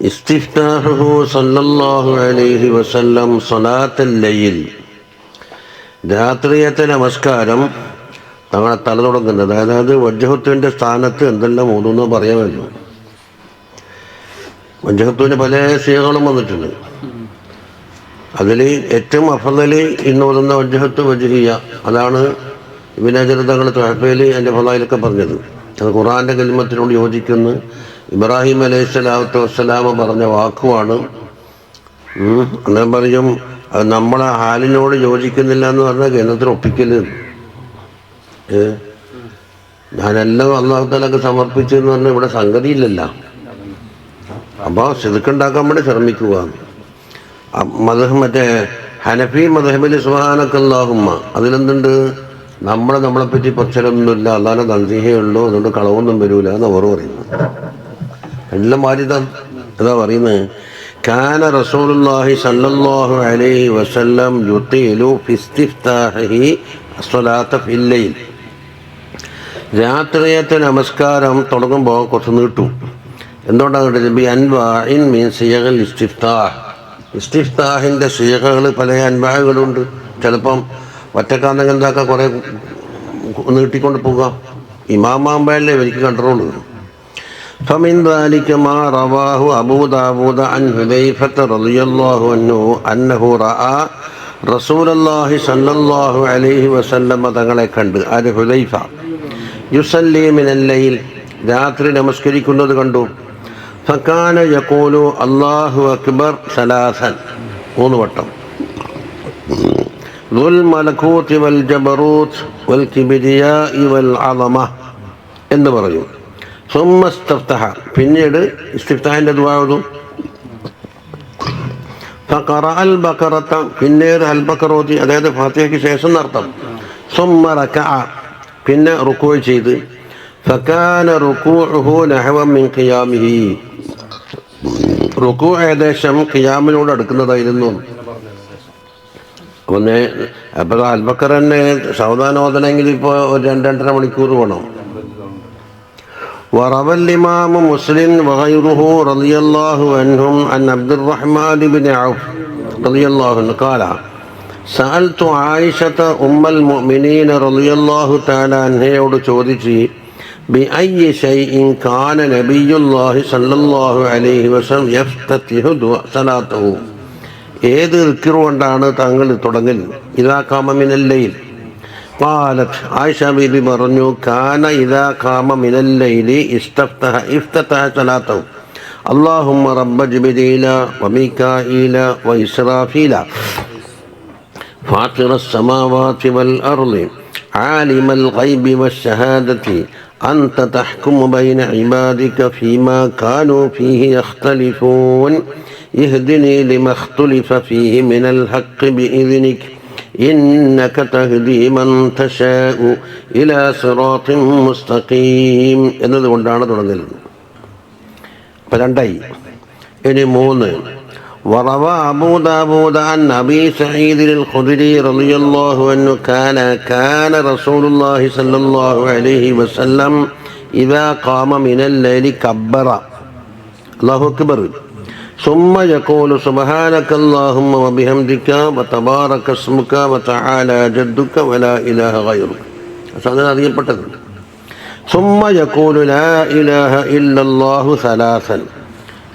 ഇസ്തിഫ്താഹുഹു സല്ലല്ലാഹു അലൈഹി വസല്ലം സ്വലാത്തുൽ ലൈൽ, രാത്രിയത്തെ നമസ്കാരം തങ്ങളെ തല തുടങ്ങുന്നത്. അതായത് വജ്ഹത്തുവിൻ്റെ സ്ഥാനത്ത് എന്തെല്ലാം ഓതുന്നു പറയാമല്ലോ. വജ്ഹത്തുവിന് പല സീകളും വന്നിട്ടുണ്ട്. അതിൽ ഏറ്റവും അഫ്ളല് ഇന്ന് ഓതുന്ന വജ്ഹത്ത് വജ്ഹിയ, അതാണ് ഇബ്നു ഹജർ തങ്ങൾ തുഹഫയിൽ എൻ്റെ ഫളായിലൊക്കെ പറഞ്ഞത്. അത് ഖുർആൻ്റെ കലിമത്തിനോട് യോജിക്കുന്നു. ഇബ്രാഹിം അലൈഹിസ്സലാത്തു വസ്സലാമ പറഞ്ഞ വാക്കുമാണ്. അന്നേരം പറയും അത് നമ്മളെ ഹാലിനോട് യോജിക്കുന്നില്ല എന്ന് പറഞ്ഞാൽ കേന്ദ്രത്തിൽ ഒപ്പിക്കല്. ഞാനെല്ലാം അല്ലാഹു തആലക്ക് സമർപ്പിച്ചെന്ന് പറഞ്ഞാൽ ഇവിടെ സംഗതിയില്ലല്ല. അപ്പോൾ സിദ്ഖുണ്ടാക്കാൻ വേണ്ടി ശ്രമിക്കുക. മറ്റേ ഹനഫി മദ്ഹബിൽ സുബ്ഹാനക്കല്ലാഹുമ്മ, അതിലെന്തുണ്ട്? നമ്മളെപ്പറ്റി പ്രശ്നമൊന്നുമില്ല, അല്ലാതെ തൻസീഹേ ഉള്ളൂ, അതുകൊണ്ട് കളവൊന്നും വരൂല എന്ന് അവർ പറയുന്നു. എല്ലാം മാറിയതാണ്. അതാ പറയുന്നത്, കാന റസൂലുള്ളാഹി സ്വല്ലല്ലാഹു അലൈഹി വസല്ലം യുതീലു ഫി ഇസ്തിഫ്താഹിഹി സ്വലാത്ത ഫിൽ ലൈൽ, രാത്രിയത്തെ നമസ്കാരം തുടങ്ങുമ്പോൾ കുറച്ച് നീട്ടും. എന്തുകൊണ്ടാണ്? ബി അൻവാഇൻ മിൻ സിയഗിൽ ഇസ്തിഫ്താഹ്, ഇസ്തിഫ്താഹിൻ്റെ സിയഗകൾ പല അൻവാകളുണ്ട്. ചിലപ്പം ഒറ്റക്കാന്നെങ്കിൽ എന്താക്കുക, കുറേ നീട്ടിക്കൊണ്ട് പോകാം. ഇമാമാകുമ്പോഴല്ലേ എനിക്ക് കൺട്രോൾ വരും. فمن ذلك ما رواه أبو داود عن حذيفة رضي الله عنه أنه رأى رسول الله صلى الله عليه وسلم തങ്ങളെ കണ്ട്. അത് ഹുദൈഫ യുസല്ലി മിനൽ ലൈൽ, രാത്രി നമസ്കരിക്കുന്നത് കണ്ടു. ഫകാന യഖൂലു അല്ലാഹു അക്ബർ സലാസൻ, 3 വട്ടം. ദുൽ മലകൂതി വൽ ജബറൂത്ത് വൽ കിബ്രിയാഇ വൽ അളമ എന്ന് പറയും. സുമ്മ ഇസ്തഫ്തഹ, പിന്നീട് ഇസ്തിഫ്താഹിൻ്റെ ദുആ ഓതും. ഫഖറഅൽ ബഖറത, പിന്നീട് അൽ ബഖറ ഓതി, അതായത് ഫാത്തിഹയ്ക്ക് ശേഷം നടത്തം. സുമ്മ റകഅ, പിന്നെ റുക്കൂ ചെയ്ത്. ഫകാന റുകൂഉഹു നഹവൻ മിൻ ഖിയാമിഹി, റുക്കൂ ഏകദേശം ഖിയാമിനോട് അടുക്കുന്നതായിരുന്നു. അപ്പോൾ അൽ ബഖറ തന്നെ സാവധാനം ഓതണമെങ്കിൽ ഇപ്പോൾ ഒരു 2-2.5 മണിക്കൂർ വേണം. وروى الإمام مسلم وغيره رضي الله عنهم عن عبد الرحمن بن عوف رضي الله عنه قال سألت عائشة أم المؤمنين رضي الله تعالى عنها ചോദിച്ചു بأي شيء كان نبي الله صلى الله عليه وسلم يفتتح صلاته, ഏത് ദിക്ർ കൊണ്ടാണ് താങ്കൾ തുടങ്ങൽ? ഇദാ ഖാമ മിനൽ ലൈൽ. قالت عائشة ബീബി പറഞ്ഞു, കാന ഇദാ ഖാമ മിനൽ ലൈലി ഇഫ്തതഹ സലാത്തഹു അല്ലാഹുമ്മ റബ്ബ ജിബ്രീല വമീകാഈല വഇസ്റാഫീല ഫാത്തിറസ് സമാവാതി വൽ അർളി ആലിമൽ ഗൈബി വശ്ശഹാദതി അൻത തഹ്കുമു ബൈന ഇബാദിക ഫീമാ കാനൂ ഫീഹി യഖ്തലിഫൂൻ ഇഹ്ദിനി ലിമാ ഇഖ്തുലിഫ ഫീഹി മിനൽ ഹഖ് ബിഇذനിക إنك تهدي من تشاء إلى صراط مستقيم എന്നതുകൊണ്ടാണ് തുടങ്ങുന്നത്. അപ്പോൾ 2. ഇനി 3. وروى أبو داود عن أبي سعيد الخدري رضي الله عنه كان رسول الله صلى الله عليه وسلم إذا قام من الليل كبر الله أكبر ثم يقول سبحانك اللهم وبحمدك وتبارك اسمك وتعالى جدك ولا إله غيرك. അതാണ് അറിയപ്പെട്ടത്. ثم يقول لا إله إلا الله ثلاثا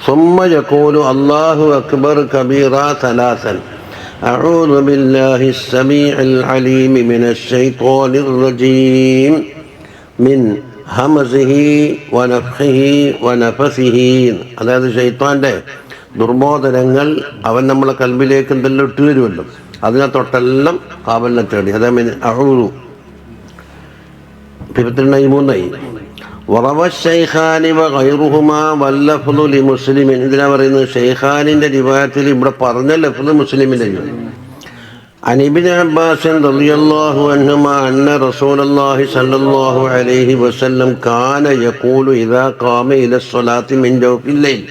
ثم يقول الله أكبر كبيرا ثلاثا أعوذ بالله السميع العليم من الشيطان الرجيم من همزه ونفخه ونفثه. അതായത് ശൈത്താൻ്റെ ദുർബോധനങ്ങൾ അവൻ നമ്മളെ കൽബിലേക്ക് എന്തെല്ലാം ഇട്ട് വരുമല്ലോ, അതിനെ തൊട്ടെല്ലാം കാവലിനെ തേടി. അതേപോലെ അഊദു 23. വറവ ശൈഖാനി വഗൈറുഹുമാ വല്ലഫ്ളു ലിമുസ്ലിമിൻ. ഇതിനാ പറയുന്നത് ശൈഖാനിൻ്റെ റിവായത്തിൽ ഇവിടെ പറഞ്ഞ ലഫ്ള് മുസ്ലിമിൻ്റെ. عن ابن عباس رضي الله عنهما أن رسول الله صلى الله عليه وسلم كان يقول إذا قام إلى الصلاة من جوف الليل,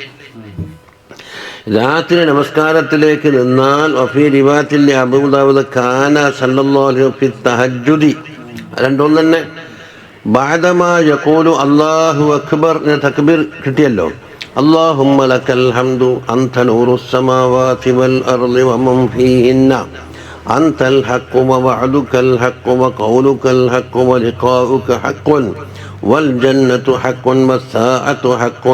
രാത്രി നമസ്കാരത്തിലേക്ക് നിന്നാൽ. വഫീ റിവായത്തിൽ അബൂ ദാവൂദ് കാന സല്ലല്ലാഹു അലൈഹി വസല്ലം ഫി തഹജ്ജുദി, രണ്ടും തന്നെ. ബഅദമാ യഖൂലു അല്ലാഹു അക്ബർ, തക്ബീർ കിട്ടിയല്ലോ. اللهم لك الحمد أنت نور السماوات والأرض ومن فيهن أنت الحق ووعدك الحق وقولك الحق ولقاؤك حق والجنة حق والساعة حق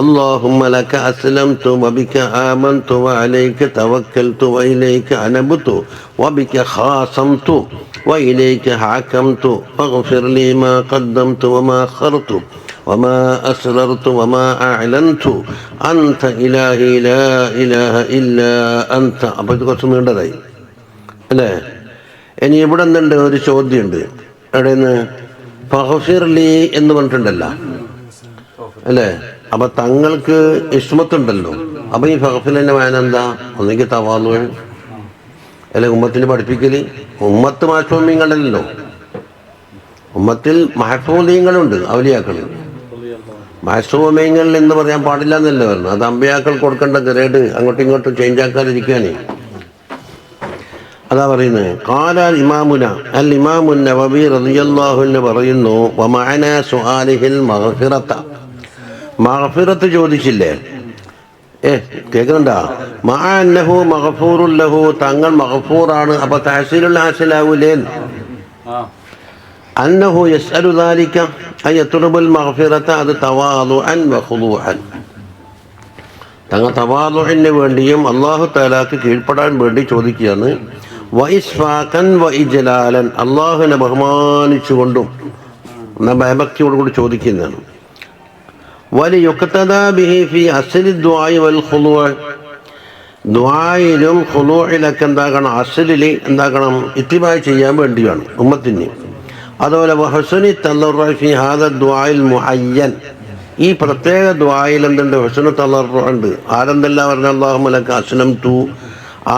اللهم لك أسلمت وبك آمنت وعليك توكلت وإليك أنبت وبك خاصمت وإليك حكمت فاغفر لي ما قدمت وما أخرت وما أسررت وما أعلنت أنت إلهي لا إله إلا أنت. അപ്പോൾ ഇത് കുറച്ച് നീണ്ടതായി അല്ലേ? ഇനി ഇവിടെ എന്തുണ്ട്? ഒരു ചോദ്യമുണ്ട്. എവിടെയെന്ന് ഫഗ്ഫിർലി എന്ന് പറഞ്ഞിട്ടുണ്ടല്ലോ അല്ലേ? അപ്പൊ തങ്ങൾക്ക് ഇസ്മത്തുണ്ടല്ലോ. അപ്പൊ ഈ ഫഗ്ഫിറിന്റെ മാന എന്താ? ഒന്നെങ്കിൽ തവാളു അല്ലെ ഉമ്മത്തിന് പഠിപ്പിക്കല്. ഉമ്മത്ത് മാസൂമിങ്ങളല്ലോ, ഉമ്മത്തിൽ മഹഫൂദീങ്ങളുണ്ട്, ഔലിയാക്കൾ. മാസൂമിങ്ങൾ എന്ന് പറയാൻ പാടില്ല എന്നല്ലേ പറഞ്ഞു. അത് അമ്പിയാക്കൾ കൊടുക്കേണ്ട ഗ്രേഡ് അങ്ങോട്ടും ഇങ്ങോട്ടും ചേഞ്ച് ആക്കാതിരിക്കാനേ. അതാ പറയുന്നത്. ഖാല ഇമാമുന അൽ ഇമാമുൻ നവവി റളിയല്ലാഹു അൻഹു പറയുന്നു, വമഅന സുആലിഹിൽ മഗ്ഫിറത, മഗ്ഫിറത്ത് ചോദിച്ചില്ലേ? കേൾക്കുന്നുണ്ടാ? മഅ അന്നഹു മഗ്ഫൂറുൻ ലഹു, തങ്ങൾ മഗ്ഫൂറാണ്. അപ്പൊ തഹസീലുൽ ഹാസിലാവൂലേ? അന്നഹു യസ്അലു ദാലിക അൻ യത്ലബുൽ മഗ്ഫിറത, അത് തവാളുഅൻ വഖുദൂഅൻ, തങ്ങൾ തവാളുഇന് വേണ്ടിയും അല്ലാഹു തആലാക്ക് കീഴ്പ്പെടാൻ വേണ്ടി ചോദിക്കുകയാണ്. വഇസ്ഫാഖൻ വഇജ്ലാലൻ, അല്ലാഹുവിനെ ബഹുമാനിച്ചുകൊണ്ടും ഭയഭക്തിയോടുകൂടി ചോദിക്കുന്നതാണ്. വലിയുഖ്തദാ ബിഹി ഫി അസ്ലി ദുആഇ വൽ ഖുളൂഅ്, ദുആയിലും ഖുളൂഇലൊക്കെ എന്താകണം? അസ്ലിൽ എന്താകണം? ഇത്തിബാ ചെയ്യാൻ വേണ്ടിയാണ് ഉമ്മത്തിന്. അതുപോലെ വഹുസ്നി തളർറു ഫി ഹാദ ദുആഇൽ മുഅയ്യൻ, ഈ പ്രത്യേക ദുആയിൽ എന്തുണ്ട്? ഹുസ്നു തളർറു ഉണ്ട്. ആരെന്തെല്ലാം പറഞ്ഞ അല്ലാഹുമ്മ ലക അസ്ലംതു,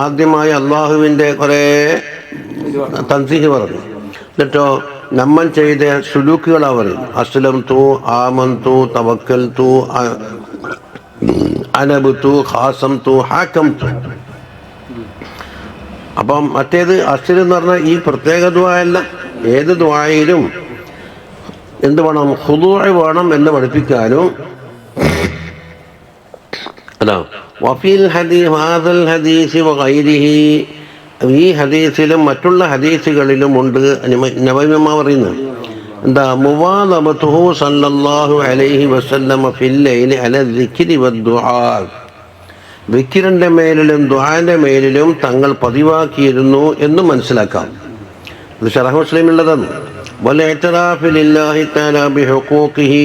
ആദ്യമായി അള്ളാഹുവിൻ്റെ കുറേ തൻസീഹ് പറഞ്ഞു. എന്നിട്ടോ നമ്മൾ ചെയ്ത സുലൂക്കുകളാ പറയും. അസ്ലംതു, ആമന്തു, തവക്കൽതു, അനബ്തു, ഖാസംതു, ഹാക്കംതു. അപ്പം മറ്റേത് അസ്ൽ എന്ന് പറഞ്ഞാൽ ഈ പ്രത്യേക ദുആയല്ല, ഏത് ദുആയിലും എന്ത് വേണം? ഖുദൂഅ് വേണം എന്ന് പഠിപ്പിക്കാനും. അതാ വഫീൽ ഹദീസ് ഹാദൽ ഹദീസ് വഗൈരിഹി, ഈ ഹദീസിലും മറ്റുള്ള ഹദീസുകളിലും ഉണ്ട്. നബവിമാ പറയുന്നത് എന്താ? മുവാദബതുഹു സല്ലല്ലാഹു അലൈഹി വസല്ലമ ഫിൽ ലൈലി അല ദിക്രി വദ്ദുആ, ദിക്റിന്റെ മേലിലും ദുആന്റെ മേലിലും തങ്ങൾ പതിവാക്കിയിരുന്നു എന്ന് മനസ്സിലാക്കാം. ഇത് ശറഹ് മുസ്ലിമുള്ളതാണ്. വൽ ഇഅ്തിറാഫു ലില്ലാഹി തആല ബിഹുഖൂഖിഹി,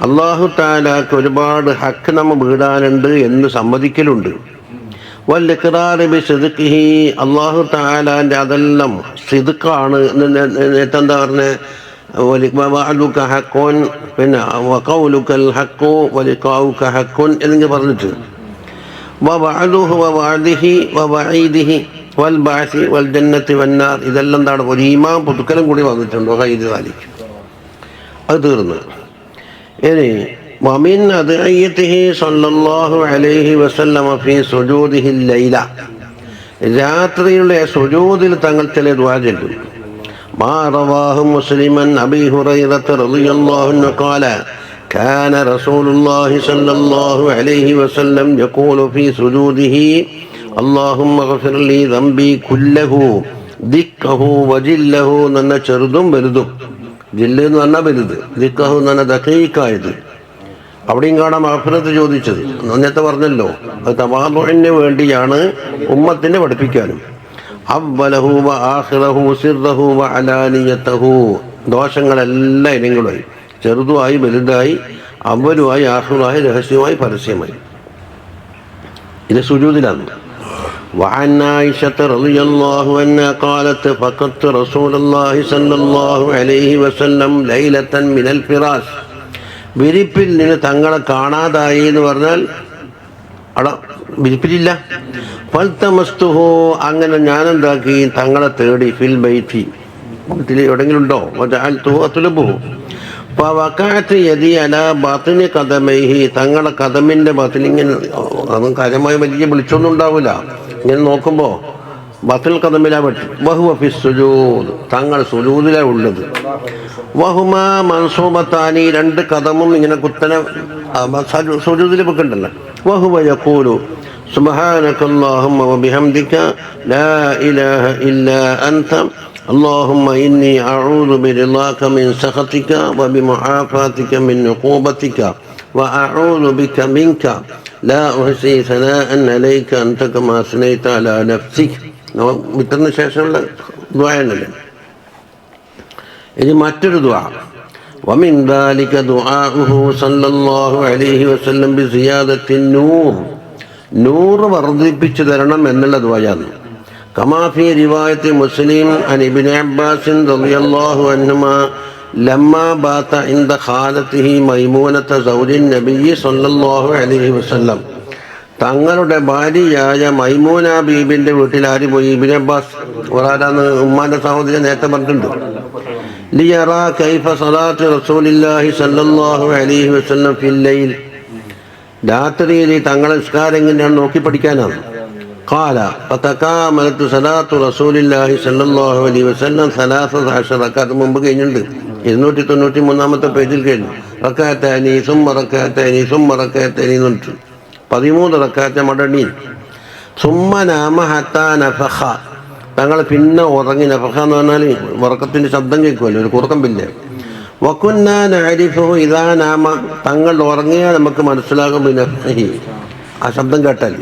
അല്ലാഹു തആലാക്ക് ഒരുപാട് ഹക്ക് നമ്മ വീടാനുണ്ട് എന്ന് സമ്മതിക്കലുണ്ട്. വൽ ഇഖ്റാർ ബിസിദ്ഖിഹി, അല്ലാഹു തആലാന്റെ അതെല്ലാം സിദ്ഖാണ്. എന്താ പറഞ്ഞേ? വഅദുക ഹഖ്ഖുൻ, പിന്നെ വഖൗലുകൽ ഹഖ്ഖു വലിഖാഉക ഹഖ്ഖുൻ എന്നൊക്കെ പറഞ്ഞിട്ട് വവഅദുഹു വവഅദിഹി വവഈദിഹി വൽ ബഅസി വൽ ജന്നത്തി വന്നാർ, ഇതെല്ലാം എന്താണ്? ഒരു ഈമാൻ പുതുക്കലും കൂടി വന്നിട്ടുണ്ടോ? ഖൈദ് ദാലിക്, അത് തീർന്നു. ഇനി വമിൻ അദ്ഇയതിഹി സല്ലല്ലാഹു അലൈഹി വസല്ലമ ഫീ സുജൂദിഹിൽ ലൈല, രാത്രിയിലെ സുജൂദിൽ തങ്ങൾ ചില ദുആ ചൊല്ലും. മാ റവാഹു മുസ്ലിമൻ അബീ ഹുറൈറത റളിയല്ലാഹു അൻഹു ഖാല കാന റസൂലുള്ളാഹി സല്ലല്ലാഹു അലൈഹി വസല്ലം യഖൂലു ഫീ സുജൂദിഹി അല്ലാഹുമ്മ ഗ്ഫിർ ലീ ദംബി കുല്ലഹു ദിക്കഹു വജില്ലഹു എന്ന ചെറുതും വലുതും. ജില്ല് എന്ന് പറഞ്ഞാൽ വലുത്, ദിക്കഹു എന്ന് പറഞ്ഞാൽ ദഖീഖായത്. അവിടെയും കാണാം മഗ്ഫിറത്ത് ചോദിച്ചത്. നേരത്തെ പറഞ്ഞല്ലോ, അത് തവാളുഇന് വേണ്ടിയാണ്, ഉമ്മത്തിനെ പഠിപ്പിക്കാനും. അവ്വലഹു വ ആഖിറഹു സിർറഹു വ അലാനിയതഹു, ദോഷങ്ങളെല്ലാം ഇനങ്ങളായി, ചെറുതുമായി വലുതായി, അവലുമായി ആഖിറുമായി രഹസ്യമായി പരസ്യമായി. ഇത് സുജൂദിലാണ്. وعن عائشة رضي الله عنها قالت فقدت رسول الله صلى الله عليه وسلم ليلة من الفراش, വിരിപ്പിൽ നിന്ന് തങ്ങളെ കാണാതായി എന്ന് പറഞ്ഞാൽ അവിടെ വിരിപ്പിലില്ല. ഫൽതമസ്തുഹു, അങ്ങനെ ഞാനെന്താക്കി? തങ്ങളെ തേടി. ഫിൽ ബൈത്തി, വീട്ടിൽ എവിടെയെങ്കിലും ഉണ്ടോ? വജഅൽതുഹു അത്ലബുഹു ഫവഖഅത് യദി അലാ ബാത്തിനി ഖദമൈഹി, തങ്ങളെ കദമിന്റെ ബാത്തിൽ ഇങ്ങനെ, അതും കാര്യമായി വലിയ വിളിച്ചൊന്നും ഉണ്ടാവില്ല. ഇങ്ങനെ നോക്കുമ്പോൾ ബത്തുൽ ഖദമിലാ വെട്ടി. വഹുവ ഫി സുജൂദ്, തങ്ങൾ സുജൂദിലാ ഉള്ളത്. വഹുമ മൻസൂബത്താനി, രണ്ട് കദമും ഇങ്ങനെ കുത്തനെ സുജൂദിൽ വെക്കണ്ടല്ലോ. വഹുവ യഖൂലു സുബ്ഹാനക അല്ലാഹുമ്മ വബിഹംദിക ലാ ഇലാഹ ഇല്ലാ അൻത اللهم إني أعوذ برضاك من سخطك وبمعافاتك من عقوبتك وأعوذ بك منك لا أحصي ثناء عليك أنت كما أثنيت على نفسك. വിത്തറിന് ശേഷമുള്ള ദുആയാണല്ലേ. ഇനി മറ്റൊരു ദുആ, ومن ذلك دعاؤه صلى الله عليه وسلم بزيادة النور, നൂറ് വർദ്ധിപ്പിച്ചു തരണം എന്നുള്ള ദുആയാണ്. كما في رواية مسلم عن ابن عباس رضي الله عنهما لما بات عند خالته ميمونة زوج النبي صلى الله عليه وسلم, തങ്ങളുടെ ഭാര്യയായ മൈമൂന ബീബിന്റെ വീട്ടിൽ ആര് പോയി? Ibn Abbas. ഒരാളാണ്, ഉമ്മാന്റെ സഹോദരി, നേരത്തെ പറഞ്ഞിട്ടുണ്ട്. ലിയറാ കൈഫ സലാത്ത് റസൂലില്ലാഹി സല്ലല്ലാഹു അലൈഹി വസല്ലം ഫിൽ ലൈൽ, രാത്രിയിൽ തങ്ങളുടെ നിസ്കാരം എങ്ങനെയാണ് നോക്കി പഠിക്കാനാണ്. ഖാല ഫതകാമലത്തു സലാത്തു റസൂലില്ലാഹി സല്ലല്ലാഹു അലൈഹി വസല്ലം 13 റക്അത്ത്, മുമ്പ് കഴിഞ്ഞിട്ടുണ്ട്. 293 പേജിൽ കഴിഞ്ഞു. റക്അത്താനി സുമ്മ റക്അത്താനി സുമ്മ റക്അത്താനി എന്നിട്ട് 13 റക്അത്ത് മടങ്ങി. സുമ്മ നാമ ഹത്താ നഫഖ, തങ്ങൾ പിന്നെ ഉറങ്ങി. നഫഖ എന്ന് പറഞ്ഞാൽ ഉറക്കത്തിൻ്റെ ശബ്ദം കേൾക്കുമല്ലോ, ഒരു കുറുക്കം പിന്നെ. വകുന്നാ നഅരിഫുഹു ഇദാ നാമ, തങ്ങൾ ഉറങ്ങിയാൽ നമുക്ക് മനസ്സിലാകും ബിനഫ്സിഹി, ആ ശബ്ദം കേട്ടാൽ.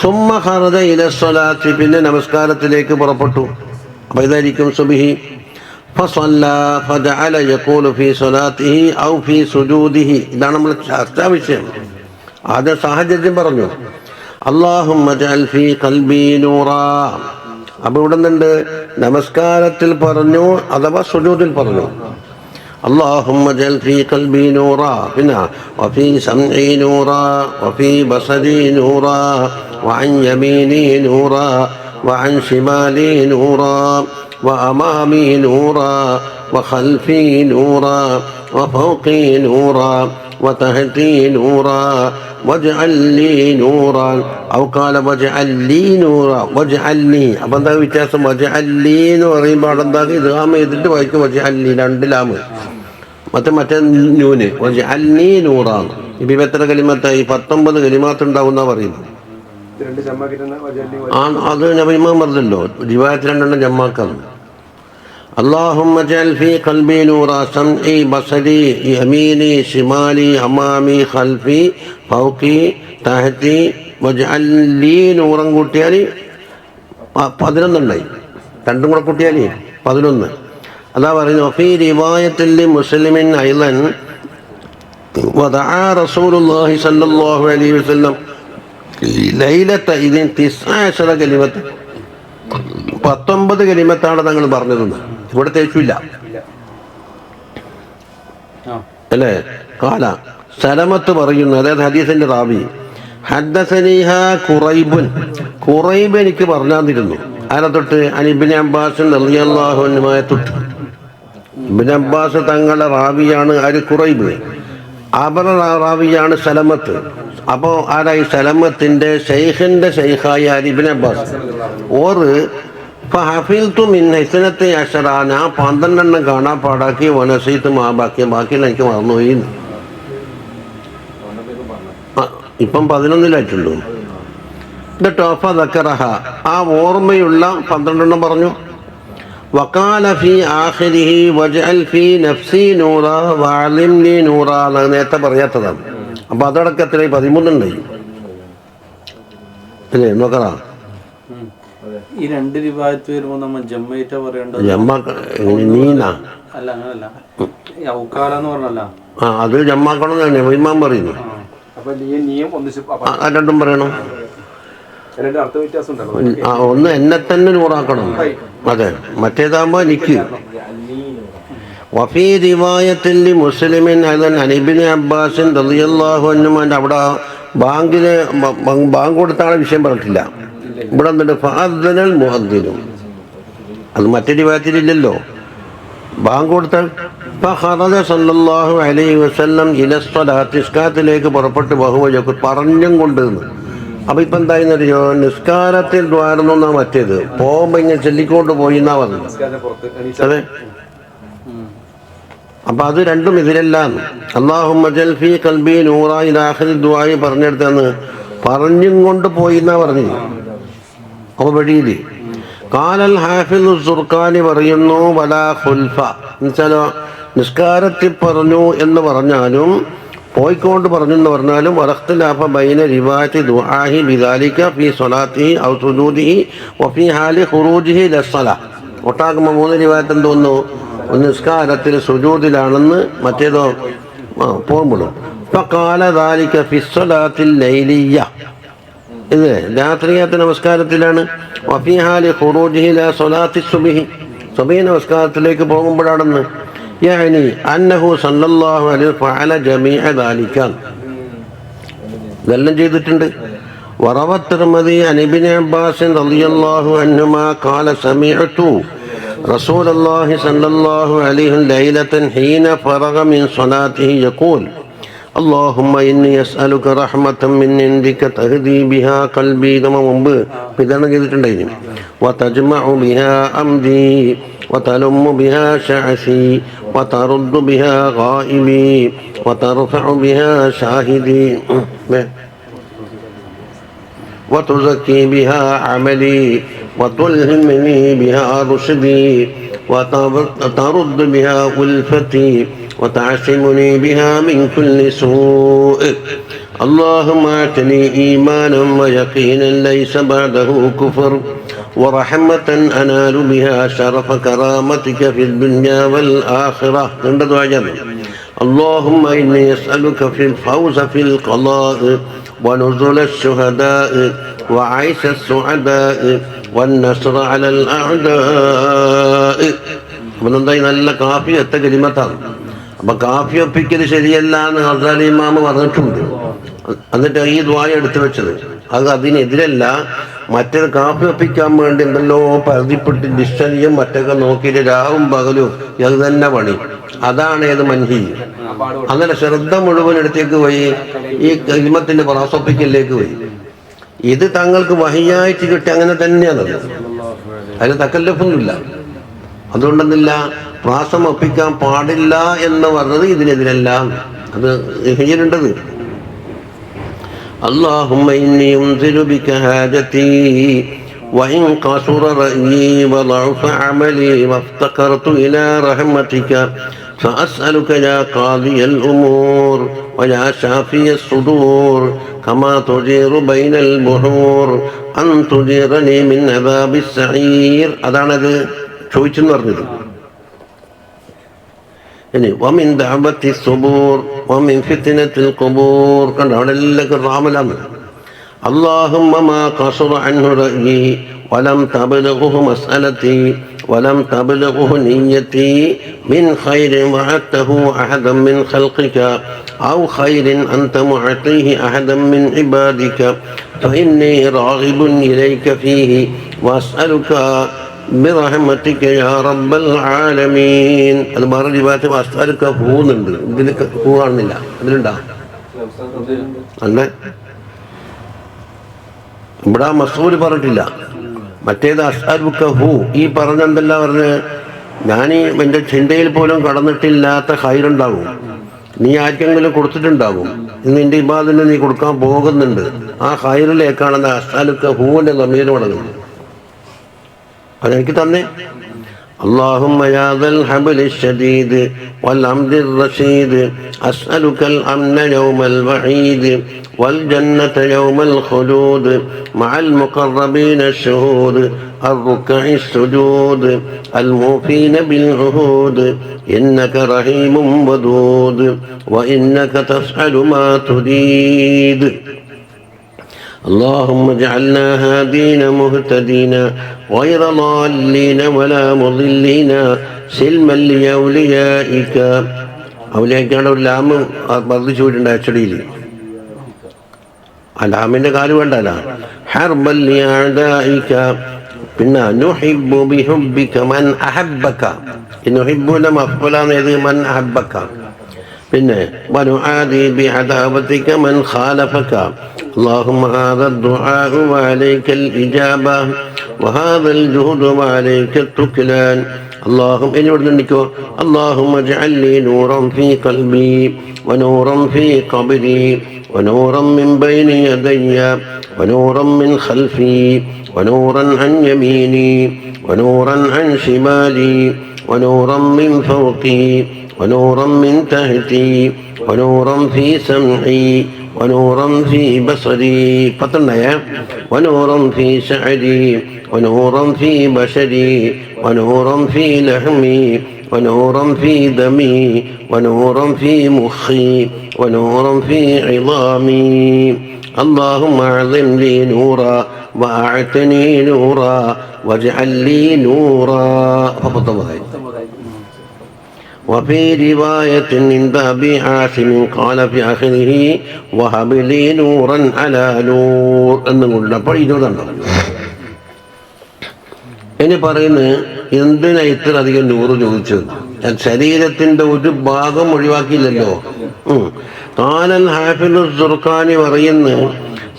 സുമ്മ ഖറജ ഇല സ്വലാത്തി, പിന്നെ നമസ്കാരത്തിലേക്ക് പുറപ്പെട്ടു. അപ്പോൾ ഇതായിരിക്കും സുബ്ഹി. ഫസല്ലാ ഫജഅല യഖൂലു ഫീ സ്വലാത്തിഹി ഔ ഫീ സുജൂദിഹി, ഇതാണ് നമ്മൾ ചർച്ചാ വിഷയം. ആദ്യം സാഹചര്യം പറഞ്ഞു, അല്ലാഹുമ്മ ജഅൽ ഫീ ഖൽബി നൂറാ. അപ്പോൾ ഇവിടെ നിന്നുണ്ട് നമസ്കാരത്തിൽ പറഞ്ഞു അഥവാ സുജൂദിൽ പറഞ്ഞു. اللهم اجعل في قلبي نورا بنا وفي سمعي نورا وفي بصري نورا وعن يميني نورا وعن شمالي نورا وأمامي نورا وخلفي نورا وفوقي نورا وتحتي نورا واجعل لي نورا أو قال واجعل لي نورا واجعلني. അപ്പം എന്താ വ്യത്യാസം? വജഅല്ലി എന്ന് പറയുമ്പോൾ അവിടെ എന്താ ഇദ്ഗാം ചെയ്തിട്ട് വായിക്കും വജഅല്ലി, രണ്ട് ലാമ്. മറ്റേ നൂന് വജഅൽനി നൂറാണ്. ഇപ്പം എത്ര കലിമത്തായി? 19 കലിമാത്ത് ഉണ്ടാവുന്ന പറയുന്നു. അത് നബിമാൻ പറഞ്ഞല്ലോ, റിവായത്ത് 2 ജമ്മാക്കാണ്. اللهم اجعل في قلبي نورا سمعي بصري يميني شمالي أمامي خلفي فوقي تحتي واجعل لي نورا കൂട്ടിയാൽ 11 ഉണ്ടായി. 2 കൂടെ കൂട്ടിയാൽ 11. അതാ പറയുന്നു ഫീ റിവായത്തിൽ മുസ്ലിമിൻ അയ്ളൻ വദഅ റസൂലുള്ളാഹി സ്വല്ലല്ലാഹു അലൈഹി വസല്ലം ലൈലത ഇദിൻ 19 കലിമത്ത്, 19 കലിമത്താണ് തങ്ങൾ പറഞ്ഞതെന്ന്. ഇവിടെ തേച്ചില്ല അല്ലേ? കാല സലമത്ത് പറയുന്നു, അതായത് ഹദീസിന്റെ റാവി, ഹദ്ദസനീഹ ഖുറൈബുൻ, ഖുറൈബ് എനിക്ക് പറഞ്ഞാന്നിരുന്നു. ആരെ തൊട്ട്? അൻ ഇബ്നു അബ്ബാസ് റളിയല്ലാഹു അൻഹുമായ തൊട്ട്. ഇബ്നു അബ്ബാസ് തങ്ങളുടെ റാവിയാണ് ആര്? ഖുറൈബ്. അവരുടെ റാവിയാണ് സലമത്ത്. അപ്പോൾ ആരായി? സലമത്തിന്റെ ഷെയ്ഖിന്റെ ഷെയ്ഖായ ഇബ്നു അബ്ബാസ്. ഓർ ഫഹഫിൽതു മിൻ ഹസനത്തി അശറ, ഞാൻ 12 കാണാൻ പാടാക്കി. വനസീത്ത് ബാക്കിയുള്ള എനിക്ക് മറന്നുപോയി. ഇപ്പം 11 എന്നിട്ട് ഫദക്കറഹ, ആ ഓർമ്മയുള്ള 12 പറഞ്ഞു. വഖാല ഫീ ആഖിരിഹി വജ്അൽ ഫീ നഫ്സി നൂറ വഅലിംനി നൂറ, നേരത്തെ പറയാത്തതാണ്. അപ്പം അതടക്കം എത്ര? 13 ഉണ്ടായി അല്ലേ? നോക്കറ ഈ 2 റിവായത്ത് വരുമ്പോൾ നമ്മൾ ജമ്മയിട്ട പറയേണ്ടത് നീന അല്ല, അങ്ങനല്ല, ഔക്കാല എന്ന് പറഞ്ഞല്ല. അത് ജമ്മാക്കണം തന്നെ ഇമാം പറയുന്നു. രണ്ടും പറയണം. ഒന്ന് എന്നെ തന്നെ നൂറാക്കണം. അതെ, മറ്റേതാകുമ്പോ എനിക്ക്. വഫീ റിവായത്തിൽ മുസ്ലിമിൻ അൻ ഇബ്നു അബ്ബാസ് റളിയല്ലാഹു അൻഹു, അവിടെ ബാങ്ക് കൊടുത്താണ് വിഷയം പറഞ്ഞിട്ടില്ല. ഇവിടെ എന്തുണ്ട്? ഫഅദ്ദനൽ മുഅദ്ദിനു, അത് മറ്റേ റിവായത്തിലില്ലല്ലോ. ബാങ്ക് കൊടുത്താൽ ഫഖറജ സല്ലല്ലാഹു അലൈഹി വസല്ലം ഇല സ്വലാത്ത്, നിസ്കാരത്തിലേക്ക് പുറപ്പെട്ട് ബഹുവ പറഞ്ഞും കൊണ്ട് അപ്പൊ ഇപ്പൊ എന്തായെന്നറിയോ, നിസ്കാരത്തിൽ ദ്വാരുന്ന മറ്റേത് പോകുമ്പോ ഇങ്ങനെ ചൊല്ലിക്കൊണ്ട് പോയി എന്നാ പറഞ്ഞത്. അതെ, അപ്പൊ അത് രണ്ടും ഇതിലെല്ലാം അല്ലാഹുമ്മ ജൽ ഫീ ഖൽബി നൂറ ഇലാ ആഖിരി ദുആഇ പറഞ്ഞെടുത്തെന്ന് പറഞ്ഞും കൊണ്ട് പോയി എന്നാ പറഞ്ഞു. അപ്പൊ വഴിയില് ഖാലൽ ഹാഫിദു സുർഖാനി പറയുന്നു വലാ ഖുൽഫ, എന്നുവെച്ചാലോ നിസ്കാരത്തിൽ പറഞ്ഞു എന്ന് പറഞ്ഞാലും പോയിക്കൊണ്ട് പറഞ്ഞു എന്ന് പറഞ്ഞാലും വലഖ്തിലാഫ ബൈന റിവായത്തി ദുആഇ ബിദാലിക ഫീ സ്വലാത്തിഹി ഔ സുജൂദിഹി വഫീ ഹാലി ഖുറൂജിഹി ലസ്സലാ. ഒട്ടാകുമ്പോൾ 3 റിവായത്ത് എന്തോന്നു, ഒന്ന് നിസ്കാരത്തിൽ സുജൂദിലാണെന്ന്, മറ്റേതോ പോകുമ്പോഴും. ഫഖാല ദാലിക ഫി സ്വലാത്തിൽ ലൈലിയ്യ, ഇത് രാത്രിയത്തെ നമസ്കാരത്തിലാണ്. വഫീ ഹാലി ഖുറൂജിഹി ലാ സ്വലാത്തി സുബ്ഹി, സുബ്ഹി നമസ്കാരത്തിലേക്ക് പോകുമ്പോഴാണെന്ന്. യഅനി അന്നഹു സല്ലല്ലാഹു അലൈഹി ഫഅല ജമീഅ ദാലിക, ഇതെല്ലാം ചെയ്തിട്ടുണ്ട്. വറവ തിർമിദി അൻ ഇബ്നു അബ്ബാസ് റളിയല്ലാഹു അൻഹുമാ ഖാല സമീഅതു റസൂലല്ലാഹി സ്വല്ലല്ലാഹു അലൈഹി ലൈലതൻ ഹീന ഫറഗ മിൻ സ്വലാത്തിഹി യഖൂൽ اللهم إني أسألك رحمة من عندك تهدي بها قلبي മുമ്പ് ഇതാണ് ചെയ്തിട്ടുണ്ടായിരുന്നു. وتجمع بها أمدي وتلم بها شعثي وترد بها غائبي وترفع بها شاهدي وتزكي بها عملي وتلهمني بها رشدي وترد بها ألفتي وتعصمني بها من كل سوء. اللهم اعطني إيمانا ويقينا ليس بعده كفر ورحمة أنال بها شرف كرامتك في الدنيا والآخرة. اللهم إني أسألك في الفوز في القضاء ونزل الشهداء وعيش السعداء والنصر على الأعداء. നല്ല കാഫിയത്തെ കലിമത്താണ്. അപ്പൊ കാഫി ഒപ്പിക്കൽ ശരിയല്ല എന്ന് ഹസ്രത്ത് ഇമാമ് പറഞ്ഞിട്ടുണ്ട്. എന്നിട്ട് ഈ ദുആ എടുത്തു വെച്ചത് അത് അതിനെതിരല്ല. മറ്റൊരു കാഫി ഒപ്പിക്കാൻ വേണ്ടി എന്തെല്ലോ പരിധിപ്പെട്ട് ഡിക്ഷണറിയും മറ്റൊക്കെ നോക്കിയിട്ട് രാവും പകലും അത് തന്നെ പണി. അതാണ് ഏത് മൻഹി. അങ്ങനെ ശ്രദ്ധ മുഴുവൻ എടുത്തേക്ക് പോയി ഈ കലിമത്തിന്റെ പ്രാസൊപ്പിക്കലിലേക്ക് പോയി. ഇത് തങ്ങൾക്ക് വഹിയായിട്ട് കിട്ടി, അങ്ങനെ തന്നെയാണത്. അതിന് തക്കല്ലഫൊന്നുമില്ല. അതുകൊണ്ടെന്നില്ല പ്രാസം ഒപ്പിക്കാൻ പാടില്ല എന്ന് പറഞ്ഞത് ഇതിനെതിരല്ല. അത് ഹിജറുണ്ടത്. اللهم إني أنزل بك هاجتي وإن قصر رأيي وضعف عملي وافتقرت إلى رحمتك فأسألك يا قاضي الأمور ويا شافي الصدور كما تجير بين البحور أن تجيرني من عذاب السعير. അതാണത് ചോദിച്ചെന്ന് പറഞ്ഞത്. ഇനി വമിൻ ദഅവത്തി സുബൂർ വമിൻ ഫിത്നത്തിൽ ഖുബൂർ. കണ്ടോ അവിടെ എല്ലാം റാമലാണ്. اللهم ما قصر عنه رأيي ولم تبلغه مسألتي ولم تبلغه نيتي من خير وعدته أحدا من خلقك أو خير أنت معطيه أحدا من عبادك فإني راغب إليك فيه وأسألك برحمتك يا رب العالمين. അത് വേറെ വിഭാഗത്തിൽ അസ്അലുക ഹൂന്നുണ്ട്. ഇതിൽ ഹൂ കാണുന്നില്ല. അതിലുണ്ടാ അല്ലേ? ഇവിടെ മസ്ഊൽ പറഞ്ഞിട്ടില്ല. മറ്റേത് അസ്അലുക ഹൂ. ഈ പറഞ്ഞെന്തല്ല പറഞ്ഞ്, ഞാൻ എൻ്റെ ചിന്തയിൽ പോലും കടന്നിട്ടില്ലാത്ത ഖൈറുണ്ടാകും, നീ ആർക്കെങ്കിലും കൊടുത്തിട്ടുണ്ടാകും, ഇന്ന് നിന്റെ ഇബാദിന് നീ കൊടുക്കാൻ പോകുന്നുണ്ട്. ആ ഖൈറിലേക്കാണ് അസ്അലുക ഹൂവിൻ്റെ ളമീർ മടങ്ങുന്നത്. അതെനിക്ക് തന്നെ. اللهم يا ذا الحبل الشديد والأمر الرشيد أسألك الأمن يوم الوعيد والجنة يوم الخلود مع المقربين الشهود الركع السجود الموفين بالعهود إنك رحيم ودود وإنك تفعل ما تريد. اللهم اجعلنا هادين مهتدين غير ضالين ولا مضلين سلما لأوليائك. ഔലിയായിക്കാണ് ഒരു ലാമ് വർദ്ധിച്ചുപോയിട്ടുണ്ട് അച്ചടിയിൽ. ആ ലാമിൻ്റെ കാല് വേണ്ടല്ല. ഹർബൻ ലിഅഅദാഇക. പിന്നെ നുഹിബ്ബു ബിഹുബ്ബിക മൻ അഹബ്ബക. നുഹിബ്ബുന മഫ്ഉലാണ് ഏത്? മൻ അഹബ്ബക. പിന്നെ വനുആദി ബിഅദാവതിക മൻ ഖാലഫക اللهم هذا الدعاء وعليك الإجابة وهذا الجهد وعليك التكلان اللهم إني وردنكو اللهم اجعل لي نورا في قلبي ونورا في قبري ونورا من بين يدي ونورا من خلفي ونورا عن يميني ونورا عن شمالي ونورا من فوقي ونورا من تحتي ونورا في سمعي ونورا في بصري ونورا في شعري ونورا في بشري ونورا في لحمي ونورا في دمي ونورا في مخي ونورا في عظامي اللهم اعظم لي نورا واعتني نورا واجعل لي نورا وفي رواية عند أبي عاصم قال في آخره وهب لي نورا على نور എന്നുള്ള പഠിക്കുന്നുണ്ടോ ഇനി പറയുന്നത് എന്തിനാ ഇത്ര അധികം നൂറ് ചോദിച്ചത് ശരീരത്തിന്റെ ഒരു ഭാഗം ഒഴിവാക്കിയില്ലല്ലോ ഖാലൽ ഹാഫിദു സുർഖാനി പറയുന്നു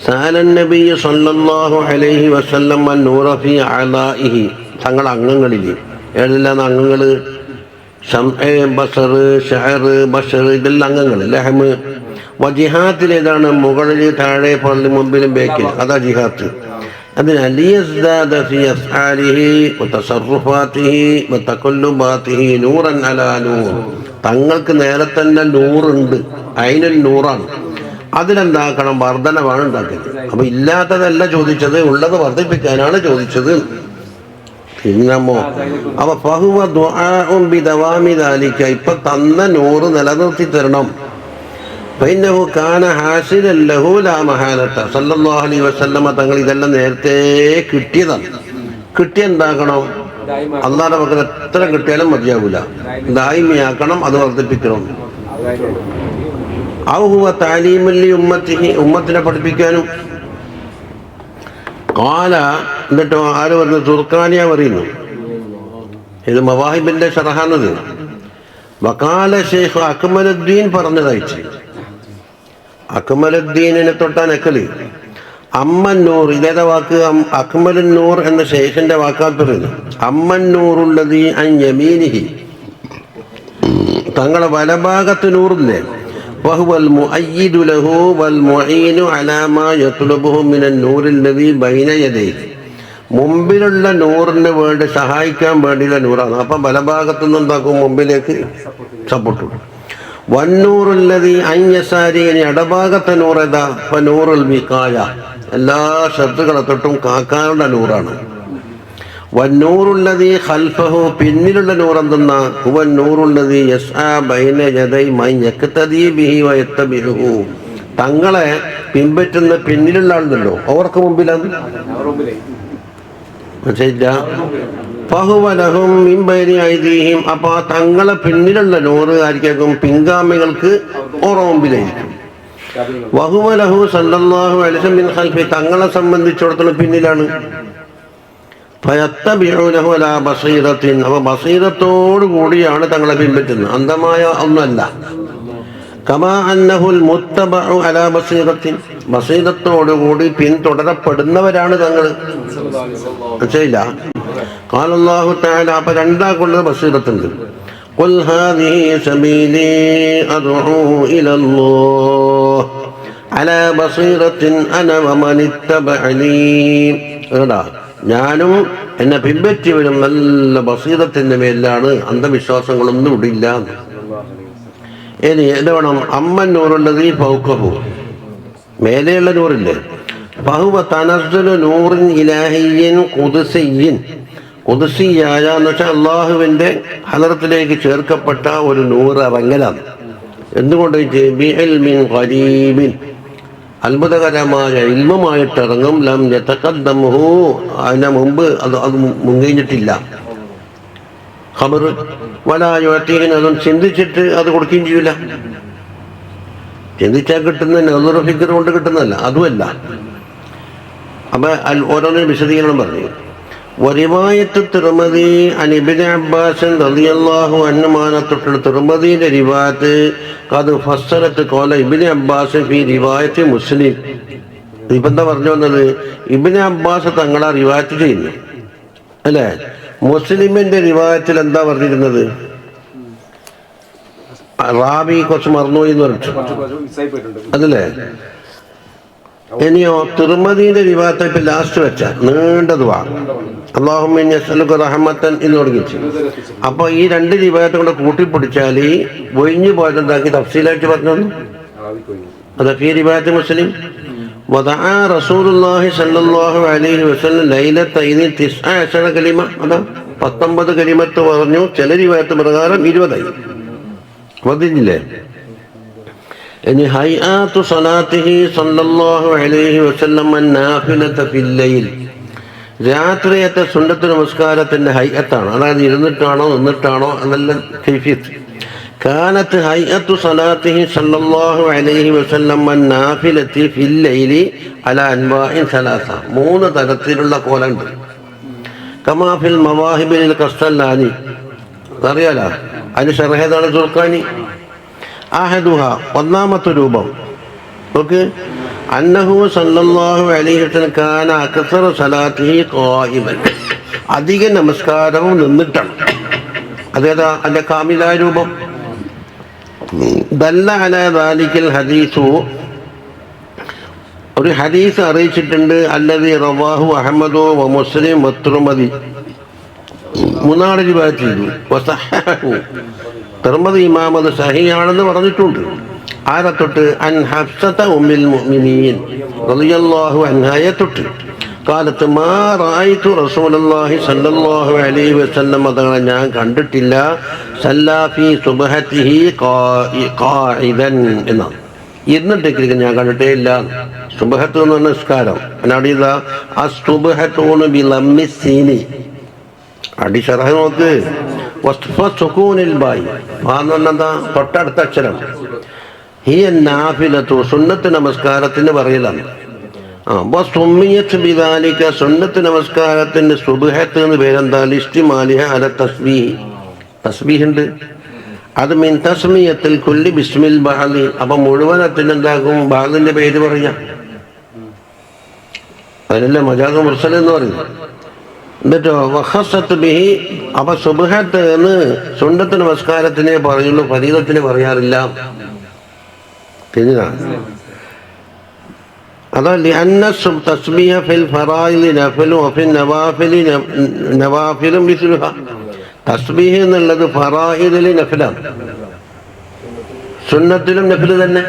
സാലൻ നബി സല്ലല്ലാഹു അലൈഹി വസല്ലം നൂറ ഫീ അലാഇഹി തങ്ങളുടെ അംഗങ്ങളിൽ ഏതെല്ലാം അംഗങ്ങൾ ബസർ ഷഹർ ബഷർ ഇതെല്ലാം അംഗങ്ങൾ ലഹമ് ജിഹാത്തിൽ ഏതാണ് മുകളിൽ താഴെ പള്ളി മുമ്പിലും ബേക്കിൽ അതാ ജിഹാത്ത് അതിന് ലിയസ്ദാദ ഫീ അഫ്ആലിഹി വതസറുഫാതിഹി വതഖല്ലുബാതിഹി നൂറൻ അലാ നൂർ തങ്ങൾക്ക് നേരെ തന്നെ നൂറുണ്ട് അതിനൊരു നൂറാണ് അതിലെന്താക്കണം വർധനവാണ് ഉണ്ടാക്കുന്നത് അപ്പൊ ഇല്ലാത്തതല്ല ചോദിച്ചത് ഉള്ളത് വർദ്ധിപ്പിക്കാനാണ് ചോദിച്ചത് പിന്നമോ അപ്പൊ ഫഹുവ ദുആഉൻ ബിദവാമി ദാലിക ഇപ്പൊ തന്ന നൂറ് നിലനിർത്തി തരണം ഫഇന്നഹു കാന ഹാസിലൻ ലഹു ലാ മഹാലത സല്ലല്ലാഹു അലൈഹി വസല്ലമ തങ്ങൾ ഇതെല്ലാം നേരത്തെ കിട്ടിയതാണ് കിട്ടിയെന്താക്കണം അല്ലാഹുവിന്റെ പക്കൽ എത്ര കിട്ടിയാലും മതിയാവൂല ദായിമിയാക്കണം അത് വർദ്ധിപ്പിക്കണം ഔ ഹുവ തഅലീമുൻ ലി ഉമ്മത്തിഹി ഉമ്മത്തിനെ പഠിപ്പിക്കാനും കാല എന്നിട്ടോ ആര് പറഞ്ഞു തുർക്കാനിയ പറയുന്നു ഇത് മവാഹിബിന്റെ ഷറഹാണത് വകാല ഷെയ്ഖ് അക്മലുദ്ദീൻ പറഞ്ഞതായിട്ട് അക്മലുദ്ദീനിനെ തൊട്ടാൻ അക്കല് അമ്മന്നൂർ ഇതേതാ വാക്ക് അക്മലുന്നൂർ എന്ന ഷെയ്ഖിന്റെ വാക്കാൽ പറയുന്നു അമ്മന്നൂറുള്ളതി അൻ യമീനിഹി തങ്ങളുടെ വലഭാഗത്ത് നൂറില്ലേ وهو المؤيد له والمعين على ما يطلبه من النور الذي بين يديه മുമ്പിലുള്ള നൂറിന് വേണ്ടി സഹായിക്കാൻ വേണ്ടിയുള്ള നൂറാണ് അപ്പൊ ബലഭാഗത്തു നിന്ന് എന്താക്കും മുമ്പിലേക്ക് സപ്പോർട്ട് വന്നൂറുല്ലതി അഞ്ഞസാരി ഇനി ഇടഭാഗത്തെ നൂറ് ഏതാ അപ്പൊ നൂറുൽ വിഖായ എല്ലാ ശത്രുക്കളെ തൊട്ടും കാക്കാനുള്ള നൂറാണ് വന്നൂറുള്ളതി ഖൽഫഹു പിന്നിലുള്ള നൂർ എന്തെന്നാ ഹുവ നൂറുള്ളതി യസ്ആ ബൈന യദൈ മൻ യഖ്തദി ബിഹി വയത്തബിഹു തങ്ങളെ പിൻപറ്റുന്ന പിന്നിലുള്ള ആളുണ്ടല്ലോ അവർക്ക് മുമ്പിലാണ് മനസ്സില്ല ഫഹുവ ലഹും മിൻ ബൈനി ഐദീഹിം അപ്പോൾ തങ്ങളെ പിന്നിലുള്ള നൂറ് ആയിരിക്കും പിൻഗാമികൾക്ക് ഓറ മുമ്പിലായിരിക്കും വഹുവ ലഹു സല്ലല്ലാഹു അലൈഹി വസല്ലം മിൻ ഖൽഫി തങ്ങളെ സംബന്ധിച്ചിടത്തോളം പിന്നിലാണ് ഫയത്തബിഊനഹു അലാ ബസീറത്തിൻ അപ്പോൾ ബസീറത്തോടു കൂടിയാണ് തങ്ങളെ പിൻപറ്റുന്നത് അന്ധമായ ഒന്നല്ല കമാ അന്നഹുൽ മുത്തബഉ അലാ ബസീറത്തിൻ ബസീറത്തോടു കൂടി പിന്തുടരപ്പെടുന്നവരാണ് തങ്ങൾ മനസ്സിലായില്ല ഖാല അല്ലാഹു തആല അപ്പോൾ രണ്ടാക്കുള്ള ബസീറത്തുണ്ട് ഖുൽ ഹാദിഹി സബീലി അദ്ഉ ഇലല്ലാഹ് അലാ ബസീറത്തിൻ അന വമൻ ഇത്തബഅനി എടാ ഞാനും എന്നെ പിൻപറ്റിയവരും നല്ല ബസീറത്തിന്റെ മേലാണ് അന്ധവിശ്വാസങ്ങളൊന്നും ഇടില്ല ഇനി എന്ത് വേണം അമ്മൻ നൂറുള്ളത് ഈ ഫൗഖഹു മേലെയുള്ള നൂറില്ലേ ഫഹുവ തനസ്സുലു നൂറിൻ ഇലാഹിയ്യിൻ ഖുദ്സിയ്യിൻ ഖുദ്സിയായ എന്ന് വെച്ചാൽ അള്ളാഹുവിന്റെ ഹദറത്തിലേക്ക് ചേർക്കപ്പെട്ട ഒരു നൂറ് ഇറങ്ങലാണ് എന്തുകൊണ്ട് ബിഇൽമിൻ ഖരീബിൻ അത്ഭുതകരമായ ഇൽമുമായിട്ടിറങ്ങും ലം യതഖദ്ദമുഹു അതിന് മുമ്പ് അത് മുൻകഴിഞ്ഞിട്ടില്ല ഖബർ വലാ യുഅതീന അതും ചിന്തിച്ചിട്ട് അത് കൊടുക്കുകയും ചെയ്യൂല ചിന്തിച്ചാൽ കിട്ടുന്ന നദർ ഫിക്ർ കൊണ്ട് കിട്ടുന്നതല്ല അതുമല്ല അപ്പൊ ഓരോന്നിനും വിശദീകരണം പറഞ്ഞു വരിവായത്ത് തിരുമതി അൻ ഇബ്നു അബ്ബാസ് റളിയല്ലാഹു അൻഹുമാന തൊട്ട് തിരുമതിയുടെ റിവായത്ത് ഖദ് ഫസ്സറത്ത് ഖൗല ഇബ്നു അബ്ബാസ് ഫി റിവായത്ത് മുസ്ലിം ഇപ്പൊ എന്താ പറഞ്ഞു വന്നത്? ഇബ്നു അബ്ബാസ് തങ്ങളെ റിവായത്ത് ചെയ്യുന്നു അല്ലേ? മുസ്ലിമിന്റെ റിവായത്തിൽ എന്താ പറഞ്ഞിരുന്നത്? റാബി കുറച്ച് മറന്നുപോയി എന്ന് പറഞ്ഞു അതല്ലേ? ഇനിയോ തിർമദീന്റെ റിവായത്ത് ഇപ്പൊ ലാസ്റ്റ് വെച്ച നീണ്ടതുവാ അല്ലാഹുമ്മ ഇന്നി അസ്അലുക റഹ്മത്തൻ എന്ന് തുടങ്ങിച്ചു. അപ്പൊ ഈ രണ്ട് റിവായത്തും കൂടെ കൂട്ടിപ്പിടിച്ചാൽ ഒഴിഞ്ഞു പോയത് എന്താക്കി തഫ്സീലായിട്ട് പറഞ്ഞു. അതൊക്കെ ഈ റിവായത്ത് മുസ്ലിം വദഅ റസൂലുള്ളാഹി സ്വല്ലല്ലാഹു അലൈഹി വസല്ലം ലൈലത്തൈനി 19 കലിമ. അതാ 19 കലിമത്ത് പറഞ്ഞു. ചില റിവായത്ത് പ്രകാരം 20 വന്നില്ലേ? ഇനി ഹൈആത്തു സ്വലാത്തിഹി സ്വല്ലല്ലാഹു അലൈഹി വസല്ലം നാഫിലത ഫിൽ ലൈൽ, രാത്രിയത്തെ സുന്നത്ത് നമസ്കാരത്തിന്റെ ഹൈഅത്താണ്. അതായത് ഇരുന്നിട്ടാണോ നിന്നിട്ടാണോ എന്നെല്ലാം കൈഫിയത്ത്. കാനത്ത് ഹൈഅത്തു സ്വലാത്തിഹി സ്വല്ലല്ലാഹു അലൈഹി വസല്ലം നാഫിലതി ഫിൽ ലൈലി അലാ അൻവാഇൻ സലാസ, 3 തരത്തിലുള്ള കോലുണ്ട്. കമാ ഫിൽ മവാഹിബിൽ ഖസ്തലാനി, അറിയാലോ? അതിന് ഷർഹേതാണ് സുർഖാനി. അഹദുഹ, ഒന്നാമത്തെ രൂപം നോക്ക്, അന്നഹു സല്ലല്ലാഹു അലൈഹി വസല്ലം കാന അക്സറ സലാത്തിഹി ഖായിമൻ, അധിക നമസ്കാരവും നിന്നിട്ടാണ്. അതേതാ അതിന്റെ കാമിലായ രൂപം? ദല്ല അലാ ദാലിക്കൽ ഹദീസു, ഒരു ഹദീസ് അറിയിച്ചിട്ടുണ്ട്. അല്ലദീ റവാഹു അഹ്മദു വ മുസ്ലിം വ തിർമദി, 3 റിവായത്ത് ചെയ്തു. വസഹഹു, തിർമദി ഇമാം അത് സഹീഹാണെന്ന് പറഞ്ഞിട്ടുണ്ട്. ആരെ തൊട്ട്? അൻ ഹഫ്സത ഉമ്മുൽ മുഅ്മിനീൻ റളിയല്ലാഹു അൻഹയെ തൊട്ട്. കാലത്ത് മാ റഅയ്തു റസൂലുള്ളാഹി സ്വല്ലല്ലാഹു അലൈഹി വസല്ലം തങ്ങളെ ഞാൻ കണ്ടിട്ടില്ല സല്ലാ ഫീ സുബ്ഹതിഹി ഖാഇദൻ എന്നാണ്. ഇരുന്നിട്ടേക്ക് ഞാൻ കണ്ടിട്ടേ ഇല്ല. സുബ്ഹത്ത് എന്ന് പറഞ്ഞ നിസ്കാരം. അടിതാ അസ്തുബ്ഹതൂന ബിലമ്മിസ്സീനി, അടി ശറഹ നോക്ക്. വസ്ഫസുകൂനിൽ ബായി, ആന്നെന്താ തൊട്ടടുത്ത അക്ഷരം. ഹിയ നാഫിലത്തു, സുന്നത്ത് നമസ്കാരത്തിന് പറയലാണ്. വസുമ്മിയത്ത് ബിദാലിക, സുന്നത്ത് നമസ്കാരത്തിന്റെ സുബ്ഹത്ത് എന്ന് പേരെന്താ? ലിസ്തിമാലിഹ അല തസ്ബീഹ്, തസ്ബീഹ് ഉണ്ട്. അത് മിൻ തസ്മിയത്തിൽ കുല്ലി ബിസ്മിൽ ബഅദി, അപ്പൊ മുഴുവനത്തിന് എന്താകും? ബഅദിന്റെ പേര് പറയാം. അതിനല്ലേ മജാദ് മുർസൽ എന്ന് പറയുന്നത്. എന്നിട്ടോ വഖസ്സത്ത് ബിഹി, അപ്പൊ സുബ്ഹത്ത് എന്ന് സുന്നത്ത് നമസ്കാരത്തിനെ പറയുള്ളൂ, ഫരീദത്തിന് പറയാറില്ല. തിരിഞ്ഞാ അതോ ലിഅന്ന തസ്ബീഹ ഫിൽ ഫറായിദി നഫ്ലു വഫിൽ നവാഫിലും മിസ്ലുഹ, തസ്ബീഹ് എന്നുള്ളത് ഫറായിദിൽ നഫ്ലാണ്, സുന്നത്തിലും നഫ്ല് തന്നെ.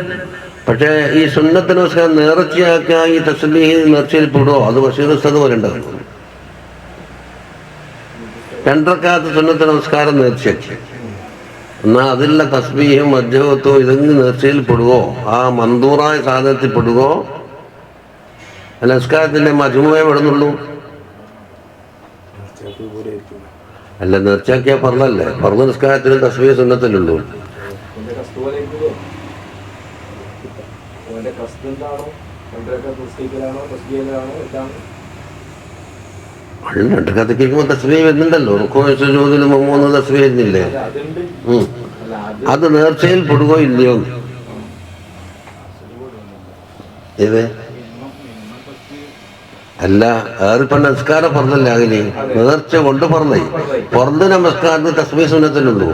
പക്ഷേ ഈ സുന്നത്ത് നമസ്കാരം നേർച്ചയാക്കുക, ഈ തസ്ബീഹ് നേർച്ചയിൽ പെടുമോ? അത് ബഷീർ ഉസ്താദ് പോലെ ഉണ്ടാകും. 2 റക്അത്ത് സുന്നത്ത് നമസ്കാരം നേർച്ചയാക്കി, എന്നാൽ അതിലുള്ള തസ്ബീഹും മജ്ഹത്തും ഇതെങ്കിലും നേർച്ചയിൽ പെടുവോ? ആ മന്ദൂറായ സാധനത്തിൽ പെടുവോ? നമസ്കാരത്തിന്റെ മജ്മുഅയെ പെടുന്നുള്ളൂ. അല്ല, നേർച്ചയാക്കിയാൽ പറഞ്ഞല്ലേ, പറഞ്ഞ നിസ്കാരത്തിലും തസ്ബീഹ് സുന്നത്തിലുള്ളൂ. രണ്ട് കഥയ്ക്കുമ്പോൾ തസ്ബീഹ് വരുന്നുണ്ടല്ലോ. റുക്കൂഇലും 3 തസ്ബീഹ് വരുന്നില്ലേ? അത് നേർച്ചയിൽ പെടുകയോ ഇല്ലയോ? ഏത് അല്ല, ഏറിപ്പ നമസ്കാരം പറഞ്ഞല്ലേ? അതിന് നേർച്ച കൊണ്ട് പറഞ്ഞേ, പുറത്ത് നമസ്കാരത്തിന് തസ്ബീഹ് സുന്നത്തിലുള്ളൂ.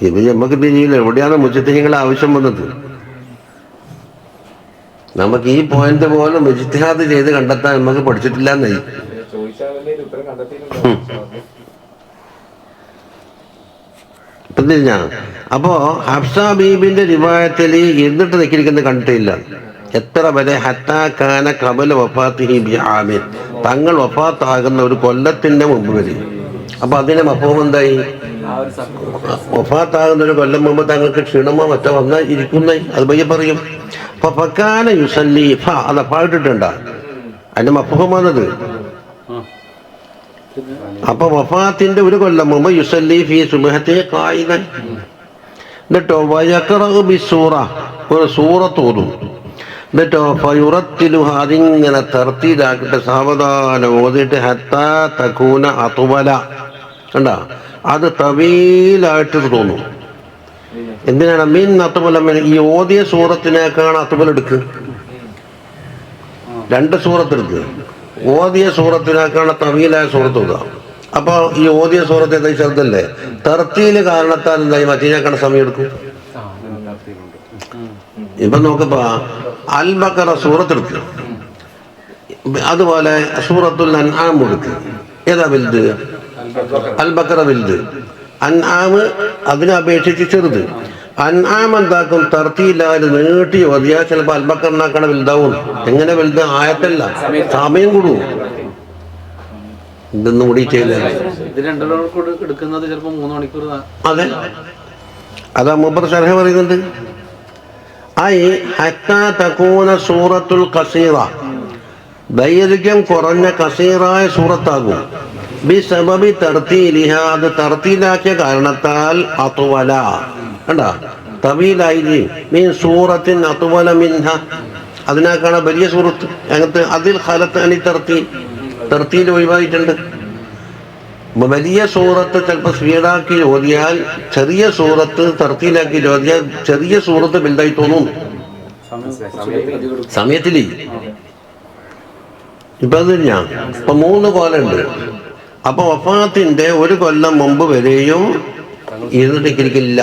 ഇത് നമുക്ക് തിരിയില്ല. എവിടെയാണ് മുജ്തഹിദുകളുടെ ആവശ്യം വന്നത്? നമുക്ക് ഈ പോയിന്റ് പോലും ഇജ്തിഹാദ് ചെയ്ത് കണ്ടെത്താൻ നമുക്ക് പഠിച്ചിട്ടില്ല എന്നായി. ഇപ്പം തിരിഞ്ഞാ. അപ്പോ ഹഫ്സ ബീബിന്റെ റിവായത്തിൽ ഇരുന്നിട്ട് നിൽക്കുന്നത് കണ്ടിട്ടില്ല. എത്ര വരെ? ഹത്താ കാന ഖബല വഫാത്തിഹി ബിആമിൻ, തങ്ങൾ വഫാത്താകുന്ന ഒരു കൊല്ലത്തിന്റെ മുമ്പ് വരെ. അപ്പൊ അതിന്റെ മഫ്ഹൂം എന്തായി? വഫാത്താകുന്ന ഒരു കൊല്ലം മുമ്പ് തങ്ങൾക്ക് ക്ഷീണമോ മറ്റോ വന്നാൽ ഇരിക്കുന്നേ, അത് പയ്യെ പറയും. അപ്പൊ ഫക്കാന യുസല്ലി, അത് പാടിട്ടുണ്ട്. അതിന്റെ മഫ്ഹൂമാണത്. അപ്പൊ വഫാത്തിന്റെ ഒരു കൊല്ലം മുമ്പ് യുസല്ലി ഫീ സുബ്ഹത്തി ഖായിദൻ, എന്നിട്ടോ വയഖറഉ ബിസ്സൂറ, ഒരു സൂറത്ത് ഓതും. എന്നിട്ടോ ഫയുറത്തിലുഹ, അതിങ്ങനെ തർത്തീലാക്കിട്ട് സാവധാനം ഓതിയിട്ട് ഹത്താ തകൂന അത്വല, കണ്ടാ അത് തവീലായിട്ട് തോന്നും. എന്തിനാണ് മീൻ അത്തുബലം? ഈ ഓതിയ സൂറത്തിനേക്കാണ് അത്തുബൽ എടുക്കുക. 2 സൂറത്ത് എടുക്കുക. ഓതിയ സൂറത്തിനേക്കാണ് തവീലായ സൂറത്ത് ഓതുക. അപ്പോൾ ഈ ഓതിയ സൂറത്ത് എന്തായി ചെറുതല്ലേ, തർത്തീല് കാരണത്താൽ എന്തായി മറ്റേക്കാണ് സമയം എടുക്കും. ഇപ്പം നോക്കപ്പോ അൽ ബഖറ സൂറത്ത് എടുക്കുക, അതുപോലെ സൂറത്തുൽ അൻആം എടുക്കുക. ഏതാ വലുത്? അൽ ബഖറ വലുത്, അൻആം അതിനെ അപേക്ഷിച്ച് ചെറുത്. അൻആം എന്താക്കും, തർത്തീലാല് നീട്ടി ഓതിയാ ചിലപ്പോൾ അൽ ബഖറിനാക്കാണ് വലുതാവും. എങ്ങനെ വലുത്? ആയത്തല്ല, സമയം കൂടും. ഇതൊന്നും കൂടി ചെയ്യില്ല. അതെ, അതാ മൂപ്പർ ശർഹ പറയുന്നുണ്ട്. ഐ ഹത്താ തകൂന സൂറത്തുൽ ഖസീറ, ദൈർഘ്യം കുറഞ്ഞ കസീറായ സൂറത്താകും. ബി സബബി തർത്തീലിഹ, അത് തർത്തീലാക്കിയ കാരണത്താൽ അത്വല, കണ്ടാ തവീലായി. മീൻ സൂറത്തിൻ അത്വല മിൻഹ, അതിനേക്കാണ് വലിയ സൂറത്ത്. അങ്ങനത്തെ അതിൽ ഖലത്ത് അനി തർത്തീൽ ഒഴിവായിട്ടുണ്ട്. വലിയ സൂറത്ത് ചിലപ്പോൾ സ്പീഡാക്കി ഓതിയാൽ, ചെറിയ സൂറത്ത് തർത്തീലാക്കി ഓതിയാൽ ചെറിയ സൂറത്ത് വലുതായി തോന്നും സമയത്തില്. ഇപ്പൊ അത് ഇപ്പൊ 3 കൊല്ലമുണ്ട്. അപ്പൊ വഫാത്തിന്റെ 1 കൊല്ലം മുമ്പ് വരെയും ഇരുന്നിട്ടില്ല.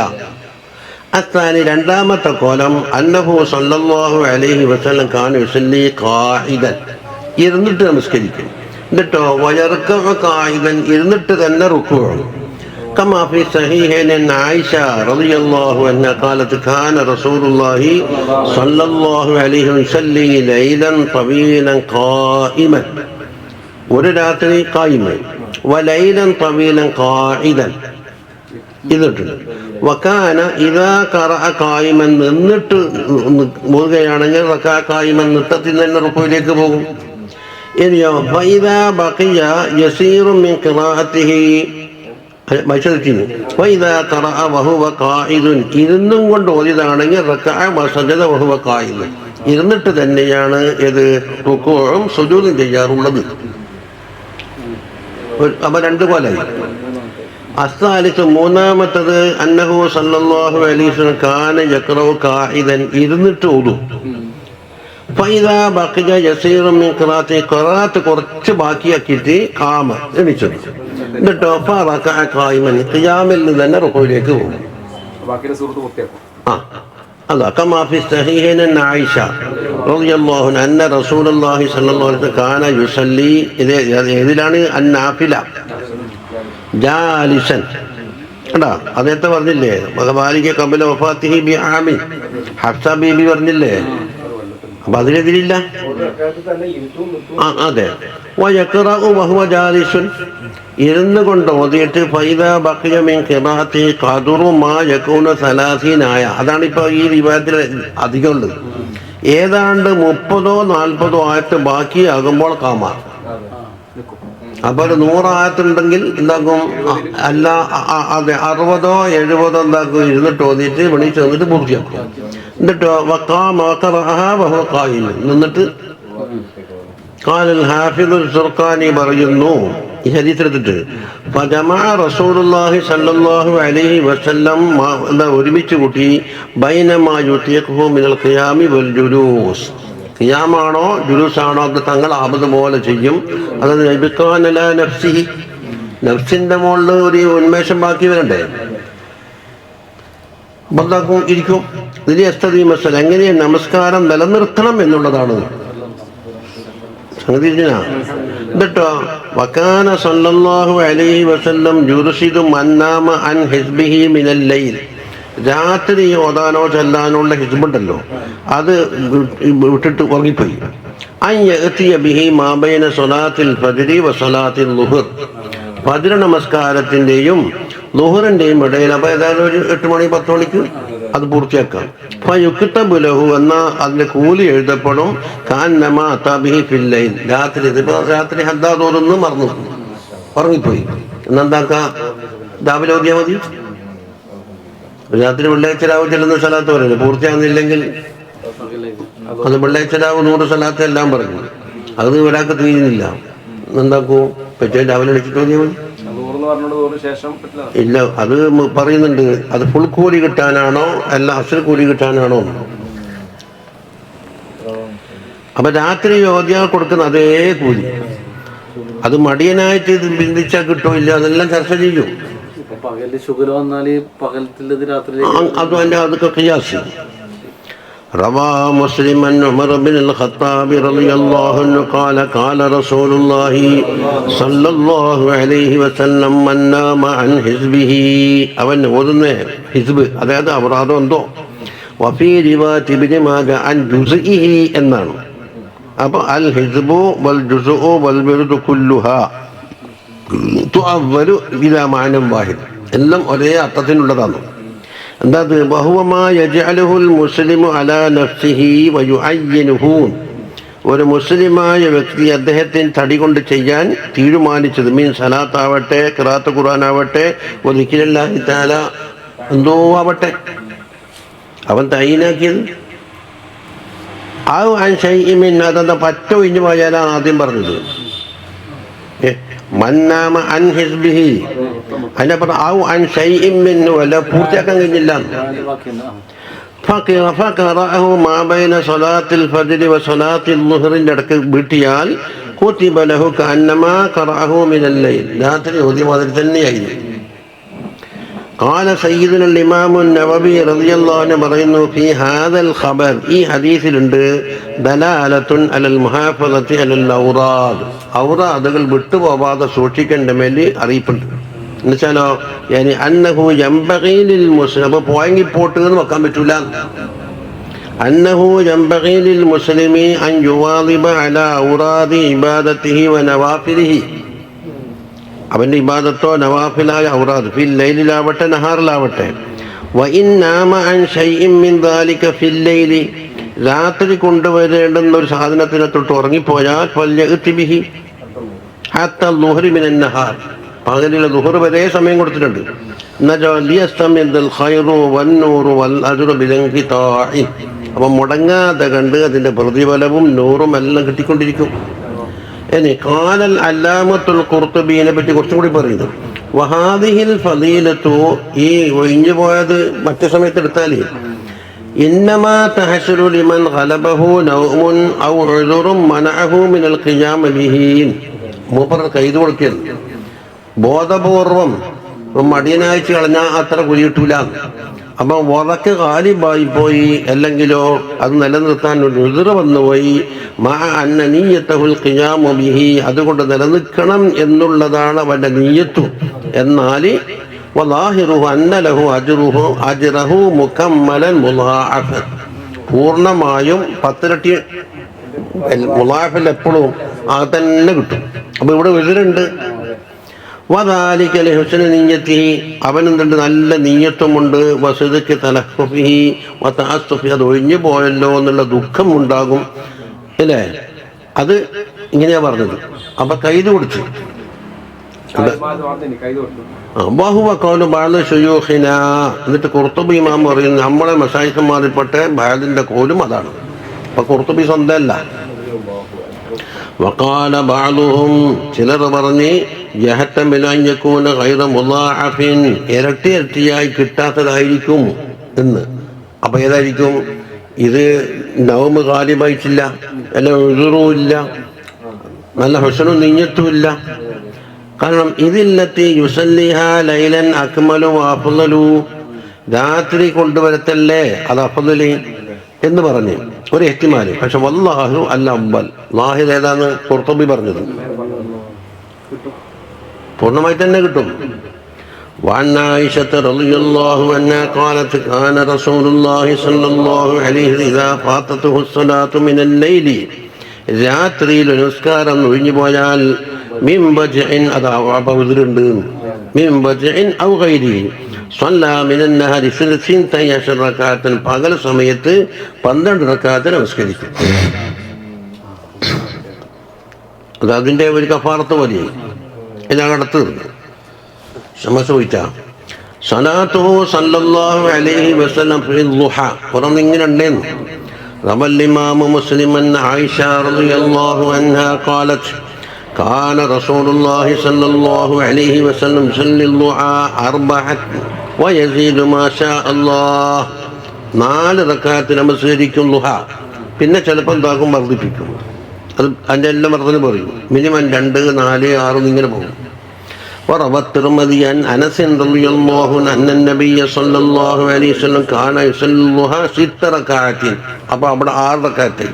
അത്താനി രണ്ടാമത്തെ കോലം അന്നഹു സല്ലല്ലാഹു അലൈഹി വസല്ലം കാന യുസല്ലി ഖാഇദൻ, ഇരുന്നിട്ട് നമസ്കരിക്കും. എന്നിട്ടോ വയർക്കഉ ഖാഇദൻ, ഇരുന്നിട്ട് തന്നെ റുക്ഊഉ. കമാ ഫി സഹീഹൈൻ ആയിഷ റളിയല്ലാഹു അൻഹാ ഖാലത്ത് കാന റസൂലുള്ളാഹി സല്ലല്ലാഹു അലൈഹി വസല്ലി ലൈലൻ തവീലൻ ഖായിമൻ, ഒരു രാത്രി ഖായിമൻ, വലൈലൻ തവീലൻ ഖാഇദൻ ഇതിട്ടുണ്ട്. വകാന ഇദാ ഖറഅ ഖായിമൻ, നിന്നിട്ട് ഓതുകയാണെങ്കിൽ റകഅ ഖായിമൻ, നിട്ടത്തിൽ തന്നെ റുക്ഊഇലേക്ക് പോകും. ഇനിയോ ഫഇദാ ബഖിയ യസീറു മിൻ ഖിറാഅത്തിഹി, വഇദാ ഖറഅ വഹുവ ഖാഇദുൻ, ഇരുന്നും കൊണ്ട് ഓതിയതാണെങ്കിൽ റകഅ വസജദ വഹുവ ഖായിദ്, ഇരുന്നിട്ട് തന്നെയാണ് ഇത് റുക്ഊഉം സുജൂദും ചെയ്യാറുള്ളത്. അപ്പൊ 2 കൊല്ലായി. അസ്സാലിസ് മൂന്നാമത്തത് അന്നഹു സല്ലല്ലാഹു അലൈഹി വസല്ലം കാന യഖറഉ ഖാഇദൻ, ഇരുന്നിട്ട് ഓതും. ഫൈദാ ബഖിയ യസീറു മിൻ ഖിറാഅത്തി, ഖിറാഅത്ത് കുറച്ച് ബാക്കിയാക്കിയിട്ട് ഖാമ, എണീച്ചു. എന്നിട്ടോ ഫറകഅ ഖായിമൻ, ഖിയാമിൽ തന്നെ റുക്ഊഇലേക്ക് പോകും. അതാ കമാ ഫി സഹീഹൈൻ ആയിഷ റളിയല്ലാഹു അൻഹ അന്ന റസൂലുള്ളാഹി സ്വല്ലല്ലാഹു അലൈഹി വസല്ലം കാന യുസല്ലി, ഇതിലാണ് അന്നാഫില ജാലിസൻ, കണ്ടാ അദ്ദേഹത്തെ പറഞ്ഞില്ലേ ബാലിക ഖബല വഫാത്തിഹി ബി ആമിൻ, ഹഫ്സ ബീബി പറഞ്ഞില്ലേ. അപ്പൊ അതിനെതിരില്ല. അതെ, വയഖറഉ വഹുവ ജാലിസുൻ, ഇരുന്ന് കൊണ്ട് ഓതിയിട്ട് ഫൈദാ ബഖിയ മിൻ ഖിറാഅത്തി ഖദറു മാ യകൂന 30 ആയ, അതാണ് ഇപ്പൊ ഈ റിവായത്തിൽ അധികം ഉള്ളത്. ഏതാണ്ട് 30 or 40 ആയത്ത് ബാക്കിയാകുമ്പോൾ കാമ. അപ്പോൾ 100 ആയത്തുണ്ടെങ്കിൽ എന്താക്കും, അല്ല അതെ 60 or 70 എന്താക്കും, ഇരുന്നിട്ട് ഓതിയിട്ട് വെളിച്ച് വന്നിട്ട് പൂർത്തിയാക്കും. എന്നിട്ടോ നിന്നിട്ട് ഖാലൽ ഹാഫിദുൽ സുർഖാനി പറയുന്നു ഈ ഹദീസ് എടുത്തിട്ട്, ഫജമഅ റസൂലുള്ളാഹി സ്വല്ലല്ലാഹു അലൈഹി വസല്ലം, ഒരുമിച്ച് കൂട്ടി, ബൈനമാ യുതീഖുഹു മിനൽ ഖിയാമി വൽ ജുലൂസ്, ഖിയാമാണോ ജുലൂസാണോ അത് തങ്ങൾ ആപത് പോലെ ചെയ്യും. അതായത് നബിഖാന ലാ നഫ്സിഹി, നഫ്സിന്റെ മുകളിൽ ഒരു ഉന്മേഷം ബാക്കി വരണ്ടേ, ബന്ധാക്കും ഇരിക്കും. ഇതിൽ എസ്തദീ മസല, എങ്ങനെ നമസ്കാരം നിലനിർത്തണം എന്നുള്ളതാണ് സംഗതി. എന്നിട്ടോ വകാന സല്ലല്ലാഹു അലൈഹി വസല്ലം യുർശിദു മൻ നാമ അൻ ഹിസ്ബിഹി മിനൽ ലൈൽ, രാത്രി ഓതാനോ ചെല്ലാനുള്ള ഹിസ്ബുണ്ടല്ലോ, അത് വിട്ടിട്ട് ഉറങ്ങിപ്പോയി. അൻ യഅതിയ ബിഹി മാ ബൈന സ്വലാത്തിൽ ഫജ്രി വ സ്വലാത്തിൽ ളുഹർ, ഫജ്ർ നമസ്കാരത്തിന്റെയും ളുഹറിന്റെയും ഇടയിൽ, അപ്പോൾ ഏതായാലും ഒരു 8 മണി 10 മണിക്ക് അത് പൂർത്തിയാക്കാം. ഫയുക്തബു ലഹു, എന്നാൽ അതിന്റെ കൂലി എഴുതപ്പെടും. കാന്നമാ അതാ ബിഹി ഫിൽ ലൈൽ, രാത്രി. ഇതിപ്പോ രാത്രി ഹദ്ദാദ് ഓതുന്നു, മറന്നു ഉറങ്ങിപ്പോയി, എന്നെന്താക്കാം, രാവിലെ ഓതിയാൽ മതി. രാത്രി വെള്ളിയാഴ്ച രാവ് ചെല്ലുന്ന സ്ഥലത്ത് പറയില്ല, പൂർത്തിയാകുന്നില്ലെങ്കിൽ അത് വെള്ളിയാഴ്ച രാവ് 100 സ്ഥലത്ത് എല്ലാം പറഞ്ഞു. അത് ഒരാൾക്ക് തീരുന്നില്ല, എന്താക്കൂ, പറ്റേ രാവിലെ അടിച്ചിട്ട് ഓതിയാൽ മതി. ഇല്ല, അത് പറയുന്നുണ്ട്. അത് ഫുൾ കൂലി കിട്ടാനാണോ അല്ല അസൽ കൂലി കിട്ടാനാണോ? അപ്പൊ രാത്രി യോഗ്യ കൊടുക്കുന്ന അതേ കൂലി. അത് മടിയനായിട്ട് ഇത് ബന്ധിച്ചാൽ കിട്ടോ ഇല്ല, അതെല്ലാം ചർച്ച ചെയ്യും. പകല് ഷുഗർ വന്നാല് പകലത്തിലത് രാത്രി അതൊക്കെ ഖിയാസ്. روى مسلم عن عمر بن الخطاب رضي الله عنه قال قال رسول الله صلى الله عليه وسلم من نام عن حزبه അവൻ ഓതുന്ന ഹിസ്ബ്, അതായത് അവറാദോ എന്തോ. വഫീ റിവായത്ത് ഇബ്നു മാജ അൻ ജുസ്ഇഹി എന്നാണ്. അപ്പോൾ അൽ ഹിസ്ബു വൽ ജുസ്ഉ വൽ ബിർദു കുല്ലുഹാ തുഅവ്വലു ബിലാ മഅനൻ വാഹിദ്, എല്ലാം ഒരേ അർത്ഥത്തിനുള്ളതാണ്. എന്താ? ബഹുവമാ യജ്അലുൽ മുസ്ലിമു അലാ നഫ്സിഹി വയുഅയ്യിനുഹു, ഒരു മുസ്ലിമായ വ്യക്തി അദ്ദേഹത്തിന് തടി കൊണ്ട് ചെയ്യാൻ തീരുമാനിച്ചത്, മീൻ സലാത്താവട്ടെ, ഖിറാഅത്ത് ഖുർആനാവട്ടെ, ദിക്റുല്ലാഹി തആല എന്തോ ആവട്ടെ, അവൻ തയ്യിനാക്കിയത്. അതെന്താ പറ്റ ഒഴിഞ്ഞു പോയാലാണ് ആദ്യം പറഞ്ഞത്. മന്നാമ അൻ ഹിസ്ബിഹി, അതിനെ പറഞ്ഞ ഔ അൻ ശൈഇൻ മിൻഹു, അല്ല പൂർത്തിയാക്കാൻ കഴിഞ്ഞില്ല. ഫഖറഅഹു മാ ബൈന സ്വലാത്തിൽ ഫജ്രി വ സ്വലാത്തിൽ ളുഹ്റിന്റെ ഇടയ്ക്ക് വീട്ടിയാൽ കുതിബ ലഹു കഅന്നമാ ഖറഅഹു മിനൽ ലൈൽ, രാത്രി ഓതിയ മാതിരി തന്നെയായിരുന്നു. قال سيدنا الإمام النووي رضي الله عنه പറയുന്നു في هذا الخبر, ഈ ഹദീസിലുണ്ട് ദലാലത്തുൻ അലൽ മുഹാഫളത്തി അലൽ ഔറാദ്, ഔറാദുകൾ വിട്ടുപോവാതെ സൂക്ഷിക്കേണ്ട മേല് അറിയിപ്പുണ്ട്. എന്നുവെച്ചാലോ യാനി അന്നഹു യംബഗി ലിൽ മുസ്ലിം, അപ്പോൾ പോയെങ്കിൽ പോട്ട് എന്ന് വെക്കാൻ പറ്റൂല. അന്നഹു യംബഗി ലിൽ മുസ്ലിമി അൻ യുവാദിബ അലാ ഔറാദി ഇബാദത്തിഹി വ നവാഫിലിഹി, അവൻ്റെ ഇബാദത്തോ നവാഫിലായ ഔറാദ് ഫിൽ ലൈലിലാവട്ടെ നഹാറിലാവട്ടെ. വ ഇൻ നാമ അൻ ശൈഇൻ മിൻ ദാലിക ഫിൽ ലൈലി, രാത്രി കൊണ്ടുവരേണ്ടുന്ന ഒരു സാധനത്തിനെ തൊട്ട് ഉറങ്ങിപ്പോയാൽ ഫല്യഅതി ബിഹി ഹത്ത ളുഹ്രി മിനൻ നഹാർ, പകലിലെ ളുഹർ വരെ സമയം കൊടുത്തിട്ടുണ്ട്. ലിയസ്തമിദൽ ഖൈറു വന്നൂറു വൽ അജ്റു ബിലൻഖിതാഇ, അപ്പം മുടങ്ങാതെ കണ്ട് അതിൻ്റെ പ്രതിഫലവും നൂറും എല്ലാം കിട്ടിക്കൊണ്ടിരിക്കും. ഇനി ഖാലൽ അല്ലാമത്തുൽ ഖുർത്തുബിയെ പറ്റി കുറച്ചും കൂടി പറയുന്നു. വഹാദിഹിൽ ഫളീലത്തു, ഈ ഒഴിഞ്ഞു പോയത് മറ്റു സമയത്ത് എടുത്താൽ ഇന്നമാ തഹസുലു ലിമൻ ഗലബഹു നൗമുൻ ഔ ഉദുറുൻ മനഅഹു മിനൽ ഖിയാമ ബിഹി, മൂപ്പർ കൈത് കൊടുക്കൽ ബോധപൂർവം മടിയനാഴ്ച കളഞ്ഞാൽ അത്ര കുലി കിട്ടൂല. അപ്പം ഉറക്ക് ഗാലിബായി പോയി, അല്ലെങ്കിലോ അത് നിലനിർത്താൻ ഒരു ഉദുറ് വന്നുപോയി. മാ അന്ന നീയത്തഹുൽ ഖിയാമു ബിഹി, അതുകൊണ്ട് നിലനിൽക്കണം എന്നുള്ളതാണ് അവൻ്റെ നീയത്തു. എന്നാൽ വലാഹിറുഹു അന്ന ലഹു അജ്റഹു മുകമ്മലൻ മുളാഅഫൻ, പൂർണ്ണമായും 10 ഇരട്ടി മുളാഅഫിൽ എപ്പോഴും അത് തന്നെ കിട്ടും. അപ്പോൾ ഇവിടെ ഉദുറുണ്ട്. വദാലിക ലിഹുസ്നി നിയ്യതിഹി, അവനെന്തുണ്ട് നല്ല നീയത്തുമുണ്ട്. വസിദ്ഖി തലഫുഫിഹി വതഅസ്സുഫി, അത് ഒഴിഞ്ഞു പോയല്ലോ എന്നുള്ള ദുഃഖം ഉണ്ടാകും, അല്ലേ? അത് ഇങ്ങനെയാ പറഞ്ഞത്. അപ്പൊ കൈത് കൊടുത്തു. വഹുവ ഖൗലു ബഅദ് ശുയൂഖിനാ, എന്നിട്ട് ഖുർത്തുബി ഇമാം പറയുന്നു നമ്മളെ മശായിഖന്മാരിൽപ്പെട്ട ബഅദിന്റെ ഖൗലും അതാണ്. അപ്പൊ ഖുർത്തുബി സ്വന്തമല്ല. വഖാല ബഅദുഹും, ചിലർ പറഞ്ഞ് യഹ്തമിലു അൻ യകൂന ഗൈറ മുളാഅഫിൻ, ഇരട്ടി ഇരട്ടിയായി കിട്ടാത്തതായിരിക്കും എന്ന്. അപ്പൊ ഏതായിരിക്കും ഇത്? നൗമ് ഗാലിബായിട്ടില്ല, അല്ല ഉദുറും ഇല്ല, നല്ല ഹുസ്നും നിയ്യത്തും ഇല്ല. കാരണം ഇതില്ലത്തി യുസല്ലിഹാ ലൈലൻ അക്മലു വഅഫ്ളലു, രാത്രി കൊണ്ടുവരത്തല്ലേ അത് അഫ്ളലി എന്ന് പറഞ്ഞു ഒരു ഇഹ്തിമാല്. പക്ഷെ വല്ലാഹു അൽ അവ്വൽ, ലാഹിർ ഏതാണ്? ഖുർത്തുബി പറഞ്ഞത് പൂർണ്ണമായി തന്നെ കിട്ടും. وعن عائشة رضي الله عنها قالت كان رسول الله صلى الله عليه وسلم إذا فاتته الصلاة من الليل, രാത്രിയിൽ നിസ്കാരം ഒഴിഞ്ഞു പോയാൽ മിൻ വജ്ഇൻ, അതാ ഉദ്റുണ്ട്, മിൻ വജ്ഇൻ ഔ ഗൈരിഹി സ്വല്ലാ മിനൻ നഹരി സിൽസിൻതൈ അശറ റകഅത്തൻ, പകൽ സമയത്ത് 12 റകഅത്ത് നമസ്കരിക്കും. അത് അതിൻ്റെ ഒരു കഫാറത്ത് പോലെ ഇതിനകത്ത് തീർന്നു. സമസൂയിച്ചാ സലാത്തുഹു സല്ലല്ലാഹു അലൈഹി വസല്ലം ഫി ദുഹ, പറഞ്ഞിങ്ങനെ ഉണ്ടെന്ന്. റവൽ ഇമാമു മുസ്ലിം അൻ ആയിഷ റളിയല്ലാഹു അൻഹാ ഖാലത്ത് കാന റസൂലുള്ളാഹി സ്വല്ലല്ലാഹു അലൈഹി വസല്ലം യുസല്ലി ദുആ അർബഅത്ത് വയസീദു മാ ഷാ അല്ലാഹ്. 4 റക്അത്ത് നമസ്കരിക്കും ദുഹ. പിന്നെ ചിലപ്പോൾ എന്താക്കും, വർദ്ധിപ്പിക്കും. അത് അതിൻ്റെ എല്ലാം വർദ്ധന പറയും. മിനിമം 2, 4, 6 ഇങ്ങനെ പോകും. وروى الترمذي عن انس رضي الله عنه ان النبي صلى الله عليه وسلم كان يصلي الضحى 6 ركعات. അപ്പോൾ അവിടെ 6 റക്അത്ത്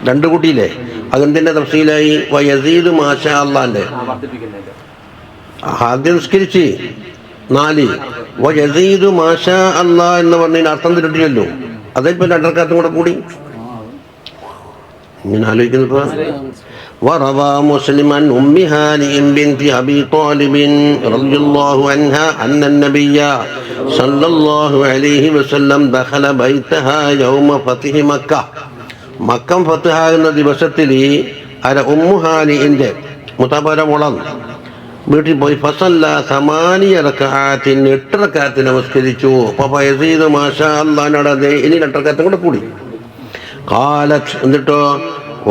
2 കൂട്ടിയില്ലേ. അതിൻ്റെ തഫ്സീലായി വയസീദ് മാഷാ അല്ലാഹ്. ആദ്യം നിസ്കരിച്ച് 4 വയസീദ് മാഷാ അല്ലാഹ് എന്ന് പറഞ്ഞതിന് അർത്ഥം തിരിട്ടില്ലല്ലോ. അതിപ്പോൾ 2 റക്അത്തും കൂടെ കൂടി ഇങ്ങനെ ആലോചിക്കുന്നപ്പോൾ وروى مسلم عن أم هانئ بنت أبي طالب رضي الله عنها أن النبي صلى الله عليه وسلم دخل بيتها يوم فتح مكة. മക്കം ഫത്ഹാകുന്ന ദിവസത്തിൽ ഉമ്മു ഹാനിഇന്റെ മുത്തബര മുളം വീട്ടിൽ പോയി ഫസല്ല 8 റക്അത്ത് നമസ്കരിച്ചു. അപ്പോൾ യസീദ് മാഷാ അല്ലാഹ് ഇനി 2 റക്അത്തും കൂടെ കൂടി. ഖാലത്ത്, എന്നിട്ടോ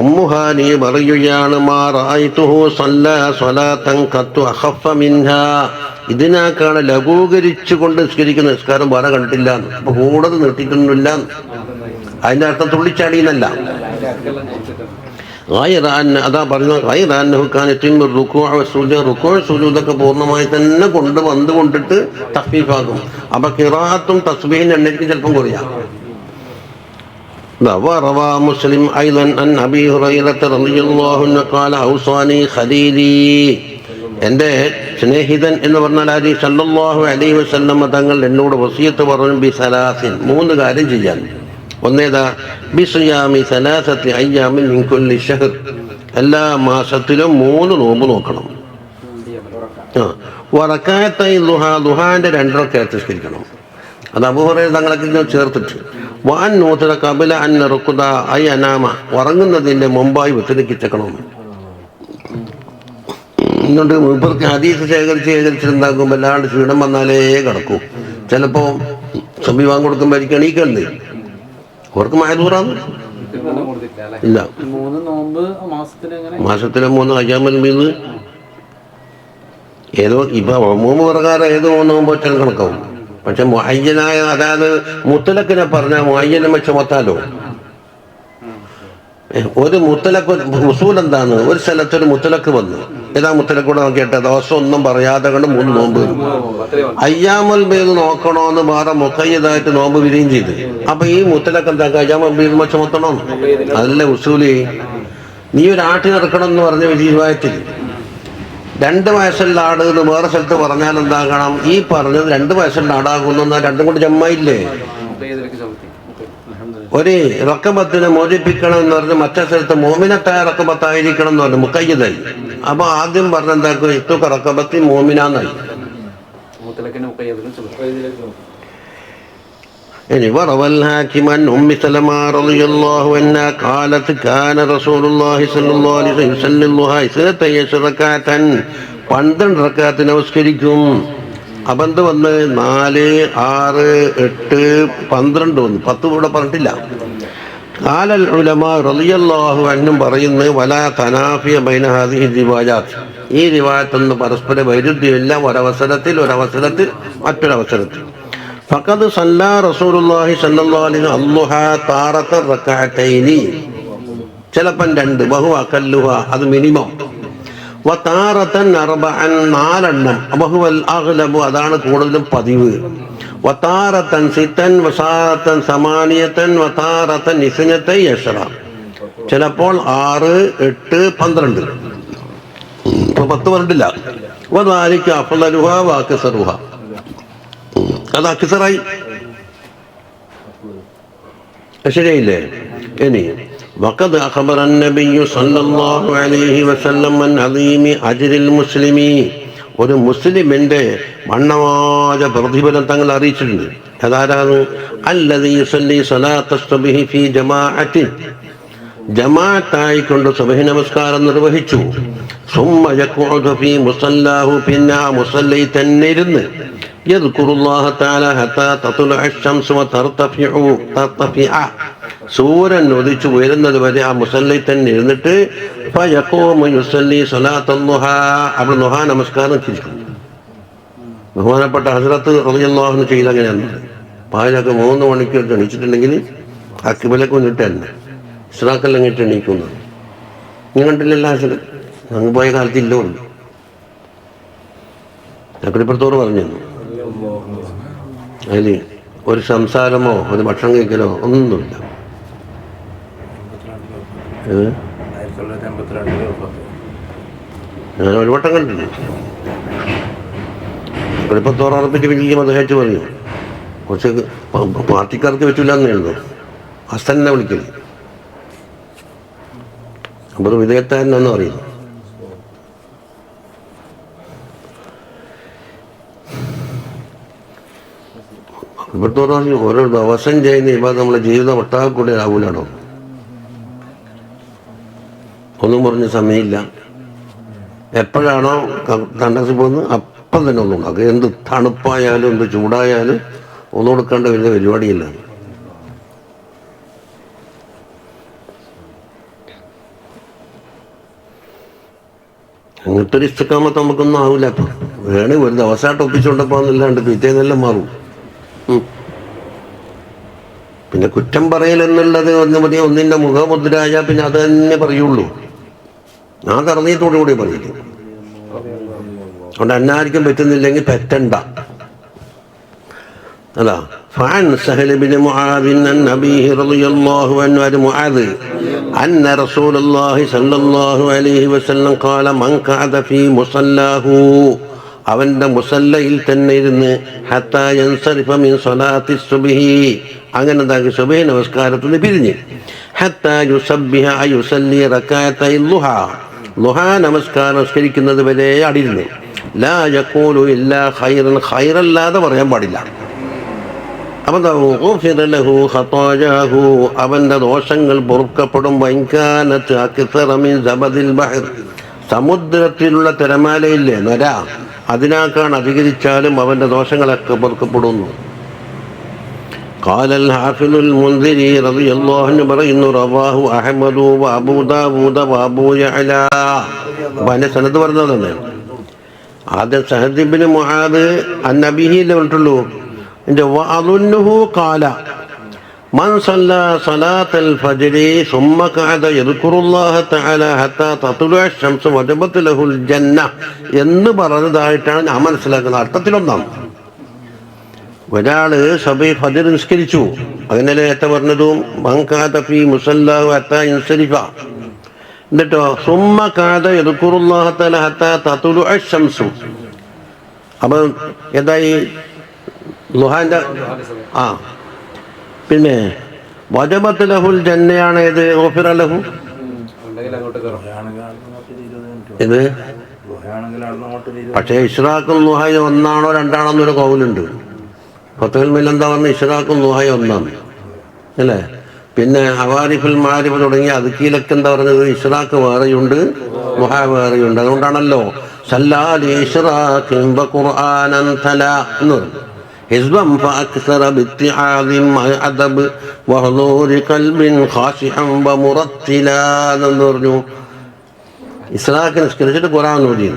ഉമ്മു ഹാനി പറയുകയാണ്, മാ റഅയ്തുഹു സല്ലാ സ്വലാത്തൻ ഖത്തു അഖഫ മിൻഹാ. ഇതിനേക്കാണ് ലഘൂകരിച്ചുകൊണ്ട് നിസ്കരിക്കുന്ന നിസ്കാരം വേറെ കണ്ടിട്ടില്ല. അപ്പോൾ കൂടുതൽ നിർത്തിയിട്ടൊന്നുമില്ല. അതിൻ്റെ അർത്ഥം തുള്ളിച്ചാടിയെന്നല്ല. അതാ പറയുന്നത് റുക്കൂ പൂർണ്ണമായി തന്നെ കൊണ്ടിട്ട് തഖ്ഫീഫാക്കും. അപ്പൊ ഖിറാഅത്തും തസ്ബീഹിന്റെ എണ്ണയ്ക്ക് ചിലപ്പം കുറയാം. وروى مسلم أيضا عن أبي هريرة رضي الله عنه قال أوصاني خليلي. എൻ്റെ സ്നേഹിതൻ എന്ന് പറഞ്ഞാൽ അലി സല്ലല്ലാഹു അലൈഹി വസല്ലം തങ്ങൾ എന്നോട് വസിയത്ത് പറഞ്ഞു, ബി സലാസിൻ 3 കാര്യം ചെയ്യാൻ. ഒന്നേതാ, ബി സിയാമി സലാസത്തി അയ്യാമിൻ മിൻ കുല്ലി ശഹർ. എല്ലാ മാസത്തിലും 3 നോമ്പ് നോക്കണം. വറകാഅത്തൈ ദുഹാ, ദുഹാന്റെ 2 റക്അത്ത് നിസ്കരിക്കണം. അത് അബൂ ഹുറൈറ തങ്ങളൊക്കെ ചേർത്തിട്ട് വാൻ നൂതറ കബല അൻ റുഖദ അയ അനാമ, ഉറങ്ങുന്നതിൻ്റെ മുമ്പായി വിത്തരിക്കിച്ചക്കണം. എന്നിട്ട് മൂപ്പർക്ക് ഹദീസ് ശേഖരിച്ചിട്ടുണ്ടാകും. വല്ലാണ്ട് ക്ഷീണം വന്നാലേ കിടക്കും. ചിലപ്പോൾ സമീപം കൊടുക്കുമ്പോൾ എണീക്കണ്ടേ, അവർക്ക് മായദൂറാന്ന് ഇല്ല. മാസത്തിലെ 3 അയ്യാമൽ മീത് ഏതോ ഇപ്പൊ 3 പ്രകാരം ഏതോ 3 നോമ്പ് ഒറ്റ കണക്കാവും. പക്ഷെ മുഅയ്യനായ, അതായത് മുത്തലക്കിനെ പറഞ്ഞാൽ മുഅയ്യനെ വെച്ച് മൊത്താലോ. ഒരു മുത്തലക്ക് ഉസൂൽ എന്താണ്, ഒരു സ്ഥലത്തൊരു മുത്തലക്ക് വന്നു. ഏതാ മുത്തലക്കൂടെ നോക്കിയിട്ട് ദിവസം ഒന്നും പറയാതെ കൊണ്ട് 3 നോമ്പ്. അയ്യാമുൽ ബീദ് നോക്കണോന്ന് വേറെ മുഖയ്യതായിട്ട് നോമ്പ് വിരിയും ചെയ്ത്. അപ്പൊ ഈ മുത്തലക്ക് എന്താക്കുക, അയ്യാമുൽ ബീദ് വെച്ച് മൊത്തണം. അതല്ല ഉസൂല്. നീ ഒരു ആട്ടിൽ ഇറക്കണം എന്ന് പറഞ്ഞ വിധിവായത്തിൽ 2 വയസ്സുള്ള ആട് എന്ന് വേറെ സ്ഥലത്ത് പറഞ്ഞാൽ എന്താകണം, ഈ പറഞ്ഞത് 2 വയസ്സുള്ള ആടാകുന്ന 2 കൊണ്ട് ജമ്മായില്ലേ. ഒരു റക്കബത്തിനെ മോചിപ്പിക്കണം എന്ന് പറഞ്ഞ് മറ്റേ സ്ഥലത്ത് മോമിനത്തായ റക്കബത്തായിരിക്കണം എന്ന് പറഞ്ഞു മുക്കയ്യതായി. അപ്പൊ ആദ്യം പറഞ്ഞ എന്താക്കും, ഇത്തൊക്കെ റക്കബത്തി മോമിനാന്നായി. ഇനി വറവൽ ഹാകിം അൻ ഉമ്മി സലമ റളിയല്ലാഹു അൻഹാ ഖാലത് കാന റസൂലുള്ളാഹി സ്വല്ലല്ലാഹു അലൈഹി വസല്ലം യുസല്ലി ദുഹാ 12 റക്അത്തൻ, 12 റക്അത്ത് നമസ്കരിക്കും. അബന്ധ വന്ന് 4, 6, 8, 12 വന്നു. 10 ഇവിടെ പറഞ്ഞിട്ടില്ല. ഖാലൽ ഉലമാ റളിയല്ലാഹു അൻഹും പറയുന്നു, വലാ തനാഫിയ ബൈന ഹാദിഹി റിവായാത്ത്. ഈ റിവായത്തൊന്നും പരസ്പര വൈരുദ്ധ്യമില്ല. ഒരവസരത്തിൽ മറ്റൊരവസരത്തിൽ. ഫഖദ് സല്ലാ റസൂലുള്ളാഹി സ്വല്ലല്ലാഹു അലൈഹി വസല്ലം അദ്ദുഹാ താറത റക്അത്തൈനി, ചിലപ്പം 2, ബഹു അഖല്ലുഹ, അത് മിനിമം. വതാറതൻ 4, 4 ബഹുവൽ അഗ്ലബു, അതാണ് കൂടുതലും പതിവ്. വതാറതൻ 6, വസാറതൻ 8, വതാറതൻ 12, ചിലപ്പോൾ 6, 8, 12. ഇപ്പൊ 10 പറഞ്ഞിട്ടില്ല. വദാലിക അഫ്ളലുഹ വഅക്സറുഹ, അത് അക്സറായി. ശരിയല്ലേ? ഇനി وقد أخبر النبي صلى الله عليه وسلم عن عظيم أجر المسلمين. ഒരു മുസ്ലിമിന്റെ വണ്ണമായ പ്രതിഫലം തങ്ങൾ അറിയിച്ചിട്ടുണ്ട്. അതാരാണ്? അല്ലദീ യുസല്ലി സ്വലാത്ത സുബ്ഹി ഫീ ജമാഅത്തിൻ, ജമാഅത്തായിക്കൊണ്ട് സുബ്ഹി നമസ്കാരം നിർവഹിച്ചു. സുമ്മ യഖഉദു ഫീ മുസല്ലാഹു, പിന്നെ ആ മുസല്ലയിൽ തന്നെ ഇരുന്ന് യദ്കുറുല്ലാഹ തആല ഹത്താ തത്ലുഅ അശംസു വതർതഫിഉ, സൂര്യൻ ഉദിച്ചു ഉയരുന്നത് വരെ ആ മുസല്ലയിൽ തന്നെ ഇരുന്നിട്ട് അവിടെ നുഹാ നമസ്കാരം തിരിക്കും. ബഹുമാനപ്പെട്ട ഹസ്രത്ത് റളിയല്ലാഹു അൻഹു ചെയ്ത് അങ്ങനെയാണ്. പാലൊക്കെ 3 മണിക്ക് എണീച്ചിട്ടുണ്ടെങ്കിൽ ആ കിബിലക്ക് വന്നിട്ട് തന്നെ ഇസ്രാക്കെല്ലാം ഇട്ട് എണീക്കുന്നു. നിങ്ങൾ കണ്ടില്ലല്ലോ ഹസരത്ത്, അങ്ങ് പോയ കാലത്ത് ഇല്ല ഉണ്ട്. ചക്രപ്പുറത്തോട് പറഞ്ഞു അതിൽ ഒരു സംസാരമോ ഒരു ഭക്ഷണം കഴിക്കലോ ഒന്നുമില്ല. ഞാൻ ഒരു വട്ടം കണ്ടില്ല. ചക്രപ്പുറത്തോട് ഉറപ്പിച്ച് വലിയ മതഹേച്ച് പറഞ്ഞു. കുറച്ച് പാർട്ടിക്കാർക്ക് പറ്റില്ല എന്നായിരുന്നു ഹസനെ വിളിക്കല്. അപ്പോൾ വിധേയത്താരനെന്ന് പറയുന്നു. ഇവിടുത്തെ പറഞ്ഞു ഓരോ ദിവസം ചെയ്യുന്ന ഇപ്പം നമ്മളെ ജീവിതം ഒട്ടാകൂടെ ആവൂലാണോ? ഒന്നും പറഞ്ഞ സമയമില്ല. എപ്പോഴാണോ തണ്ടസ് പോകുന്നത് അപ്പം തന്നെ ഒന്നും ഉണ്ടാക്കും. എന്ത് തണുപ്പായാലും എന്ത് ചൂടായാലും ഒന്നും കൊടുക്കേണ്ട വലിയ പരിപാടിയില്ല. അങ്ങനത്തെ ഒരു ഇഷ്ടക്കാമത്ത് നമുക്കൊന്നും ആവില്ല. അപ്പം വേണേ ഒരു ദിവസമായിട്ട് ഒപ്പിച്ചുകൊണ്ടപ്പോന്നല്ലാണ്ട് പിറ്റേന്നെല്ലാം മാറും. പിന്നെ കുറ്റം പറയലെന്നുള്ളത് ഒന്നിൻ്റെ മുഖമുദ്രായ പിന്നെ അത് തന്നെ പറയുള്ളൂ. ഞാൻ തറന്നീത്തോടു കൂടി പറയില്ല. അതുകൊണ്ട് അന്നാർക്കും പറ്റുന്നില്ലെങ്കിൽ പറ്റണ്ട. അതാ فعن سهل بن معاذ عن أبيه رضي الله عنه عن معاذ أن رسول الله صلى الله عليه وسلم قال من قعد في مصلاه അവൻ്റെ മുസല്ലയിൽ തന്നെ ഇരുന്ന് ഹത്താ യൻസരിഫ മിൻ സ്വലാത്തി സുബ്ഹി അങ്ങനെ എന്താക്കി സുബ്ഹി നമസ്കാരത്തിന് പിരിഞ്ഞ് ഹത്താ യുസബ്ബിഹ യുസല്ലി റകഅത്തൈ ളുഹാ ളുഹാ നമസ്കാരം നമസ്കരിക്കുന്നത് വരെ അടിയിരുന്നു. ലാ യഖൂലു ഇല്ലാ ഖൈറൻ ഖൈറല്ലാതെ പറയാൻ പാടില്ല. അവന്റെ ദോഷങ്ങൾ പൊറുക്കപ്പെടും. സമുദ്രത്തിലുള്ള തിരമാലയില്ലേ നര, അതിനേക്കാൾ അധികരിച്ചാലും അവന്റെ ദോഷങ്ങളൊക്കെ പൊറുക്കപ്പെടുന്നു. ഖാലൽ ഹാഫിദുൽ മുൻദിരി റളിയല്ലാഹു അൻഹു പറയുന്നു റവാഹു അഹ്മദു വഅബൂ ദാവൂദ വഅബൂ യഅല. പിന്നെ സനദ് പറഞ്ഞത് തന്നെ ആദ്യം സഹദ് ഇബ്നു മുആദ് അന്നബിഹിലെ പറഞ്ഞിട്ടുള്ളൂ. وأظنه قال من صلى صلاة الفجر ثم قعد يذكر الله تعالى حتى تطلع الشمس وجبت له الجنة എന്ന് പറഞ്ഞതായിട്ടാണ് ഞാൻ മനസ്സിലാക്കുന്നത്. അർത്ഥത്തിലൊന്നാണ് ഒരാള് സബഹി ഫജ്ർ നിസ്കരിച്ചു, അങ്ങനെ നേരത്തെ പറഞ്ഞതും മൻ ഖഅദ ഫീ മുസല്ലാഹു ഹത്താ യൻസരിഫ, എന്നിട്ടോ സുമ്മ ഖഅദ യദ്കുറുല്ലാഹ തആല ഹത്താ തത്ലുഅ അശംസു. അപ്പം എന്തായി ലുഹാന്റെ പിന്നെ വജബത്ത് ലഹുൽ ജന്നയാണ് ഇത് ഗുഫിറ ലഹു. ഇത് പക്ഷേ ഇഷ്റാഖുൽ ലുഹായി ഒന്നാണോ രണ്ടാണോ എന്നൊരു കൗലുണ്ട്. ഫത്ഹുൽ മിൽ എന്താ പറഞ്ഞ ഇഷ്റാഖുൽ ലുഹായി ഒന്നാണ് അല്ലേ. പിന്നെ ഹവാരിഫുൽ മാരിഫ് തുടങ്ങിയ അതുക്കീലൊക്കെ എന്താ പറഞ്ഞത് ഇഷ്റാഖ് വേറെയുണ്ട് ലുഹ വേറെയുണ്ട്. അതുകൊണ്ടാണല്ലോ സല്ലാലി ഇഷ്റാഖിൻ വഖുർആനൻ തലാ എന്ന് പറഞ്ഞു. حزبا فأكثر باتعاظ مع أدب وحضور قلب خاشعا ومرتلا എന്ന് പറഞ്ഞു. ഇസ്രാഖ് നിസ്കരിച്ചിട്ട് ഖുർആൻ ഓതി.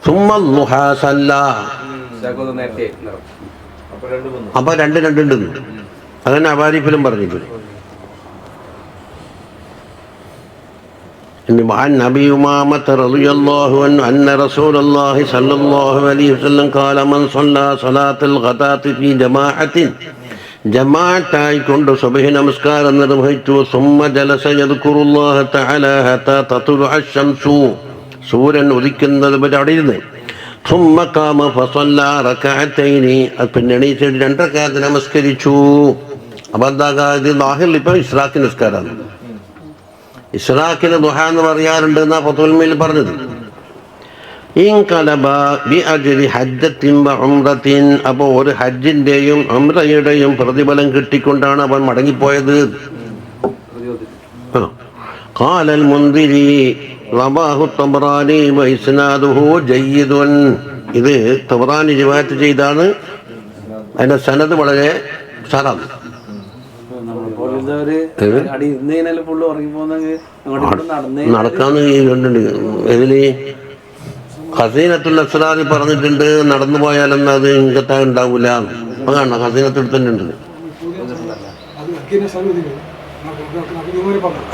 ثم الضحى صلى. അപ്പൊ രണ്ടുണ്ട്. അതന്നെ അവാരിഫിലും പറഞ്ഞിട്ടുണ്ട്. عن أبي أمامة رضي الله عنه أن رسول الله صلى الله عليه وسلم قال من صلى صلاة الغداة في جماعة ജമാഅത്തായി കൊണ്ട് സുബ്ഹി നമസ്കാരം നിർവഹിച്ചു. സുമ്മ ജലസ യദ്കുറുല്ലാഹ തആല ഹത്താ തത്ലുഅ അശംസു, സൂര്യൻ ഉദിക്കുന്നത് വരെ അവിടെ ഇരുന്ന്. സുമ്മ ഖാമ ഫസല്ലാ റകഅത്തൈനി, പിന്നെ എണീറ്റ് 2 റക്അത്ത് നമസ്കരിച്ചു. അപ്പോൾ എന്താ ഇത് ലാഹിൽ ഇപ്പം ഇസ്രാഖ് നിസ്കാരമാണ്. ഇസ്രാഖിന് ദുഹ എന്ന് പറയാറുണ്ട് എന്നാ ഫത്ഹുൽ മിൽ പറഞ്ഞത്. അപ്പോൾ ഒരു ഹജ്ജിന്റെയും ഉംറയുടെയും പ്രതിഫലം കിട്ടിക്കൊണ്ടാണ് അവൻ മടങ്ങിപ്പോയത്. ഖാലൽ മുൻദിരി റവാഹു തബ്റാനി വഇസ്നാദുഹു ജയ്യിദുൻ. ഇത് തബ്റാനി റിവായത്ത് ചെയ്താണ്, അതിന്റെ സനദ് വളരെ സാറാണ്. എന്താ ഒരു അടി ഇന്ന് കഴിഞ്ഞാൽ ഫുള്ള് ഉറങ്ങി പോകുന്നെങ്കിൽ അങ്ങോട്ട് നടക്കാന്ന് കണ്ടുണ്ട്. ഇതില് ഖസീനത്തുൽ അസ്റാറിൽ പറഞ്ഞിട്ടുണ്ട്, നടന്നു പോയാലൊന്നും അത് ഇങ്ങത്താ ഉണ്ടാവൂല. അപ്പൊ കാണണം ഖസീനത്തിൽ തന്നെ ഉണ്ട്.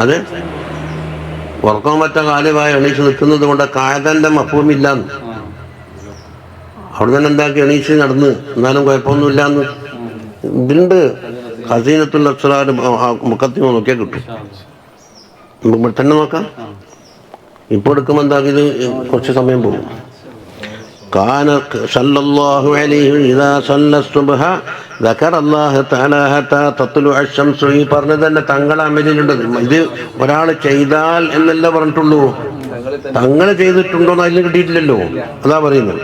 അതെ, ഉറക്കാൻ പറ്റ കാലമായി എണീച്ച് നിൽക്കുന്നത് കൊണ്ട് കായതന്റെ മഫൂമില്ലാന്ന് അവിടെ തന്നെ എന്താക്കി എണീച്ച് നടന്ന്, എന്നാലും കുഴപ്പമൊന്നുമില്ലാന്ന് ഇതിണ്ട്. ഖസീനത്തുൽ അസ്റാർ മുഖത്തിന് നോക്കിയാൽ കിട്ടും. ഇവിടെ തന്നെ നോക്കാം. ഇപ്പോൾ എടുക്കുമ്പോൾ എന്താക്കിയത് കുറച്ച് സമയം പോകും. കാന സല്ലല്ലാഹു അലൈഹി ഇദാ സല്ല സുബ്ഹ ദക്കറല്ലാഹു തആല ഹത്താ തത്ലുഅ അശംസു. ഈ പറഞ്ഞത് തന്നെ തങ്ങളെ അമലിലുണ്ട്. ഇത് ഒരാൾ ചെയ്താൽ എന്നല്ല പറഞ്ഞിട്ടുള്ളൂ, തങ്ങൾ ചെയ്തിട്ടുണ്ടോന്ന് അതിൽ കിട്ടിയിട്ടില്ലല്ലോ. അതാ പറയുന്നത്.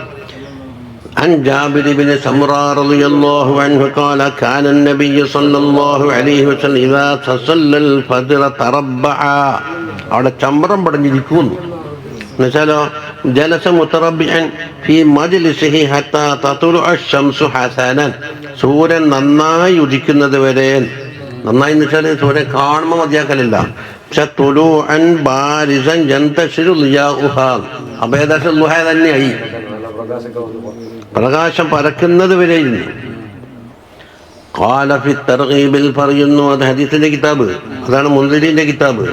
عن جابر بن سمرة رضي الله عنه قال كان النبي صلى الله عليه وسلم إذا تصلى الفجر تربع. അവിടെ ചമ്രം പടഞ്ഞിരിക്കുന്നു എന്നുവെച്ചാലോ, ജലസ മുതറബ്ബിഅൻ ഫീ മജ്ലിസിഹി ഹത്താ തത്ലുഅ അശംസു ഹസനൻ. സൂര്യൻ നന്നായി ഉദിക്കുന്നത് വരെ. നന്നായി എന്ന് വെച്ചാൽ സൂര്യൻ കാണുമ്പോൾ മതിയാക്കലില്ല. പക്ഷെ തുലൂഅൻ ബാരിസൻ യന്തശിറു ളിയാഉഹാ. അബേദശ ളുഹ തന്നെയായി, പ്രകാശം പരക്കുന്നത് വരെ. ഖാല ഫി തർഗീബിൽ പറയുന്നു, അത് ഹദീസിന്റെ കിതാബ്, അതാണ് മുൻദിരിന്റെ കിതാബ്.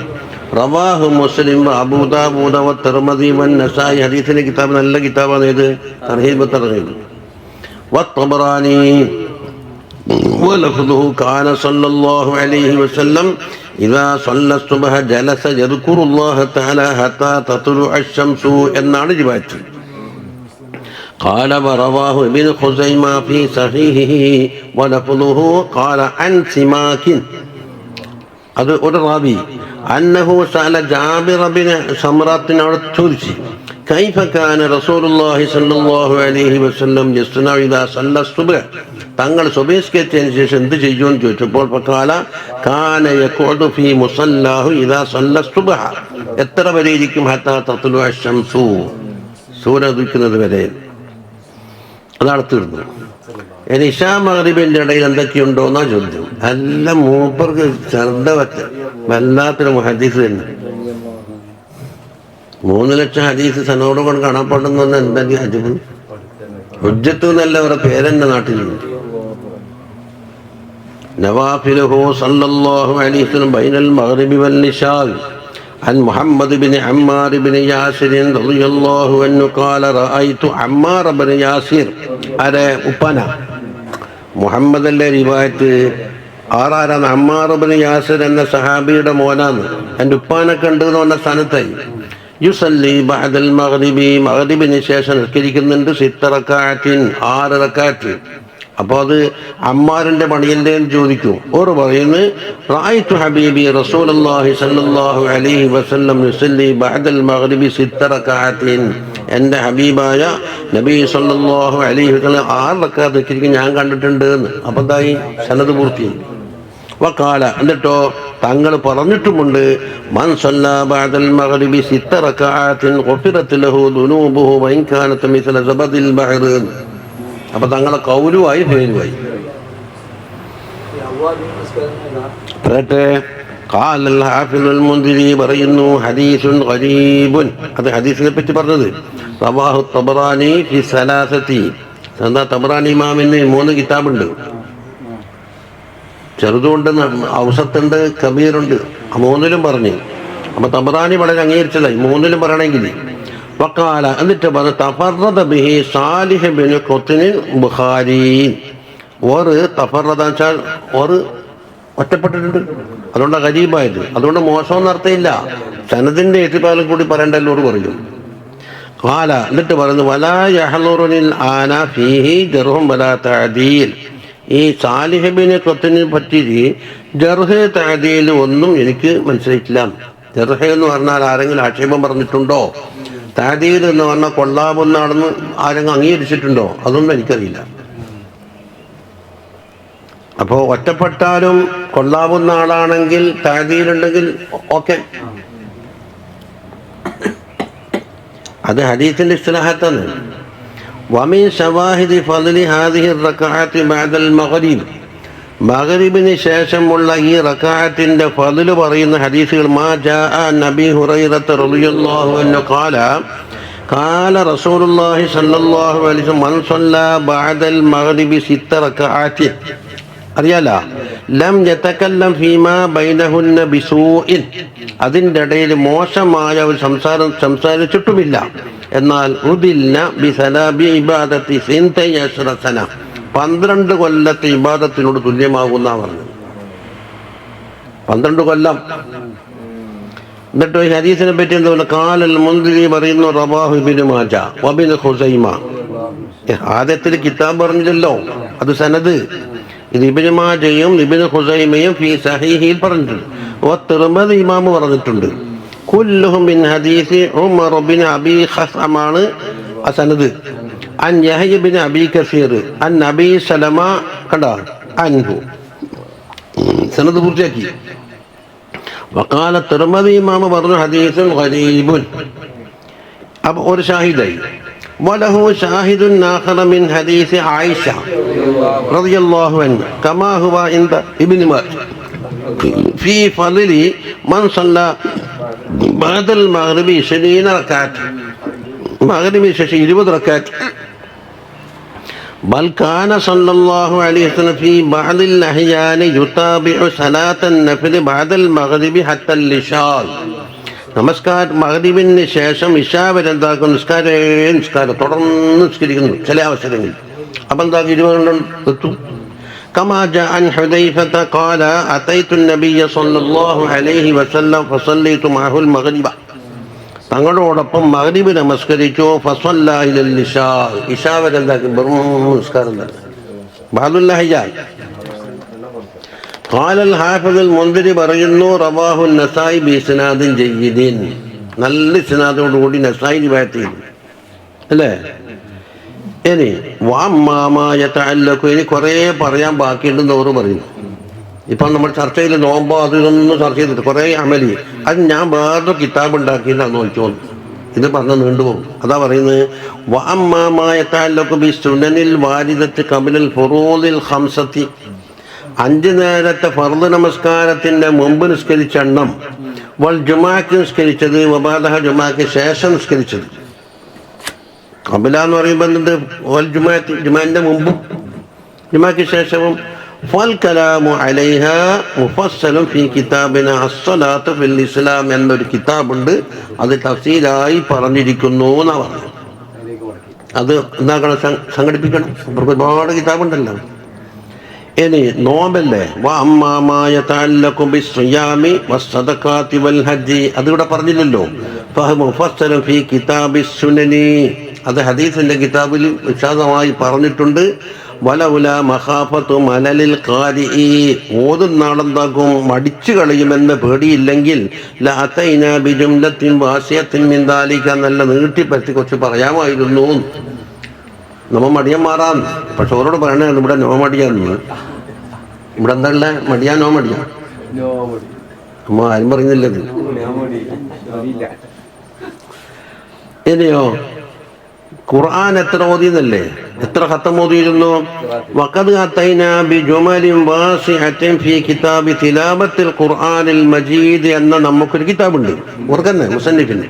റവാഹു മുസ്ലിം അബൂ ദാവൂദ് വ തിർമിദി വ നസായി. ഹദീസിന്റെ കിതാബ് നല്ല കിതാബാണ് ഇത്, തർഹീബ് തർഗീബ്. വ തബറാനി വലഫ്ദുഹു കാന സല്ലല്ലാഹു അലൈഹി വസല്ലം ഇദാ സല്ല സുബ്ഹ ജലസ യദ്കുറുല്ലാഹ തആല ഹത്താ തത്ലുഅ അശംസു എന്നാണ് റിവായത്ത്. قال ورواه ابن خزيمة في صحيحه ولفظه قال عن سماك. അത് ഒരു റാവി അന്നഹു സഅല ജാബിർ ബിൻ സമ്റത്തിനോട് ചോദിച്ചു, കൈഫ കാന റസൂലുള്ളാഹി സ്വല്ലല്ലാഹു അലൈഹി വസല്ലം യസ്നഉ ഇദാ സല്ല സുബ്ഹ. തങ്ങൾ സുബഹിസ്കരിച്ചതിന് ശേഷം എന്ത് ചെയ്യുമെന്ന് ചോദിച്ചപ്പോൾ ഫഖാല കാന യഖഉദു ഫീ മുസല്ലാഹു ഇദാ സല്ല സുബ്ഹ. എത്ര വരെ ഇരിക്കും? ഹത്താ തത്ലുഅ അശംസു, സൂര്യൻ ഉദിക്കുന്നത് വരെ. അതാണ് തീർന്നു. ഇനി ഇശാ മഗ്രിബിന്റെ ഇടയിൽ എന്തൊക്കെയുണ്ടോ എന്നാ ചോദ്യം. എല്ലാം മൂപ്പർക്ക് ചെറുത വച്ച വല്ലാത്തൊരു ഹദീസ് തന്നെ. 3 ലക്ഷം ഹദീസ് സനോടുകൊണ്ട് കാണപ്പെടുന്ന എന്തെങ്കിലും ഹജ്ജ് ഹുജ്ജത്ത് എന്നല്ല അവരുടെ പേരെന്റെ നാട്ടിലുണ്ട്. നവാഫിലുഹു സല്ലല്ലാഹു അലൈഹി വസല്ലം ബൈനൽ മഗ്രിബി വൽ ഇശാ. عن محمد بن عمار بن ياسر رضي الله عنه قال رأيت عمار بن ياسر. അരെ ഉപ്പന മുഹമ്മദിന്റെ റിവായത്ത് ആറാരാണ്? അമ്മാർ ഇബ്നു യാസിർ എന്ന സഹാബിയുടെ മോനാണ്. എൻ്റെ ഉപ്പാനെ കണ്ടു എന്ന് പറഞ്ഞ സ്ഥാനത്തായി. യുസല്ലി ബഅദൽ മഗ്രിബി, മഗ്രിബിന് ശേഷം നിസ്കരിക്കുന്നുണ്ട്. 6 റക്അത്തിൻ, 6 റക്അത്ത്. അപ്പോൾ അത് അമ്മാറിന്റെ പണിയല്ലേ എന്ന് ചോദിക്കും. ഓർ പറയുന്നു, റഅയ്തു ഹബീബി റസൂലുള്ളാഹി സ്വല്ലല്ലാഹു അലൈഹി വസല്ലം യുസല്ലി ബഅദൽ മഗ്രിബി 6 റക്അത്തിൻ. എൻ്റെ ഹബീബായ നബി സ്വല്ലല്ലാഹു അലൈഹി വസല്ലം 6 റക്അത്ത് നിസ്കരിക്കും ഞാൻ കണ്ടിട്ടുണ്ട് എന്ന്. അപ്പോൾ എന്തായി? സനദ് പൂർത്തിയായി. വഖാല, എന്നിട്ടോ തങ്ങൾ പറഞ്ഞിട്ടുമുണ്ട്, മൻ സല്ലാ ബഅദൽ മഗ്രിബി 6 റക്അത്തിൻ ഗുഫിറത് ലഹു ദുനൂബുഹു വഇൻ കാനത് മിസ്ല സബദിൽ ബഹർ. അപ്പൊ തങ്ങളെ കൗലുമായി ഫേലുമായി. പറയുന്നു ഹദീസുൻ ഗരീബുൻ. അത് ഹദീസിനെ പറ്റി പറഞ്ഞത്. റവാഹു തബറാനി ഫി സലാസതി. എന്താ തബറാനി ഇമാമിന് 3 കിതാബുണ്ട്. ചെറുതുണ്ട്, ഔസത്തുണ്ട്, കബീറുണ്ട്. 3ലും പറഞ്ഞു. അപ്പൊ തബറാനി വളരെ അംഗീകരിച്ചതായി 3ലും പറയണമെങ്കിൽ. വഖാല, എന്നിട്ട് പറഞ്ഞു, തഫറദ ബിഹി സാലിഹ് ബിൻ ഖുത്നി ബുഖാരി. ഒരു തഫറദ വെച്ചാൽ ഒരു ഒറ്റപ്പെട്ടിട്ടുണ്ട്, അതുകൊണ്ട് ഗരീബായത്. അതുകൊണ്ട് മോശമെന്ന് അർത്ഥമില്ല. സനദിന്റെ എത്തിപ്പാലും കൂടി പറയണ്ടല്ലോ പറയും. ഖാല, എന്നിട്ട് പറയുന്നു, വലാ യഹ്ളുറുനിൽ ആന ഫീഹി ജർഹും വലാ തഅദീൽ. ഈ സാലിഹ് ബിൻ ഖുത്നിനെ പറ്റി ജർഹ് തഅദീൽ ഒന്നും എനിക്ക് മനസ്സിലായിട്ടില്ല. ജർഹ് എന്ന് പറഞ്ഞാൽ ആരെങ്കിലും ആക്ഷേപം പറഞ്ഞിട്ടുണ്ടോ? തഅദീൽ എന്ന് പറഞ്ഞാൽ കൊള്ളാവുന്നാണെന്ന് ആരെങ്കിലും അംഗീകരിച്ചിട്ടുണ്ടോ? അതൊന്നും എനിക്കറിയില്ല. അപ്പോൾ ഒറ്റപ്പെട്ടാലും കൊള്ളാവുന്ന ആളാണെങ്കിൽ തഅദീലുണ്ടെങ്കിൽ ഓക്കെ. അത് ഹദീസിന്റെ ഇസ്തിലാഹത്താണ്. വമിൻ ശവാഹിദി ഫദ്ലി ഹാദിഹി റക്അഅത്തി ബഅദൽ മഗ്രിബ്. മഗ്രിബിന് ശേഷമുള്ള ഈ റക്അത്തിന്റെ ഫദ്ല് പറയുന്ന ഹദീസുകൾ മാ ജാഅ നബി ഹുറൈറത റളിയല്ലാഹു അൻഹു ഖാല ഖാല റസൂലുള്ളാഹി സ്വല്ലല്ലാഹു അലൈഹി വസല്ലം മൻ സല്ല ബഅദൽ മഗ്രിബി 6 റക്അഅത്തി അറിയാലോ ലം യതകല്ലം ഫീമാ ബൈനഹുന്ന ബിസൂഇൻ അതിൻ്റെ ഇടയിൽ മോശമായ ഒരു സംസാരിച്ചിട്ടുമില്ല. എന്നാൽ ഉദിൽന ബിസലാബി ഇബാദത്തി സിൻതൈ അശ്റ സന 12 കൊല്ലത്തെ ഇബാദത്തിനോട് തുല്യമാകുന്ന പറഞ്ഞു. 12 കൊല്ലം. എന്നിട്ട് ഈ ഹദീസിനെ പറ്റി എന്താ പറയുക? ഖാലൽ മുൻദിരി പറയുന്നു റവാഹു ഇബ്നു മാജ വബിൻ ഖുസൈമ. ആദ്യത്തിൽ കിതാബ് പറഞ്ഞില്ലല്ലോ, അത് സനദ്. ഇത് ഇബ്നു മാജയും ഇബ്നു ഖുസൈമയും ഫീ സഹീഹിൽ പറഞ്ഞിട്ടുണ്ട്. തിർമിദി ഇമാം പറഞ്ഞിട്ടുണ്ട്. കുല്ലുഹും മിൻ ഹദീസ് ഉമർ ബിൻ അബീ ഖസ്അമാണ് സനദ്. അൻ യഹ്യ ബിൻ അബീ കസീർ അൻ അബീ സലമ കണ്ട അൻഹു സനദ് പൂർത്തിയാക്കി. വഖാല തിർമിദി ഇമാം പറഞ്ഞു ഹദീസുൻ ഗരീബുൻ. അപ്പോൾ ഒരു ഷാഹിദായി. വലഹു ഷാഹിദുൻ ആഖറ മിൻ ഹദീസ് ആയിഷ റളിയല്ലാഹു അൻഹ കമാ ഹുവ ഇൻദ ഇബ്നു മാജ ഫീ ഫളി മൻ സല്ല ബഅദൽ മഗ്രിബി 20 റക്അത്ത്. മഗ്രിബിന് ശേഷം 20 റക്അത്ത്. ബൽ കാന സല്ലല്ലാഹു അലൈഹി വസല്ലം ഫീ ബഅദിൽ അഹ്യാൻ യുതാബിഉ സലാത്തൻ നഫ്ൽ ബഅദൽ മഗ്രിബി ഹത്തൽ ഇശാ. നമസ്കാരം മഗ്രിബിന് ശേഷം ഇശാ വരെ എന്താക്കും? നിസ്കാരം തുടർന്ന് നിസ്കരിക്കുന്നു ചില അവസരങ്ങളിൽ. അപ്പം എന്താ 20 എത്തും. كما جاء عن حذيفة قال أتيت النبي صلى الله عليه وسلم فصليت معه المغرب. തങ്ങളോടൊപ്പം മഗ്രിബ് നമസ്കരിച്ചു. ഫസല്ല ഇലൽ ഇശാ. ഇശാ വരെ എന്താക്കി? നമസ്കാരം തന്നെ. ബഅദുൽ അഹ്യാൻ. قال الحافظ المنذري പറയുന്നു റവാഹു നസായി ബിസ്നാദിൻ ജയ്യിദിൻ. നല്ല ഇസ്നാദോട് കൂടി നസായി റിവായത്ത് ചെയ്തു അല്ലേ. ഇനി ഇനി കുറേ പറയാൻ ബാക്കിയുണ്ടെന്ന് അവർ പറയുന്നു. ഇപ്പം നമ്മൾ ചർച്ചയിൽ നോമ്പോ അത് ഇതൊന്നും ചർച്ച ചെയ്തിട്ട് കുറേ അമലി അത് ഞാൻ വേറൊരു കിതാബ് ഉണ്ടാക്കിയിട്ടാണ് നോക്കിയോന്ന്. ഇത് പറഞ്ഞ നീണ്ടുപോകും. അതാ പറയുന്നത് ഖംസത്തി 5 നേരത്തെ ഫർദ് നമസ്കാരത്തിന്റെ മുമ്പ് നിസ്കരിച്ച എണ്ണം, വൽ ജുമാക്ക് നിസ്കരിച്ചത്, വബാദഹ ജുമാക്ക് ശേഷം നിസ്കരിച്ചത്. കബില എന്ന് പറയുമ്പോൾ എന്തുണ്ട്? വൽ ജുമാക്ക് ജുമാന്റെ മുമ്പും ജുമാക്ക് ശേഷവും. ഫൽ കലാമു അലൈഹ മുഫസ്സലും ഫീ കിതാബിന അസ്സലാത്തു ഫിൽ ഇസ്ലാം എന്നൊരു കിതാബുണ്ട്. അത് തഫ്സീലായി പറഞ്ഞിരിക്കുന്നു എന്നാ പറഞ്ഞു. അത് എന്താക്കണം? സംഘടിപ്പിക്കണം. അവർക്ക് ഒരുപാട് കിതാബുണ്ടല്ലോ. ഇനി നോമ്പല്ലേ അതിവിടെ പറഞ്ഞില്ലല്ലോ. ഫീ കിതാബിസ് സുനനി. അത് ഹദീസിന്റെ കിതാബിൽ വിശദമായി പറഞ്ഞിട്ടുണ്ട്. വലൗല മഖാഫത്തു മലലിൽ ഖാരിഇ. ഓതുന്ന ആളെന്താക്കും? മടിച്ചു കളയുമെന്ന് പേടിയില്ലെങ്കിൽ ലഅതൈനാ ബിജുംലത്തിൻ വാസിയത്തിൻ മിൻ ദാലിക. നല്ല നീട്ടിപ്പറ്റി കുറച്ച് പറയാമായിരുന്നു. നമ്മ മടിയന്മാറാം. പക്ഷെ അവരോട് പറയണേ ഇവിടെ നോ മടിയാന്ന്. ഇവിടെ എന്താ ഉള്ള മടിയാ? നോ മടിയാ? നമ്മ ആരും പറയുന്നില്ലത്. ഇനിയോ ഖുർആൻ എത്ര ഓതിയെന്നല്ലേ? എത്ര ഖത്തം ഓതിയിരുന്നു? വഖദ് അതൈനാ ബിജുമലിൻ വാസിഅത്തിൻ ഫീ കിതാബി തിലാവത്തിൽ ഖുർആനിൽ മജീദ് എന്ന നമുക്കൊരു കിതാബുണ്ട്. ഓർക്കന്നെ മുസന്നിഫിന്.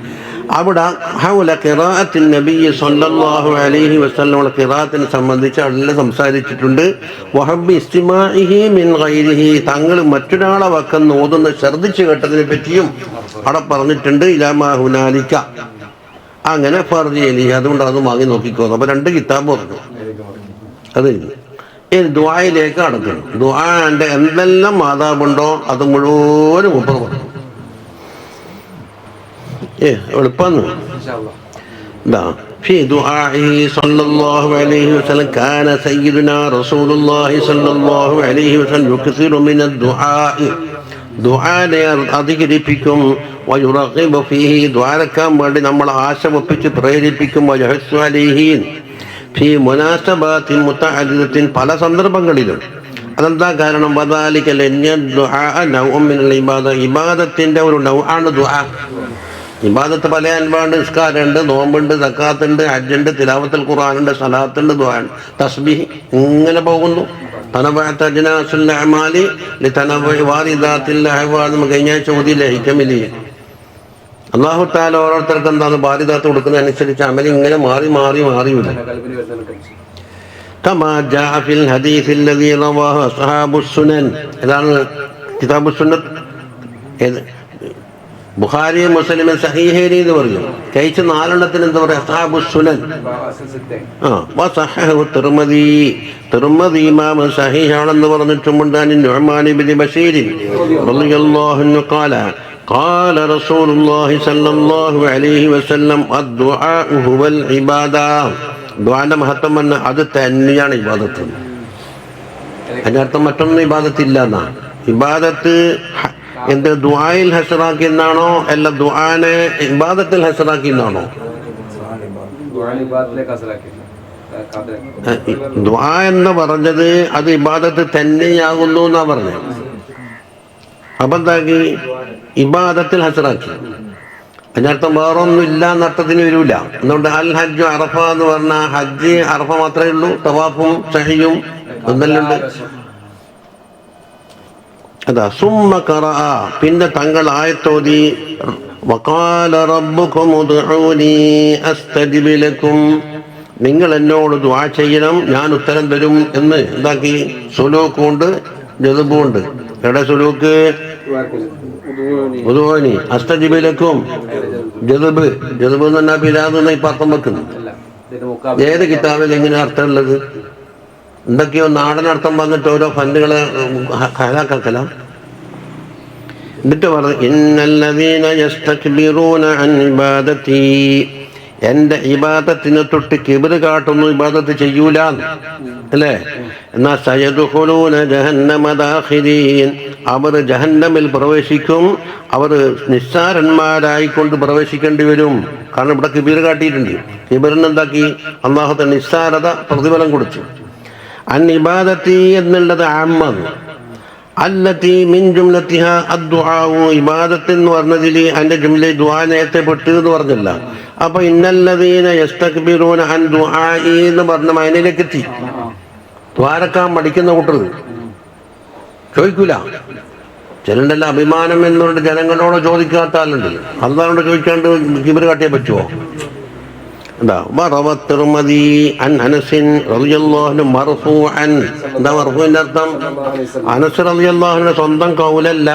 അവിടെ ഹൗല ഖിറാഅത്തിൻ നബി സല്ലല്ലാഹു അലൈഹി വസല്ലം ഖിറാഅത്തിനെ സംബന്ധിച്ച് എല്ലാം സംസാരിച്ചിട്ടുണ്ട്. വഹബ്ബി ഇസ്തിമാഇഹി മിൻ ഗൈരിഹി. തങ്ങൾ മറ്റൊരാളെ വക്കന്ന് ഓതുന്ന ശ്രദ്ധിച്ചു കേട്ടതിനെ പറ്റിയും അവിടെ പറഞ്ഞിട്ടുണ്ട്. ഇലാമാ ഹുനാലിക. അങ്ങനെ ഫർജിയലി. അതുകൊണ്ട് അത് വാങ്ങി നോക്കിക്കോ. അപ്പോൾ 2 കിതാബ് പറഞ്ഞു. അത് ഇനി ദുആയിലേക്ക് കടക്കണം. ദുആന്റെ എന്തെല്ലാം ആദാബുണ്ടോ അത് മുഴുവനും മുപ്പത് പറഞ്ഞു. എളുപ്പന്ന് في دعائه صلى الله عليه وسلم كان سيدنا رسول الله صلى الله عليه وسلم يكثر من الدعاء. ദുആനെ അധികരിപ്പിക്കും. വയുറഗിബു ഫീഹി. ദുആക്കാൻ വേണ്ടി നമ്മൾ ആശ വെപ്പിച്ച് പ്രേരിപ്പിക്കും. വയഹസ്സു അലൈഹി ഫീ മുനാസബാത്തിൻ മുതഅദ്ദിദത്തിൻ. പല സന്ദർഭങ്ങളിലും. അതെന്താ കാരണം? വദാലിക ലഅന്ന ദുആ നൗഉം മിനൽ ഇബാദ. ഇബാദത്തിന്റെ ഒരു നൗആണ് ദുആ. ഇബാദത്ത് പല അൻവാണ്ട്. നിസ്കാരമുണ്ട്, നോമ്പുണ്ട്, സക്കാത്തുണ്ട്, ഹജ്ജുണ്ട്, തിലാവത്തുൽ ഖുർആനുണ്ട്, സലാത്തുണ്ട്, ദുആ, തസ്ബീഹ്, ഇങ്ങനെ പോകുന്നു. തനവഅത്ത് അജ്നാസുൽ അഅമാലി ലിതനവ്വുഇ വാരിദാത്തിൽ അഹ്വാൽ നമുക്ക് കഴിഞ്ഞ ചോദ്യമില്ലേ ഹിക്കമിലി അല്ലാഹു തആല ഓരോരുത്തർക്കും എന്താണ് വാരിദാത്ത് കൊടുക്കുന്നതനുസരിച്ച് അമൽ ഇങ്ങനെ മാറി മാറി മാറി വരും. കമാ ജാഅ ഫിൽ ഹദീസിൽ ലദീ റവാഹു അസ്ഹാബുസ് സുനൻ. ഇതാണ് കിതാബുസ് സുന്നത്ത്. ബുഖാരി മുസ്ലിം സഹീഹൈനി എന്ന് പറയും. കഴിച്ച 4 എന്താ പറയുക? അസ്ഹാബുസ് സുനൻ. വസഹഹു തിർമിദി. തിർമിദി ഇമാം സഹീഹാണെന്ന് പറഞ്ഞിട്ടുമുണ്ട്. അൻ നുഅ്മാൻ ഇബ്നു ബശീർ റളിയല്ലാഹു അൻഹു ഖാല قال رسول الله صلى الله عليه وسلم الدعاء هو العبادة. ദുആന്റെ മഹത്വം എന്ന് അത് തന്നെയാണ് ഇബാദത്ത്. അതിനർത്ഥം മറ്റൊന്നും ഇബാദത്ത് ഇല്ല എന്നാ. ഇബാദത്ത് എന്ത് ദുആയിൽ ഹസറാക്കി എന്നാണോ അല്ല ദുആനെ ഇബാദത്തിൽ ഹസറാക്കി എന്നാണോ? ദുആ എന്ന് പറഞ്ഞത് അത് ഇബാദത്ത് തന്നെയാകുന്നു എന്നാ പറഞ്ഞത്. അപ്പൊ എന്താക്കി? ഇബാദത്തിൽ ഹസറാക്കി. അതിനർത്ഥം വേറൊന്നും ഇല്ല എന്നർത്ഥത്തിന് വരൂല. അതുകൊണ്ട് അൽ ഹജ്ജു അറഫ എന്ന് പറഞ്ഞാൽ ഹജ്ജ് അറഫ മാത്രമേ ഉള്ളൂ. തവാഫും സഹിയും ഒന്നെല്ലാം ഉണ്ട്. അതാ സുമ്മ ഖറഅ. പിന്നെ തങ്ങൾ ആയത്തോതി വഖാല റബ്ബുകും ഉദ്ഉനി അസ്തജിബ് ലക്കും. നിങ്ങൾ എന്നോട് ദുആ ചെയ്യണം, ഞാൻ ഉത്തരം തരും എന്ന് എന്താക്കി? സുലൂക്കുണ്ട് ജദ്ബുണ്ട്. എവിടെ സുലൂക്ക്? ഉദ്ഉനി അസ്തജിബ് ലക്കും. ജദ്ബ് എന്ന് പറഞ്ഞാൽ പിരാന്ന് ഇപ്പം അർത്ഥം വെക്കുന്നു. ഏത് കിതാബിൽ എങ്ങനെ അർത്ഥമുള്ളത്? എന്തൊക്കെയോ നാടൻ അർത്ഥം വന്നിട്ട് ഓരോ ഫണ്ടുകളെ ഹലാക്കല. എന്നിട്ട് പറഞ്ഞു ഇന്നല്ലദീന യസ്തക്ബിറൂന അൻ ഇബാദതി. എൻ്റെ ഇബാദത്തിനെ തൊട്ട് കിബ്റ് കാട്ടുന്നു, ഇബാദത്ത് ചെയ്യൂല അല്ലേ? എന്നാ സയദ്ഖുലൂന ജഹന്നമ ദാഖിലീൻ. അവർ ജഹന്നമിൽ പ്രവേശിക്കും. അവർ നിസ്സാരന്മാരായിക്കൊണ്ട് പ്രവേശിക്കേണ്ടി വരും. കാരണം ഇവിടെ കിബിർ കാട്ടിയിട്ടുണ്ട്. കിബിറിന് എന്താക്കി? അല്ലാഹു തആല നിസ്സാരത പ്രതിഫലം കൊടുത്തു. അൻ ഇബാദത്തി എന്നുള്ളത് ആമ്മാണ്. അല്ലത്തി മിൻ ജുംലത്തിഹ അദ്ദുആ. ഇബാദത്ത് എന്ന് പറഞ്ഞതിൽ അതിന്റെ ജുംല ദുആ നേരത്തെ പെട്ടു എന്ന് പറഞ്ഞില്ല. അപ്പൊ ഇന്നല്ലദീന യസ്തക്ബിറൂന അൻ ദുആഇ എന്ന് പറഞ്ഞ മൈനയിലേക്ക് എത്തി. ദ്വാരക്കാൻ മടിക്കുന്ന കൂട്ടർ ചോദിക്കൂല. ചിലണ്ടല്ല അഭിമാനം എന്നുകൊണ്ട് ജനങ്ങളോട് ചോദിക്കാത്ത ആളുണ്ട്. അള്ളാഹുവോട് ചോദിക്കാണ്ട് കിബിർ കാട്ടിയാൽ പറ്റുമോ? എന്താ തിർമിദി അൻ അനസ് റളിയല്ലാഹു അൻഹു മർഫൂഅൻ. എന്താ മർഫൂഇന്റെ അർത്ഥം? അനസ് റളിയല്ലാഹു അൻഹു സ്വന്തം കൗലല്ല,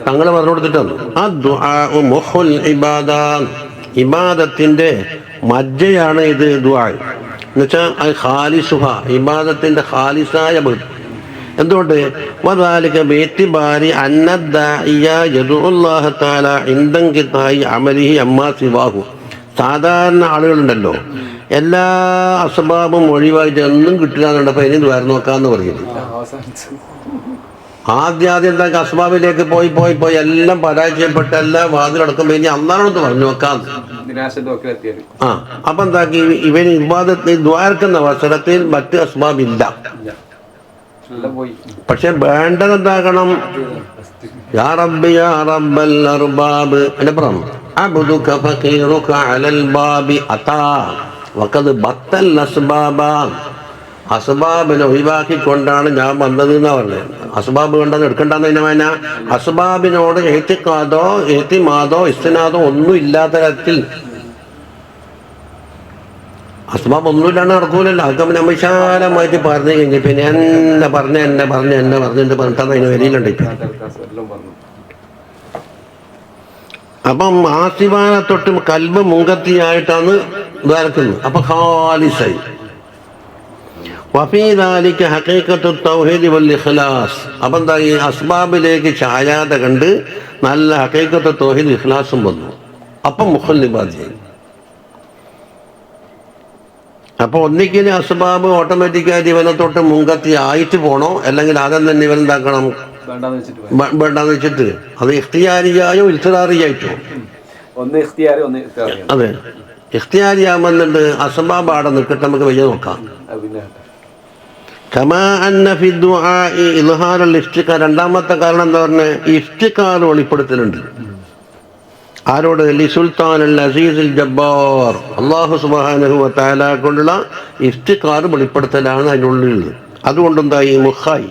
തങ്ങൾ പറഞ്ഞു കൊടുത്തിട്ടാണ്. അദ്ദുആഉ മുഖുൽ ഇബാദ. ഇബാദത്തിന്റെ മജ്ജയാണ് ഇത് ദുആ. എന്നുവെച്ചാൽ അത് ഖാലിസുഹ, ഇബാദത്തിന്റെ ഖാലിസായ. എന്തുകൊണ്ട്? വദാലിക ബിഇതിബാരി അന്ന ദാഇയ യദുഉല്ലാഹ തആല ഇൻദൻഖിതാഇ അമലിഹി അമ്മാ സിവാഹു. സാധാരണ ആളുകളുണ്ടല്ലോ, എല്ലാ അസ്ബാബും ഒഴിവായിട്ട് ഒന്നും കിട്ടില്ല എന്നുണ്ടപ്പോൾ ഇനി ദ്വാരം നോക്കാന്ന് പറയുന്നത്. ആദ്യം എന്താ അസ്ബാബിലേക്ക് പോയി എല്ലാം പരാജയപ്പെട്ട് എല്ലാം വാതിലടക്കുമ്പോൾ ഇനി അള്ളാഹുവോട് പറഞ്ഞു നോക്കാം. അപ്പൊ എന്താക്കി? ഇവന് ഇബാദത്ത് ദ്വാരക്കുന്ന അവസരത്തിൽ മറ്റ് അസ്ബാബില്ല. പക്ഷെ വേണ്ടത് എന്താകണം? യാ റബ്ബി യാ റബ്ബൽ അർബാബ്. എന്റെ പുറം അബ്ദുക ഫഖീറുക അലൽ ബാബി അതാ വഖദ് ബത്തൽ അസ്ബാബ. അസ്ബാബിനെ ഒഴിവാക്കിക്കൊണ്ടാണ് ഞാൻ വന്നത് എന്നാ പറഞ്ഞത്. അസ്ബാബ് കണ്ടെന്ന് എടുക്കണ്ടെന്നതിന് വേന അസ്ബാബിനോട് എത്തിക്കാതോ എത്തിമാതോ ഇസ്തിനാദോ ഒന്നും ഇല്ലാത്ത തരത്തിൽ അസ്ബാബ് ഒന്നുമില്ലാണ്ട് നടക്കൂലല്ലോ. അതൊക്കെ നമ്മൾ വിശാലമായിട്ട് പറഞ്ഞു കഴിഞ്ഞ് പിന്നെ എന്നെ പറഞ്ഞിട്ട് പറഞ്ഞിട്ട് അതിന് വരിയിലുണ്ട് ഇപ്പം. അപ്പം ആസിബാനെ തൊട്ട് കൽബ് മുങ്കത്തിയായിട്ടാണ് ദ്വാരക്കുന്നത്. അപ്പൊ ഖാലിസായി. വഫീ ദാലിക ഹഖീഖത്തു തൗഹീദ് വൽ ഇഖ്ലാസ്. അപ്പം എന്താ? ഈ അസ്ബാബിലേക്ക് ചായാതെ കണ്ട് നല്ല ഹഖീഖത്തു തൗഹീദ് ഇഖ്ലാസും വന്നു. അപ്പം മുഖൽ ഇബാദത്ത്. അപ്പൊ ഒന്നിക്കല് അസ്ബാബ് ഓട്ടോമാറ്റിക്കായിട്ട് ഇവനെ തൊട്ട് മുങ്കത്തി ആയിട്ട് പോണോ, അല്ലെങ്കിൽ ആദ്യം തന്നെ ഇവൻ എന്താക്കണം? വേണ്ടാന്ന് വെച്ചിട്ട് അത് ഇഖ്തിയാരിയായോ ഇൽത്തിറാറിയായിട്ടോ? അതെ, ഇഖ്തിയാരിയാവുന്നുണ്ട്. അസ്ബാബ് ആടെ നിൽക്കട്ടെ, നമുക്ക് വയ്യ നോക്കാം. കമാ അന്ന ഫി ദുആഇ ഇൽഹാറുൽ ഇഫ്തിഖാർ. രണ്ടാമത്തെ കാരണം എന്താ പറഞ്ഞത്? ഇഫ്തിഖാർ വെളിപ്പെടുത്തലുണ്ട്. ആരോട്? ലി സുൽത്താനുൽ അസീസുൽ ജബ്ബാർ. അല്ലാഹു സുബ്ഹാനഹു വ തആല കൊണ്ടുള്ള ഇഫ്തിഖാർ വെളിപ്പെടുത്തലാണ് അതിനുള്ളിൽ. അതുകൊണ്ടെന്തായി മുഖായി.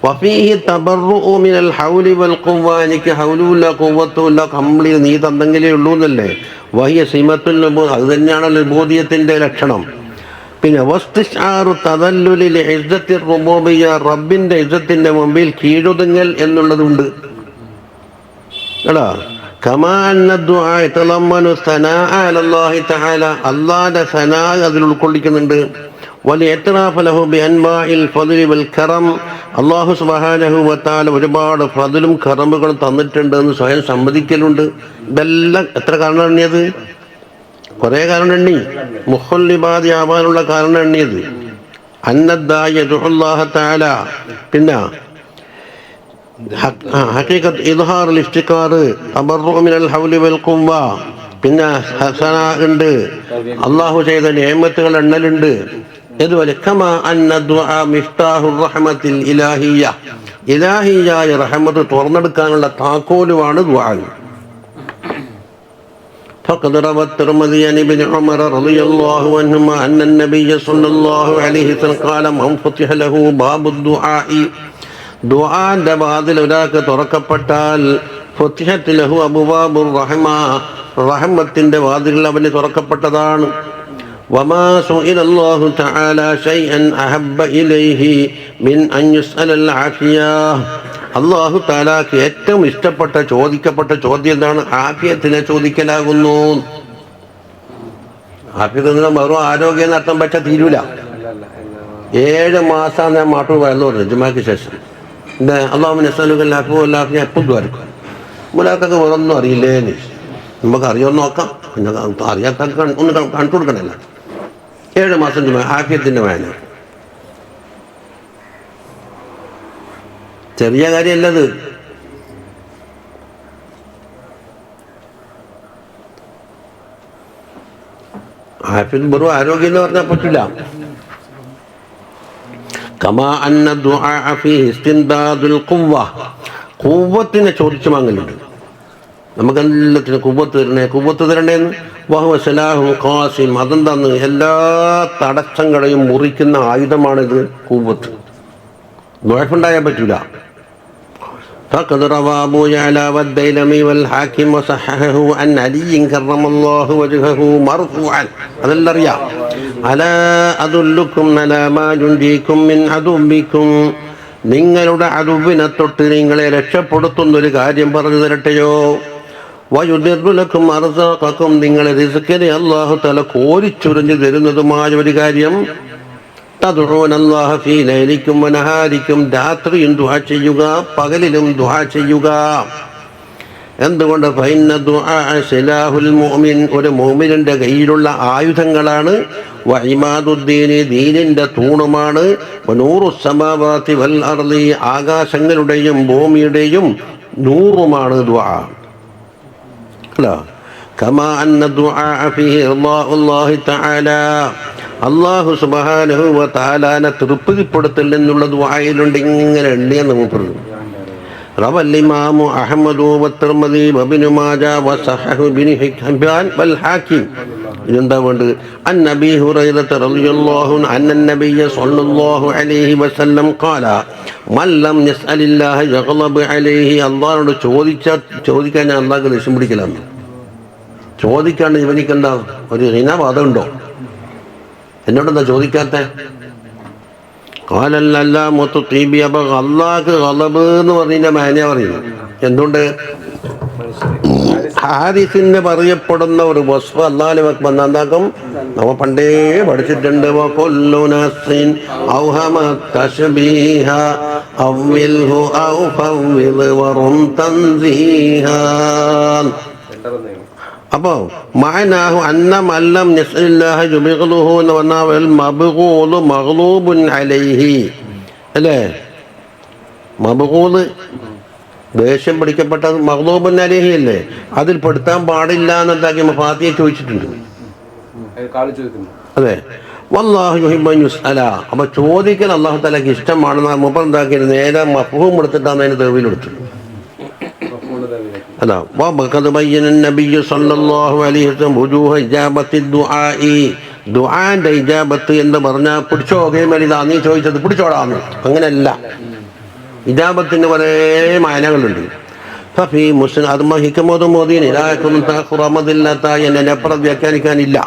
വഫീഹി തബർറുഉ മിനൽ ഹൗലി വൽ ഖുവ്വ, എനിക്ക് ഹൗലുമില്ല ഖുവ്വത്തുമില്ല, കംപ്ലീറ്റ് നീ തന്നെങ്കിലേ ഉള്ളൂ എന്നല്ലേ. വഹിയ സിമത്തുൽ ഉബൂദ്, അത് തന്നെയാണല്ലോ ഉബൂദിയത്തിന്റെ ലക്ഷണം. പിന്നെ വസ്തിശ്ആറു തദല്ലുലിൽ ഇസ്സത്തി റുബൂബിയ്യ, റബ്ബിന്റെ ഇസ്സത്തിന്റെ മുമ്പിൽ കീഴൊതുങ്ങൽ എന്നുള്ളതുണ്ട്. എടാ കമാ അന്ന ദുആ യതളമ്മനു സനാഅ അലല്ലാഹി തആല, അല്ലാഹുവിന്റെ സനാ അതിൽ ഉൾക്കൊള്ളിക്കുന്നുണ്ട്. വലിഇത്റാഫ് ലഹു ബിഅൻവാഇൽ ഫദ്ലി വൽ കറം, അല്ലാഹു സുബ്ഹാനഹു വ തആല ഒരുപാട് ഫദ്ലും കറമുകളും തന്നിട്ടുണ്ട് എന്ന് സ്വയം സമ്മതിക്കലുണ്ട്. ഇതെല്ലാം എത്ര കാരണം എണ്ണിയത്? കുറേ കാരണം എണ്ണി. മുഖല്ലിബാദി ആവാനുള്ള കാരണം എണ്ണിയത്. അന്നദ്ദാഇ യദുഉല്ലാഹ തആല, പിന്നെ ഹഖീഖത്ത് ഇദ്ഹാറുൽ ഇഫ്തിഖാർ, തബർറു മിനൽ ഹൗലി വൽ ഖുവ്വ, പിന്നെ ഹസന ഉണ്ട്, അല്ലാഹു ചെയ്ത നിഅമത്തുകൾ എണ്ണലുണ്ട്. ഇതുപോലെ കമാ അന്ന ദുആ മിഫ്താഹുർ റഹ്മത്തിൽ ഇലാഹിയ്യ, ഇലാഹിയായ റഹ്മത്ത് തുറന്നെടുക്കാനുള്ള താക്കോലുമാണ് ദുആ. فقد روى الترمذي عن ابن عمر رضي الله عنهما أن النبي صلى الله عليه وسلم قال من فتح له باب الدعاء, ദുആന്റെ വാതിൽ ഒരാൾക്ക് തുറക്കപ്പെട്ടാൽ ഫുത്തിഹത്ത് ലഹു അബ്വാബുർ റഹ്മ, റഹ്മത്തിന്റെ വാതിൽ അവന് തുറക്കപ്പെട്ടതാണ്. വമാ സുഇലല്ലാഹു തആല ശൈഅൻ അഹബ്ബ ഇലൈഹി മിൻ അൻ യുസ്അലൽ ആഫിയ, അല്ലാഹു തആലാക്ക് ഏറ്റവും ഇഷ്ടപ്പെട്ട ചോദിക്കപ്പെട്ട ചോദ്യം എന്താണ്? ആഫിയത്തിനെ ചോദിക്കലാകുന്നു. ആഫിയത്ത് എന്ന് വെറും ആരോഗ്യം എന്നർത്ഥം വെച്ചാൽ തീരൂല. 7 മാസം ഞാൻ മാട്ടൂർ വയലു പറഞ്ഞു ജുമാക്ക് ശേഷം. എന്താ അല്ലാഹുമ്മ നസ്അലുക അഫ്വ വൽ ആഫിയ, എപ്പോൾ ദ്വാരക്കും മുലാക്കൊക്കെ വേറൊന്നും അറിയില്ലേന്ന്. നമുക്ക് അറിയാമെന്ന് നോക്കാം, പിന്നെ അറിയാത്ത ഒന്ന് കണ്ടു കൊടുക്കണമല്ല. 7 മാസം ജുമാ ആഫിയത്തിന്റെ വായന ചെറിയ കാര്യമല്ലത്. ആഫിയത്ത് വെറും ആരോഗ്യം എന്ന് പറഞ്ഞാൽ പറ്റില്ല. കമാ അന്ന ദുആ ഫീഹി ഇസ്തിൻദാദുൽ ഖുവ്വ, ഖുവ്വത്തിനെ ചോദിച്ചു വാങ്ങലുണ്ട്. നമുക്കെല്ലാത്തിനും കുവ്വത്ത് തരണേന്ന്. വഹുവ സലാഹു ഖാസിം, അതെന്താന്ന് എല്ലാ തടസ്സങ്ങളെയും മുറിക്കുന്ന ആയുധമാണിത് കുവ്വത്ത്. ദുആഫുണ്ടായാൻ പറ്റൂല. فقد روى أبو يعلى والديلمي والحاكم وصححه عن علي كرم الله وجهه مرفوعا هذا الرياء ألا أدلكم على ما ينجيكم من عدوكم, നിങ്ങളുടെ അദുവിനെ തൊട്ട് നിങ്ങളെ രക്ഷപ്പെടുത്തുന്നൊരു കാര്യം പറഞ്ഞു തരട്ടെയോ. വയുദിറുലക്കും അർസാഖക്കും, നിങ്ങളെ റിസ്കിനെ അല്ലാഹു തആല കോരിച്ചൊരിഞ്ഞു തരുന്നതുമായ ഒരു കാര്യം. തദ്ഉനല്ലാഹ ഫീ ലൈലിക്കും വനഹാരിക്കും, രാത്രിയും ദുആ ചെയ്യുക, പകലിലും ദുആ ചെയ്യുക. എന്തുകൊണ്ട്? ഫഇന്ന ദുആ സിലാഹുൽ മുഅ്മിൻ, ഒരു മുഅ്മിനിന്റെ കയ്യിലുള്ള ആയുധങ്ങളാണ്. വഇമാദുദ്ദീൻ, ദീനിന്റെ തൂണുമാണ്. വനൂറുസ് സമാവാതി വൽ അർളി, ആകാശങ്ങളുടെയും ഭൂമിയുടെയും നൂറുമാണ് ദുആ. അല്ലാ കമാ അന്ന ദുആ ഫീഹി അല്ലാഹു തആല, അല്ലാഹു സുബ്ഹാനഹു വ തആലാനെ തൃപ്തിപ്പെടുത്തൽ എന്നുള്ള ദുആയിലുണ്ട്. ഇങ്ങനെ എണ്ണിയെന്ന് നമുക്ക് പറഞ്ഞു. റവൽ ഇമാമു അഹ്മദു വത്തിർമിദി വഇബ്നു മാജ വസഹഹു ഇബ്നു ഹിബ്ബാൻ വൽ ഹാക്കിം. ഇതെന്താ വേണ്ടത്? അൻ നബി ഹുറൈറത റളിയല്ലാഹു അൻഹു നബിയ സ്വല്ലല്ലാഹു അലൈഹി വസല്ലം ഖാല മൻ ലം യസ്അലില്ലാഹ യഗ്ളബ് അലൈഹി, അല്ലാഹുവോട് ചോദിക്കാൻ ഞാൻ അല്ലാഹുവിനെ ദേഷ്യം പിടിക്കലാണ്. ചോദിക്കാണ്ട് ഇവനിക്കെന്താ ഒരു ഹിനവാദമുണ്ടോ? എന്നോടെന്താ ചോദിക്കാത്ത? കാലല്ലാമൊത്തു തീബി. അപ്പൊ അള്ളാഹ്ക്ക് കളബ് എന്ന് പറഞ്ഞതിന്റെ മാന പറയുന്നു. എന്തുകൊണ്ട്? ഹാരിസിന് പറയപ്പെടുന്ന ഒരു വസ്ഫ് അല്ലാഹുവിനെ വന്നാക്കും നമ്മ പണ്ടേ പഠിച്ചിട്ടുണ്ട്. അപ്പോ മഅനാഹു അന്ന മല്ലം യസ്അലില്ലാഹ യുബിഗ്ളുഹു എന്ന് പറഞ്ഞാൽ മബ്ഗൂദ് മഗ്ലൂബുൻ അലൈഹി അല്ലേ? മബ്ഗൂദ് ദേഷ്യം പിടിക്കപ്പെട്ടത് മഗ്ലൂബുൻ അലൈഹി അല്ലേ? അതിൽ പെടുത്താൻ പാടില്ല എന്നെന്താക്കി ഫാത്തിഹ ചോദിച്ചിട്ടുണ്ട്. അതെ, വല്ലാഹു യുഹിബ്ബു അൻ യുസ്അല. അപ്പൊ ചോദിക്കൽ അല്ലാഹു തആലക്ക് ഇഷ്ടമാണെന്ന് മുമ്പ് എന്താക്കിയത്? നേരെ മഫ്ഹൂം എടുത്തിട്ടാണ് അതിന് തെളിവിലെടുത്തത്. അതാ വഖദ് ബയ്യന നബി സല്ലല്ലാഹു അലൈഹി വസല്ലം വുജൂഹ ഇജാബത്തി ദുആഇ, ദുആന്റെ ഇജാബത്ത് എന്ന് പറഞ്ഞാൽ പിടിച്ചോ ഗെയിമലിതാ നീ ചോദിച്ചത് പിടിച്ചോടാന്ന് അങ്ങനെയല്ല. ഇജാബത്തിന് കുറേ മായനകളുണ്ട്. ഫീ മുസ്ലിം അത് ഹിക്കമോദും മോദീൻ ഇലായക്കൊന്നും താഖുറമദില്ലാത്തായി എന്നെ അപ്പുറം വ്യാഖ്യാനിക്കാനില്ല.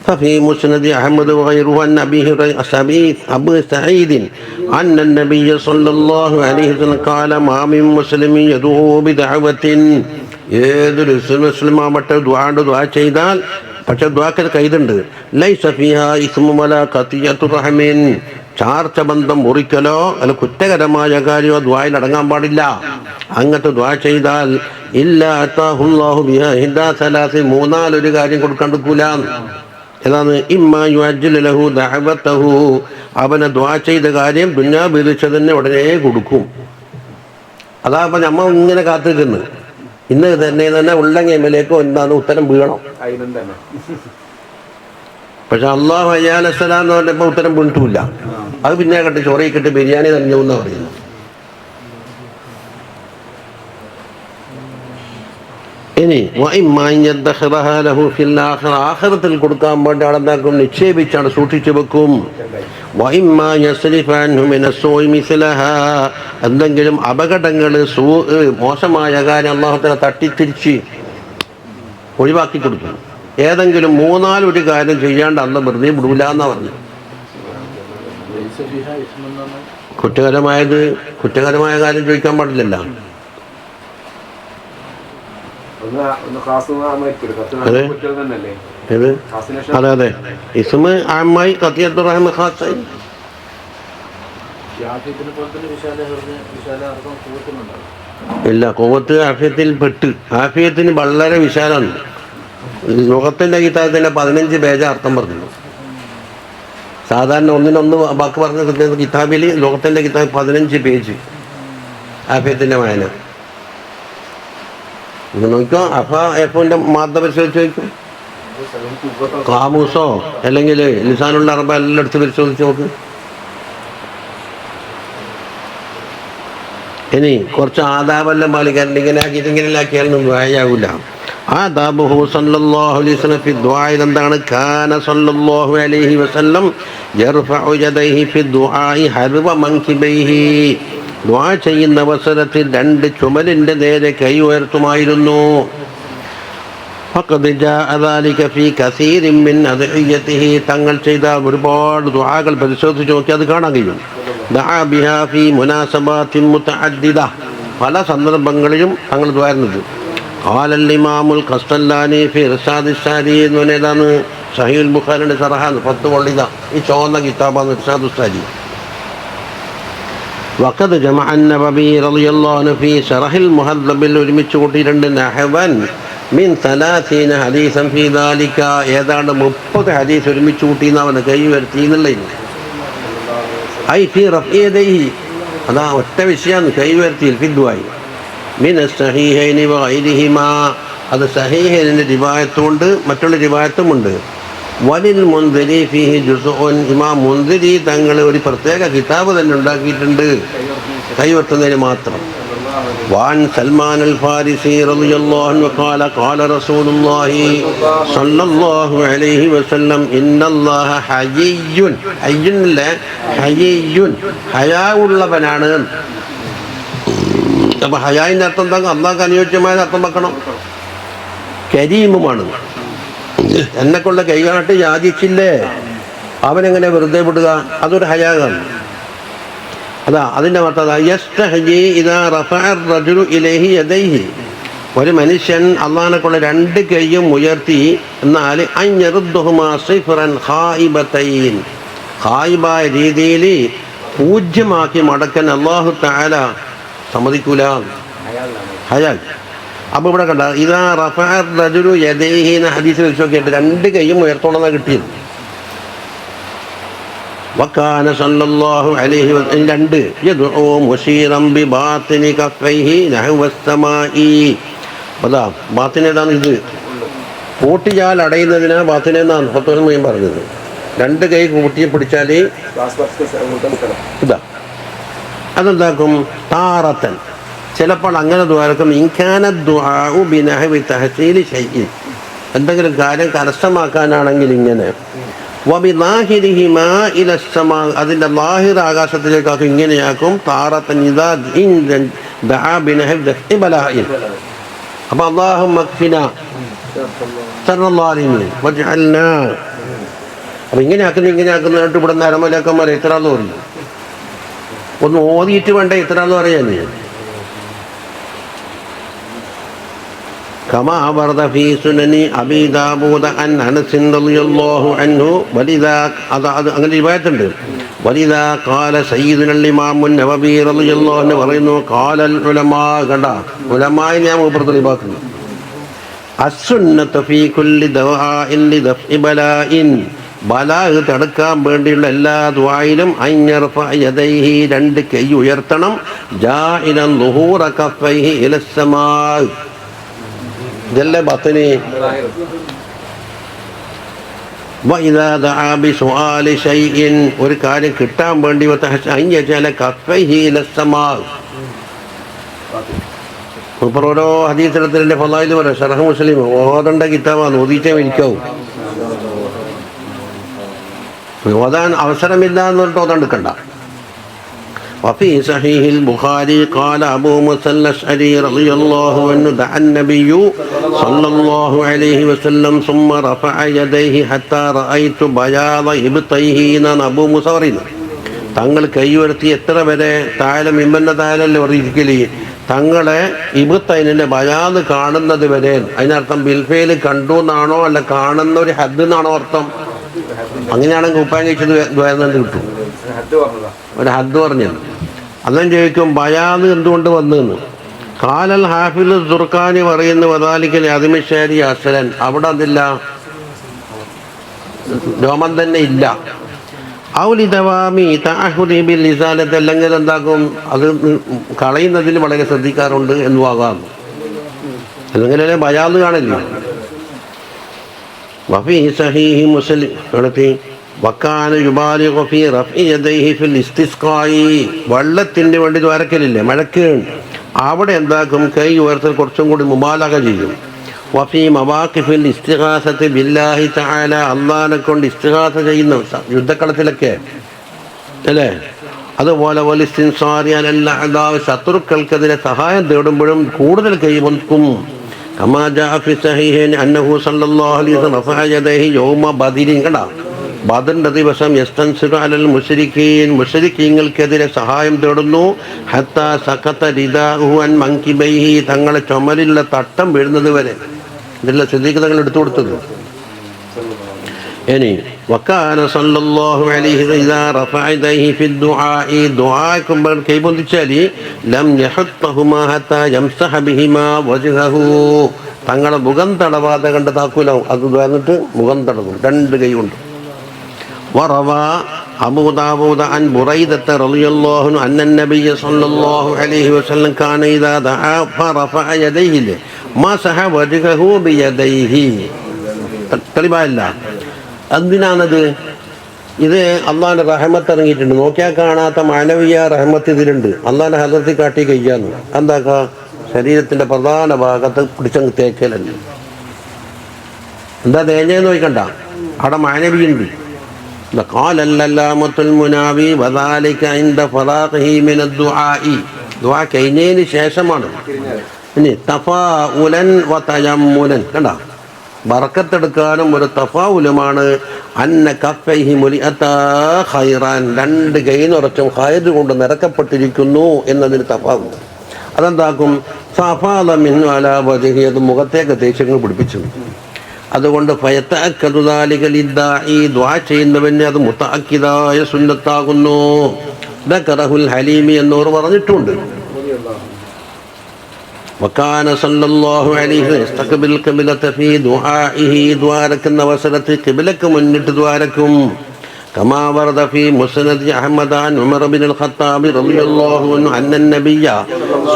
ففي مسند أحمد وغيره عن أبي سعيد أن النبي صلى الله عليه وسلم قال ما من مسلم يدعو بدعوة ഏതൊരു മുസ്ലിം ആവട്ടെ ദുആ ചെയ്താൽ പക്ഷെ ദുആക്ക് കൈതുണ്ട് ലൈസ ഫീഹാ ഇസ്മു വലാ ഖതിയത്തു റഹ്മിൻ ചാർച്ച ബന്ധം മുറിക്കലോ അല്ല കുറ്റകരമായ കാര്യമോ ദുആയിൽ അടങ്ങാൻ പാടില്ല. അങ്ങനത്തെ ദുആ ചെയ്താൽ ഇല്ലാ അതാഹുല്ലാഹു ബിഹാ ഇഹ്ദാ സലാസി മൂന്നാലൊരു കാര്യം കൊടുക്കണ്ടിക്കൂല. ഏതാണ്? ഇമ്മാ യുഅജ്ജിലു ലഹു ദഅവതഹു അവനെ ദുആ ചെയ്ത കാര്യം ദുനിയാവ് വിധിച്ചതിനെ ഉടനെ കൊടുക്കും. അതാ അപ്പം നമ്മൾ ഇങ്ങനെ കാത്തിരിക്കുന്നു. ഇന്ന് തന്നെ ഉള്ളങ്ങേമലേക്കോ എന്താണ് ഉത്തരം വീഴണം. പക്ഷെ അല്ലാഹു അയ്യാലസ്സലാം എന്ന് പറഞ്ഞപ്പോൾ ഉത്തരം വീണിട്ടില്ല. അത് പിന്നെ കെട്ട് ചോറയിക്കിട്ട് ബിരിയാണി തന്നു എന്നാണ് പറയുന്നത്. ഇനി ആഖിറത്തിൽ കൊടുക്കാൻ വേണ്ടി ആളെന്താക്കും നിക്ഷേപിച്ചാണ് സൂക്ഷിച്ചു വെക്കും. എന്തെങ്കിലും അപകടങ്ങൾ മോശമായ കാര്യം അല്ലാഹുവിനെ തട്ടിത്തിരിച്ച് ഒഴിവാക്കി കൊടുക്കും. ഏതെങ്കിലും മൂന്നാലൊരു കാര്യം ചെയ്യാണ്ട് അന്ന് വെറുതെ വിടൂല എന്നാ പറഞ്ഞു. കുറ്റകരമായ കാര്യം ചോദിക്കാൻ പാടില്ലല്ലോ. അതെ അതെ ഇസ്മ ആമായി ഖതിയത്തു റഹ്മ ഖാസായി. ഇല്ല ഖുവ്വത്ത് ആഫിയത്തിൽ പെട്ട്. ആഫിയത്തിന് വളരെ വിശാലമാണ്. ലോകത്തിന്റെ കിതാബിന്റെ 15 പേജ് അർത്ഥം പറഞ്ഞു. സാധാരണ ഒന്നിനൊന്ന് വാക്ക് പറഞ്ഞ കിതാബിൽ ലോകത്തിന്റെ കിതാബ് 15 പേജ് ആഫിയത്തിന്റെ വായന. ഇത് നോക്കിക്കോ. എഫിന്റെ മാർദ്ദ പരിശോധിച്ച് നോക്കും. കാമൂസോ അല്ലെങ്കിൽ ലിസാനുള്ള അറബ എല്ലാം എടുത്ത് പരിശോധിച്ച് നോക്ക്. ഇനി കുറച്ച് ആദാബെല്ലാം പാലിക്കാറുണ്ട്. ഇങ്ങനെ ആക്കിയിട്ട് ഇങ്ങനെ ആക്കിയാലൊന്നും ദുആയാവൂല. ആദാബുഹു സല്ലല്ലാഹു അലൈഹി വസല്ലം ഫി ദുആഇ എന്താണ്? കാന സല്ലല്ലാഹു അലൈഹി വസല്ലം യർഫഉ യദൈഹി ഫി ദുആഇ ഹർവ മൻകിബൈഹി ദുആ ചെയ്യുന്ന അവസരത്തിൽ 2 ചുമലിൻ്റെ നേരെ കൈ ഉയർത്തുമായിരുന്നു. ഫഖദ് ജാഅ ദാലിക ഫീ കസീരിൻ മിൻ അദ്ഇയതിഹി തങ്ങൾ ചെയ്ത ഒരുപാട് ദുആകൾ പരിശോധിച്ച് നോക്കി അത് കാണാൻ കഴിയും. ദഅ ബിഹാ ഫീ മുനാസബാത്തിൻ മുതഅദ്ദിദ പല സന്ദർഭങ്ങളിലും തങ്ങൾ ദുആയിരുന്നത്. ഖാലൽ ഇമാമുൽ ഖസ്തല്ലാനി ഫീ ഇർശാദി സാരി എന്നതാണ് സഹീഹുൽ ബുഖാരിയുടെ ശറഹാണ് 10 കൊള്ളിത ഈ ചുവന്ന കിതാബാണ് ഇർശാദു സാരി. വഖദ് ജമഅ അൻ-നബവി റളിയല്ലാഹു അൻഹു ഫീ ശറഹിൽ മുഹദ്ദബിൽ ഒരുമിച്ച് കൂട്ടിയിട്ടുണ്ട് നഹവൻ മിൻ 30 ഹദീസൻ ഫീ ദാലിക ഏതാണ്ട് 30 ഹദീസ് ഒരുമിച്ച് കൂട്ടിയെന്ന് അവന് കൈ വരുത്തി എന്നുള്ളത്. ഐ ഫീ റഫ്ഇ യദൈഹി അതാ ഒറ്റ വിഷയമാണ് കൈ വരുത്തി ഫിദ്വായി മിൻ സഹീഹൈനി വഗൈരിഹിമാ അത് സഹീഹിന്റെ റിവായത്തുണ്ട് മറ്റുള്ള റിവായത്തുമുണ്ട്. വലിൽ മുൻദിരി ഫീഹി ജുസ്ഉൻ ഇമാം മുൻദിരി തങ്ങൾ ഒരു പ്രത്യേക കിതാബ് തന്നെ ഉണ്ടാക്കിയിട്ടുണ്ട് കൈവർത്തുന്നതിന് മാത്രം. وعن سلمان الفارسي رضي الله عنه قال قال رسول الله صلى الله عليه وسلم إن الله حيي ഹയാവുള്ളവനാണ്. അപ്പം ഹയായിൻ്റെ അർത്ഥം എന്താ? അള്ളാഹ്ക്ക് അനുയോജ്യമായ അർത്ഥം വെക്കണം. കരീമുമാണ്. എന്നെക്കൊള്ള കൈകാട്ട് യാചിച്ചില്ലേ അവനെങ്ങനെ വെറുതെ വിടുക? അതൊരു ഹയാകാണ്. അതാ അതിൻ്റെ അർത്ഥം ഒരു മനുഷ്യൻ അള്ളാഹിനെക്കൊള്ള 2 കൈയും ഉയർത്തി എന്നാൽ ഖായിബായ രീതിയിൽ പൂജ്യമാക്കി മടക്കാൻ അള്ളാഹു തആല സമ്മതിക്കൂല. ഹയാൽ. അപ്പോൾ ഇവിടെ കണ്ട ഇതാ റഫഅ റജുലു യദൈഹി എന്ന ഹദീസ് വെച്ച് നോക്കിയിട്ട് 2 കൈയും ഉയർത്തോണമെന്നാണ് കിട്ടിയത്. വകാന സല്ലല്ലാഹു അലൈഹി വസല്ലം 2 യദ്ഉ മുശീറൻ ബിബാത്തിനി കഫൈഹി നഹവ സമാഇ. അതാ ബാത്തിനേതാണ് ഇത് കൂട്ടിയാൽ അടയുന്നതിനാ ബാത്തിനെന്നാണ് ഫത്വൽ മുഈൻ പറഞ്ഞത്. 2 കൈ കൂട്ടി പിടിച്ചാൽ ഇതാ അതെന്താക്കും താറത്തൻ ചിലപ്പോൾ അങ്ങനെ ദ്വാരക്കും ഇൻകാന ദുആഉ ബിനഹവി തഹസീലി ശൈഇൻ എന്തെങ്കിലും കാര്യം കരസ്ഥമാക്കാനാണെങ്കിൽ ഇങ്ങനെ വബിദാഹിരിഹിമാ ഇലസ്സമാ, അതിൻ്റെ ലാഹിർ ആകാശത്തിലേക്കാക്കും, ഇങ്ങനെയാക്കും. താറത്തൻ ഇദാ ദഅ ബിനഹി ദഫ്ഇ ബലാഇൻ. അപ്പോൾ അല്ലാഹുമ്മ ക്ഫിനാ ശർറൽ വജ്അൽനാ. അപ്പം ഇങ്ങനെയാക്കുന്നതായിട്ട് ഇവിടെ നരമലക്കന്മാർ എത്രയെന്ന് പറഞ്ഞു. ഒന്ന് ഓതിയിട്ട് വേണ്ട എത്രയെന്ന് പറയാൻ. كما ورد في سنن أبي داود عن أنس رضي الله عنه ولذا അങ്ങനെ റിവായത്തുണ്ട്. ولذا قال سيدنا الإمام النووي رضي الله عنه പറയുന്നു قال العلماء, കണ്ട ഉലമായെ ഞാൻ പ്രതിപാദിക്കുന്നു. السنة في كل دعاء لدفع بلاء, ബലാഹ് തടുക്കാൻ വേണ്ടിയുള്ള എല്ലാ ദുആയിലും അൻയർഫ യദൈഹി, രണ്ട് കൈ ഉയർത്തണം. ജാഇലൻ ളുഹൂറ കഫൈഹി ഇലസ്സമാ, ഇതല്ലേ ബത്നി. വഇദാ ദഅ ബിസുആലി ശൈഇൻ, ഒരു കാര്യം കിട്ടാൻ വേണ്ടി അൻയജഅല കഫൈഹി ഇലസ്സമാ. ഓരോ ഹദീസിന്റെ ഫളായിൽ പറയാം. ശറഹ് മുസ്ലിം ഓതേണ്ട കിതാബാണ്, ഓതിച്ചേ ഇരിക്കാവും. ഓതാൻ അവസരമില്ല എന്ന് പറഞ്ഞിട്ട് ഓതാൻ എടുക്കണ്ട. وفي صحيح البخاري قال أبو موسى الأشعري رضي الله عنه دعا النبي صلى الله عليه وسلم ثم رفع يديه حتى رأيت بياض إبطيه. എന്നാണ് അബൂ മൂസ പറയുന്നത്. തങ്ങൾ കൈ ഉയർത്തി എത്ര വരെ? താഴെ മിമ്പൻ്റെ താഴല്ലേ പറഞ്ഞിരിക്കല്, തങ്ങളെ ഇബ്തൈനിൻ്റെ ബയാദ് കാണുന്നത് വരെ. അതിനർത്ഥം ബിൽഫയിൽ കണ്ടു എന്നാണോ അല്ല കാണുന്ന ഒരു ഹദ് എന്നാണോ അർത്ഥം? അങ്ങനെയാണെങ്കിൽ ഉപ്പായം കഴിച്ചത് വേദന കിട്ടും. ഒരു ഹദ് പറഞ്ഞത്. അതെല്ലാം ചോദിക്കും ബയാദ് എന്തുകൊണ്ട് വന്നെന്ന്. കാലൽ ഹാഫിദ് സുർഖാനി പറയുന്ന വദാലിക്കൽ അദിമിഷാരി അസലൻ, അവിടെ അതില്ല, രോമം തന്നെ ഇല്ല. ഔലിദവാമി തഅഹുദി ബിൽ ഇസാലത്ത്, അല്ലെങ്കിൽ എന്താക്കും അത് കളയുന്നതിൽ വളരെ ശ്രദ്ധിക്കാറുണ്ട് എന്നുവാകാം. അല്ലെങ്കിൽ ബയാദ് കാണില്ല. വഫീ സഹീഹി മുസ്ലിം നടത്തി വക്കാന യുബാലിഗു ഫീ റഫ്ഇ യദൈഹി ഫിൽ ഇസ്തിസ്ഖായി, വെള്ളത്തിൻ്റെ വേണ്ടി ദ്വാരക്കലില്ലേ, മഴക്ക്, അവിടെ എന്താക്കും കൈ ഉയർത്തൽ കുറച്ചും കൂടി മുബാലഗ ചെയ്യും. വഫീ മവാഖിഫിൽ ഇസ്തിഗാസത്തി ബില്ലാഹി തആല, അല്ലാഹനെ കൊണ്ട് ഇസ്തിഗാസ ചെയ്യുന്ന യുദ്ധക്കളത്തിലൊക്കെ അല്ലേ. അതുപോലെ വലിസ്തിൻസാരി അലൽ അഅദാ, ശത്രുക്കൾക്കെതിരെ സഹായം തേടുമ്പോഴും കൂടുതൽ കൈ പൊന്തും. കമാ ജാഅ ഫി സഹീഹൈൻ അന്നഹു സല്ലല്ലാഹു അലൈഹി വസല്ലം റഫഅ യദൈഹി യൗമ ബദരിൻ, കണ്ട ബദറിന്റെ ദിവസം യസ്തൻസിറു അലൽ മുശ്രിക്കീൻ, മുശ്രിക്കീങ്ങൾക്കെതിരെ സഹായം തേടുന്നു. ഹത്താ സഖത റിദാഹു അൻ മൻകിബൈഹി, തങ്ങളെ ചുമലിലുള്ള തട്ടം വീഴുന്നത് വരെ. ഇതെല്ലാം സിദ്ദീഖ് തങ്ങൾ എടുത്തു കൊടുത്തത്. ഇനി വക്കാന സല്ലല്ലാഹു അലൈഹി ഇദാ റഫഅ യദൈഹി ഫി ദുആഇ, ദുആക്കുമ്പോൾ കൈ പൊന്തിച്ചാൽ ലം യഹുത്തഹുമാ ഹത്താ യംസഹ ബിഹിമാ വജ്ഹഹു, തങ്ങളെ മുഖം തടവാതെ കണ്ട് താക്കൂല, അത് വന്നിട്ട് മുഖം തടവും രണ്ട് കൈ കൊണ്ട്. വറവാ അബൂ ദാവൂദ അൻ ബുറൈദത റളിയല്ലാഹു അൻഹു അന്ന നബിയ സല്ലല്ലാഹു അലൈഹി വസല്ലം കാന ഇദാ ദഅ ഫറഫഅ യദൈഹി മസഹ വജ്ഹഹു ബിയദൈഹി. തെളിവായില്ല. എന്തിനാണത്? ഇത് അള്ളാഹിൻ്റെ റഹ്മത്ത് ഇറങ്ങിയിട്ടുണ്ട്. നോക്കിയാൽ കാണാത്ത മാനവീയ റഹ്മത്ത് ഇതിലുണ്ട്. അള്ളാഹിൻ്റെ ഹദർത്തി കാട്ടി കഴിയാന്ന് എന്താക്കാ, ശരീരത്തിൻ്റെ പ്രധാന ഭാഗത്ത് പിടിച്ചങ്ങ് തേക്കലുണ്ട്. എന്താ തേഞ്ഞെന്ന് നോക്കണ്ട, അവിടെ മാനവിയുണ്ട്. ദുആ കഴിഞ്ഞതിന് ശേഷമാണ്. ഇനി തഫാഉലൻ വതയമ്മുലൻ, കണ്ട ബറക്കത്തെടുക്കാനും ഒരു തഫാഉലുമാണ്. അന്ന കഫൈഹി മുലിഅതാ ഖൈറാൻ, രണ്ട് കൈ നിറച്ചും ഖൈർ കൊണ്ട് നിറക്കപ്പെട്ടിരിക്കുന്നു എന്നതിന് തഫാഉൽ. അതെന്താക്കും സഫാദ മിൻഹു അലാ വജ്ഹി, അത് മുഖത്തേക്ക് തേച്ചങ്ങൾ പിടിപ്പിച്ചു. അതുകൊണ്ട് ഫയതഅക്കദു ദാലിക ലിദ്ദാഇ, ദുആ ചെയ്യുന്നവന് അത് മുതഅക്കിദായ സുന്നത്താകുന്നു. ദക്കറഹുൽ ഹലീമി എന്നോർ പറഞ്ഞിട്ടുണ്ട്. വകാന സല്ലല്ലാഹു അലൈഹി വസല്ലം യസ്തഖ്ബിൽ ഖിബ്ലത ഫീ ദുആഇഹി, ദ്വാരക്കുന്ന അവസരത്തിൽ ഖിബ്ലക്ക് മുന്നിട്ട് ദ്വാരക്കും. കമാ വറദ ഫീ മുസ്നദ് അഹ്മദ് അൻ ഉമർ ഇബ്നുൽ ഖത്താബ് റളിയല്ലാഹു അൻഹു അന്ന നബിയ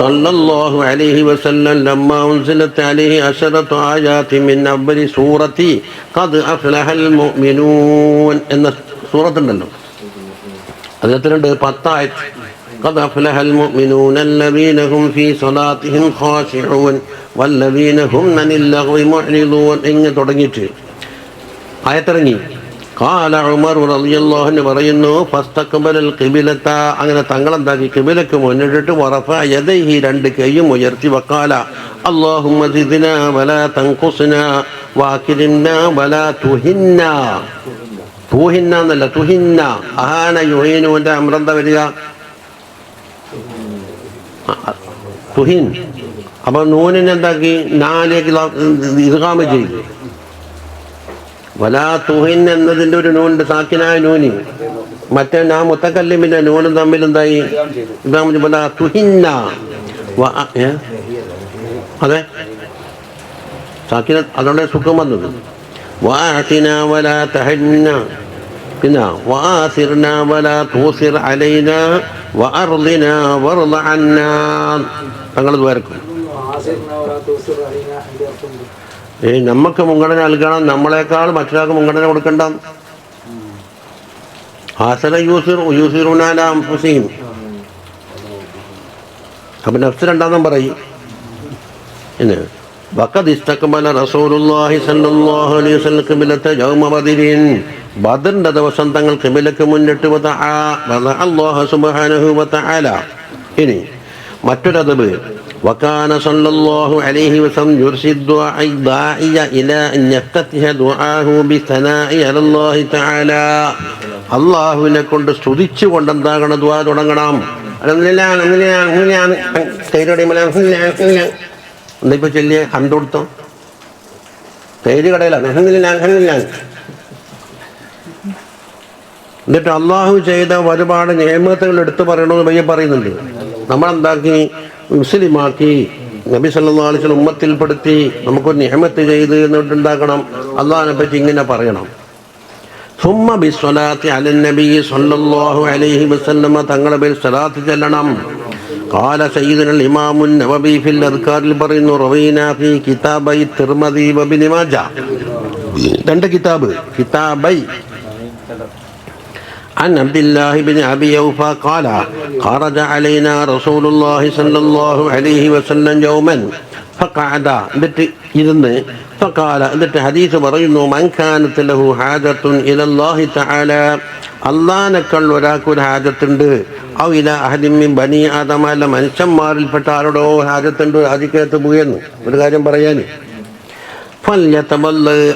സല്ലല്ലാഹു അലൈഹി വസല്ലം ലമ്മാ ഉൻസിലത് അലൈഹി അശറതു ആയാതി മിൻ അവ്വലി സൂറത്തി ഖദ് അഫ്ലഹൽ മുഅ്മിനൂൻ എന്ന സൂറത്തുണ്ടല്ലോ, അതിലുണ്ട് 10 ആയത്ത്. قد أفلح المؤمنون الذين هم في صلاتهم خاشعون والذين هم عن اللغو معرضون. ഇങ്ങനെ തുടങ്ങിയിട്ട് ആയത്തിറങ്ങി. ഖാല ഉമർ റളിയല്ലാഹു അൻഹു പറയുന്നു ഫസ്തഖബലൽ ഖിബലത, അങ്ങനെ തങ്ങളെന്താക്കി ഖിബലക്ക് മുന്നിട്ടിട്ട് വറഫ യദൈഹി, രണ്ട് കൈയും ഉയർത്തി വഖാല അല്ലാഹുമ്മ സിദ്നാ വലാ തൻഖുസ്നാ വഅക്രിംനാ വലാ തുഹിന്നാ. തൂഹിന്ന എന്നല്ല, തുഹിന്ന. അഹാന യുഹീനുവിന്റെ അമ്രെന്താ വരിക? തുഹിൻ. അപ്പൊ നൂനിനെ എന്താക്കി? നാലേക്ക് ഇദ്ഗാം ചെയ്തു. വലാ തുഹിൻ എന്നതിന്റെ ഒരു നൂനുണ്ട്, സാക്കിനായ നൂനി. മറ്റേ മുത്തക്കല്ലിമിന്റെ നൂനും തമ്മിൽ എന്തായി? വലാ തുഹിന്ന. അതെ, സാക്കിന, അതുകൊണ്ട് സുഖം വന്നത്. വാഅതിനാ വലാ തഹന്ന, പിന്നെ വാസിർനാ വലാ തൂസിർ അലൈനാ വഅർളിനാ വഅർള അന്നാ. തങ്ങൾ ദ്വാരക്കും നമുക്ക് മുൻഗണന നൽകണം, നമ്മളെക്കാൾ മറ്റൊരാൾക്ക് മുൻഗണന കൊടുക്കണ്ട. ആസന യൂസിറുന അലാ അൻഫുസിഹിം. അപ്പൊ നഫ്സ് രണ്ടാമതും പറയും. പിന്നെ വഖദ് ഇസ്തഖബല റസൂലുള്ളാഹി സ്വല്ലല്ലാഹു അലൈഹി വസല്ലം ഖിബ്ലത യൗമ ബദരിൻ. ബദറിന്റെ ദിവസം തങ്ങൾ ഖിബ്ലക്ക് മുന്നിട്ട് അല്ലാഹു സുബ്ഹാനഹു വ തആല. ഇനി മറ്റൊരദബ്, വകാന സ്വല്ലല്ലാഹു അലൈഹി വസല്ലം യുർശിദു ദാഇയ ഇലാ അൻ യഫ്തതിഹ ദുആഹു ബിസനാഇ അലല്ലാഹി തആല. അല്ലാഹുവിനെ കൊണ്ട് സ്തുതിച്ചുകൊണ്ട് എന്താകണം? ദുആ തുടങ്ങണം. എന്താ ഇപ്പൊ ചെല്ലിയ ഹംദ് കൊടുത്തോ? തേര് കടയിലാണ്. എന്നിട്ട് അള്ളാഹു ചെയ്ത ഒരുപാട് നിഅമത്തുകൾ എടുത്തു പറയണമെന്ന് പയ്യെ പറയുന്നുണ്ട്. നമ്മളെന്താക്കി? മുസ്ലിമാക്കി, നബി സല്ലല്ലാഹു അലൈഹി വസല്ലം ഉമ്മത്തിൽപ്പെടുത്തി, നമുക്കൊരു നിഅമത്ത് ചെയ്ത് എന്നിട്ട് എന്താക്കണം? അള്ളാഹിനെ പറ്റി ഇങ്ങനെ പറയണം. സുമ്മ ബിസ്സലാത്തി അലൻ നബി സല്ലല്ലാഹു അലൈഹി വസല്ലം, തങ്ങളുടെ പേരിൽ സ്വലാത്ത് ചെല്ലണം. ഖാല സയ്യിദുൽ ഇമാമുൻ നവവി ഫിൽ അദ്കാറിൽ പറയുന്നു, റവീനാ ഫീ കിതാബൈ തിർമിദി വഇബ്നു മാജ. രണ്ട് കിതാബ്, കിതാബൈ عن عبد الله بن أبي أوفى قال خرج علينا رسول الله صلى الله عليه وسلم يوما فقعد ഇരുന്ന് فقال എന്നിട്ട് ഹദീസ് പറയുന്നു, മൻ കാനത്ത് ലഹു ഹാജത്തുൻ ഇലല്ലാഹി തആല, അള്ളാഹിനേക്കാൾ ഒരാൾക്കൊരു ഹാജത്തുണ്ട്. ഔ ഇലാ അഹദിൻ മിൻ ബനി ആദമ, അല്ല മനുഷ്യന്മാരിൽപ്പെട്ട ആരോടോ ഹാജത്തുണ്ട്, ഹാജിക്കകത്ത് പോയെന്ന് ഒരു കാര്യം പറയാൻ.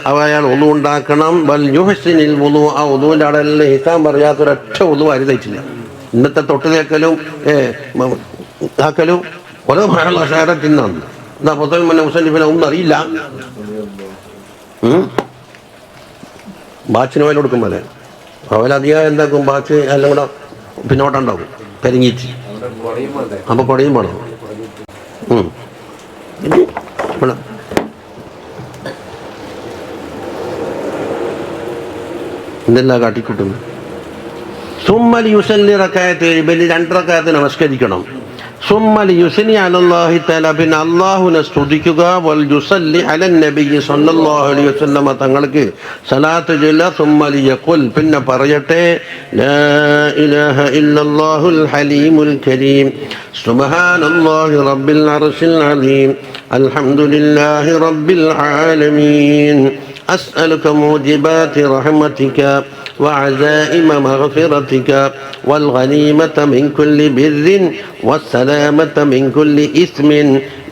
അയാൾ ഒന്നു ഉണ്ടാക്കണം. വൽ യുഹ്സിനിൽ വുളു, ആ ഒന്നുവിൻ്റെ അവിടെ ഹിസാൻ പറയാത്തൊരൊറ്റ ഒന്നു അരുതയിട്ടില്ല. ഇന്നത്തെ തൊട്ടുതേക്കലും ആക്കലും ഓരോ ഷാരത്തിന്നാണ്. എന്താ പൊത്തൽ മന്ന മുസന്നിഫിനെ ഒന്നും അറിയില്ല. ബാച്ചിന് വയൽ കൊടുക്കും പോലെ അവലധികം എന്താക്കും? ബാച്ച് എല്ലാം കൂടെ പിന്നോട്ടുണ്ടാവും, പെരുങ്ങിച്ച്. അപ്പൊ കുടയും വേണം. എന്തെല്ലാം കാട്ടിക്കൂട്ടുന്നു. സുമ്മൽ യുസല്ലി റകഅത്ത്, ഇബലി 2 റകഅത്ത് നമസ്കരിക്കണം. സുമ്മൽ യുസ്നി അലല്ലാഹി തആല, പിന്നെ അല്ലാഹുവിനെ സ്തുതിക്കുക. വൽ യുസല്ലി അലൻ നബി സല്ലല്ലാഹു അലൈഹി വസല്ലം, തങ്ങൾക്ക് സലാത്ത് ചൊല്ല. സുമ്മൽ യഖുൽ, പിന്നെ പറയട്ടെ, ലാ ഇലാഹ ഇല്ലല്ലാഹുൽ ഹലീമുൽ കരീം, സുബ്ഹാനല്ലാഹി റബ്ബിൽ അർശിൽ അലീം, അൽഹംദുലില്ലാഹി റബ്ബിൽ ആലമീൻ, أسألك موجبات رحمتك وعزائم مغفرتك والغنيمة من كل بر والسلامة من كل إثم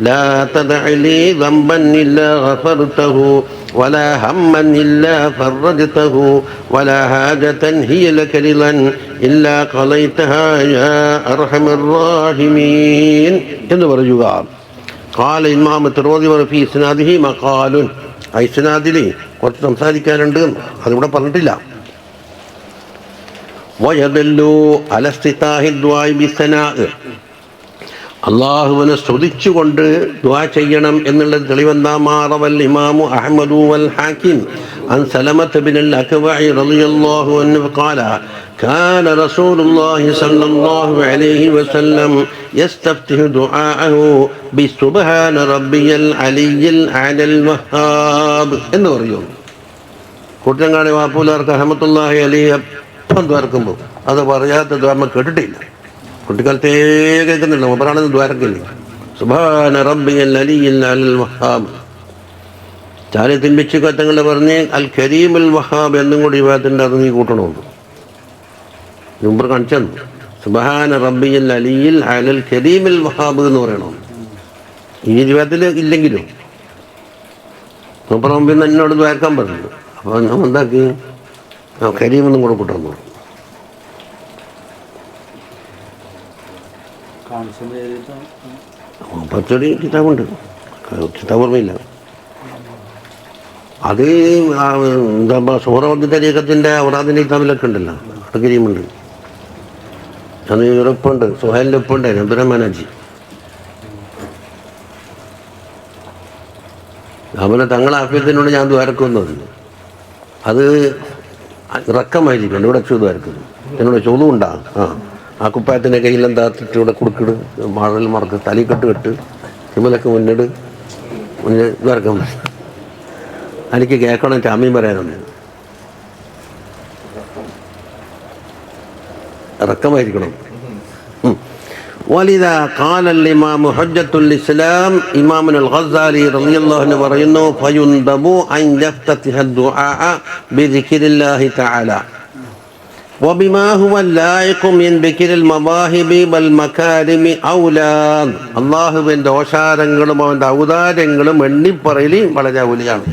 لا تدع لي ذنبا إلا غفرته ولا هما إلا فرجته ولا حاجة هي لك رضا إلا قضيتها يا أرحم الراحمين. എന്ന് പറയുക. قال إمام الترمذي وفي إسناده مقال, ഐസ്നാദില് കുറച്ച് സംസാരിക്കാനുണ്ട്, അതിവിടെ പറഞ്ഞിട്ടില്ല. അള്ളാഹുവിനെ സ്തുതിച്ചുകൊണ്ട് ദുആ ചെയ്യണം എന്നുള്ളത് തെളിവെന്താ? മാറവൽ ഇമാമു അഹ്മദു വൽ ഹാക്കിം അൻ സലമത്ത് ബിനുൽ അക്വഇ റളിയല്ലാഹു അൻഹു ഖാല كان رسول الله صلى الله عليه وسلم يستفتح دعاءه بسبحان ربي العلي الأعلى الوهاب എന്ന് പറയും. കൂട്ടങ്ങാടി വാപ്പൂലാർക്ക് റഹ്മത്തുള്ളാഹി അലൈഹി എപ്പം ദ്വാരക്കുമ്പോൾ അത് പറയാത്ത ദ്വാരം കേട്ടിട്ടില്ല. കുട്ടിക്കാലത്തേ കേൾക്കുന്നില്ല, മുമ്പറാണെന്ന് ദ്വാരക്കില്ല. സുബ്ഹാന റബ്ബിയൽ അലിയ്യിൽ അലൽ വഹാബ്. ചാലിയത്തിൻ പിച്ചുക്കത്തങ്ങൾ പറഞ്ഞ് അൽ കരീമുൽ വഹാബ് എന്നും കൂടി വിവാദത്തിൻ്റെ അത് നീ കൂട്ടണമെന്ന് മുമ്പ് കാണിച്ചു. സുബ്ഹാന റബ്ബിയൽ അലിയിൽ അലൽ കരീമുൽ വഹാബ് എന്ന് പറയണം. ഈ വിവാദത്തിൽ ഇല്ലെങ്കിലും മുമ്പ് മുമ്പിൽ നിന്ന് എന്നോട് ദ്വാരക്കാൻ പറഞ്ഞു. അപ്പോൾ ഞാൻ എന്താക്കി കരീമെന്നും കൂടെ കൂട്ടുന്നു. പച്ചടി കിതാബുണ്ട്, കിതാബ് ഓർമ്മയില്ല. അത് എന്താ സൂറവദ്ദി തരീഖത്തിൻ്റെ ഔറാദിൻ്റെ കിതാബിലൊക്കെ ഉണ്ടല്ലോ, അവിടെ കരീമുണ്ട്. അത് ഉറപ്പുണ്ട്, സുഹൈലിൻ്റെ ഉപ്പുണ്ട്, അബ്ദുറഹ്മാനാജി. അതുപോലെ തങ്ങളെ ആഫിയത്തിനോട് ഞാൻ ദ്വാരക്കുന്നത് അത് റക്കമായിരിക്കും. ഇവിടെ ദ്വാരക്കുന്നു എന്നോട് ചോദ്യമുണ്ടാ ആ കുപ്പായത്തിൻ്റെ കയ്യിലെന്താത്തിട്ട് ഇവിടെ കൊടുക്കിട് മഴൽ മറക്ക് തലക്കെട്ട് കെട്ട് ഇമ്മലൊക്കെ മുന്നിട് മുന്നിൽ ദ്വാരക്കാൻ പറ്റും. എനിക്ക് കേൾക്കണം, ചാമ്യം പറയാനുണ്ട്. റക്കമായിരിക്കണം. വലിദാ ഖാല ഇമാം ഹുജ്ജത്തുൽ ഇസ്ലാം ഇമാമുൽ ഗസ്സാലി റളിയല്ലാഹു അൻഹു പറയുന്നു ഫയുൻദബു അൻ യഫ്തതിഹ ദുആ ബിദിക്രില്ലാഹി തആല വബിമാ ഹുവ ലായിഖു മിൻ ദിക്രിൽ മവാഹിബി വൽ മകാരിമി ഔലാ. അല്ലാഹുവിൻ്റെ ഓശാരങ്ങളും അവൻ്റെ ഔദാര്യങ്ങളും എണ്ണിപ്പറയൽ വളരെ ഔലിയാണ്.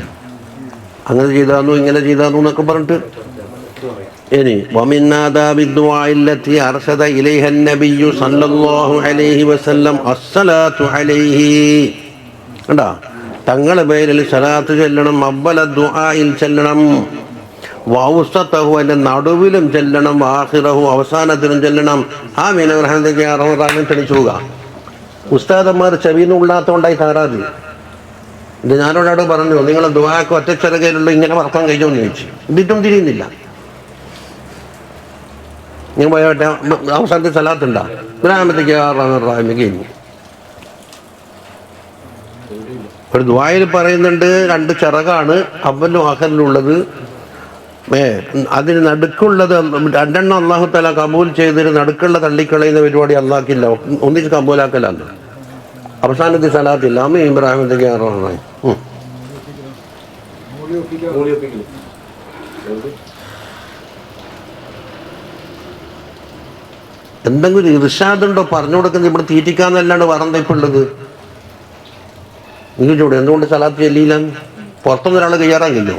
അങ്ങനെ ചെയ്താന്നു ഇങ്ങനെ ചെയ്താന്നു എന്നൊക്കെ പറഞ്ഞിട്ട് ഇനി വമിൻ ആദാബി ദുആഇല്ലത്തി അർശദ ഇലൈഹ നബിയ്യു സല്ലല്ലാഹു അലൈഹി വസല്ലം അസ്സലാത്തു അലൈഹി. കണ്ടാ, തങ്ങളുടെ പേരിൽ സലാത്ത് ചെല്ലണം, അവ്വല ദുആഇൽ ചെല്ലണം, വൗസതഹു അതിൻ്റെ നടുവിലും ചെല്ലണം, ആഖിറഹു അവസാനത്തിലും ചെല്ലണം. ആ മീനഗ്രഹത്തേക്ക് റമദാനിൽ തെളിച്ചു പോവുക. ഉസ്താദന്മാർ ചെവിന്ന് ഉള്ളാത്തോണ്ടായി തകരാറ്. ഇത് ഞാനോടോട് പറഞ്ഞു, നിങ്ങൾ ദുആക്ക് ഒറ്റച്ചെറുകയിലുള്ള ഇങ്ങനെ വർക്കാൻ കഴിയുമോ എന്ന് ചോദിച്ചു. ഇതിട്ടും തിരിയുന്നില്ല. നിങ്ങൾ പോയാട്ടെ അവസാനത്തെ സലാത്തുണ്ടാ ബ്രാഹ്മത്തേക്ക് കഴിഞ്ഞു. ഒരു ദുആയിൽ പറയുന്നുണ്ട് 2 ചിറകാണ് അവലും അഹലിലുള്ളത്. അതിന് നടുക്കുള്ളത് 2 അള്ളാഹു തആല കബൂൽ ചെയ്തിട്ട് നടുക്കുള്ള തള്ളിക്കളയുന്ന പരിപാടി അള്ളാഹ്ക്കില്ല, ഒന്നിച്ച് കബൂലാക്കലാണ്. അവസാനത്തെ സലാത്തില്ല. അമ്മ ഇബ്രാഹിമത്തേക്ക് എന്തെങ്കിലും ഇർഷാദുണ്ടോ പറഞ്ഞു കൊടുക്കുന്നത്? ഇവിടെ തീറ്റിക്കാന്നല്ലാണ്ട് വേറെന്താ ഇപ്പം ഉള്ളത്? നിങ്ങൾ ചൂട് എന്തുകൊണ്ട് സലാത്ത് ചെല്ലിയില്ല? പുറത്തുനിന്ന് ഒരാൾ കയ്യാറാൻ കഴിയുമോ?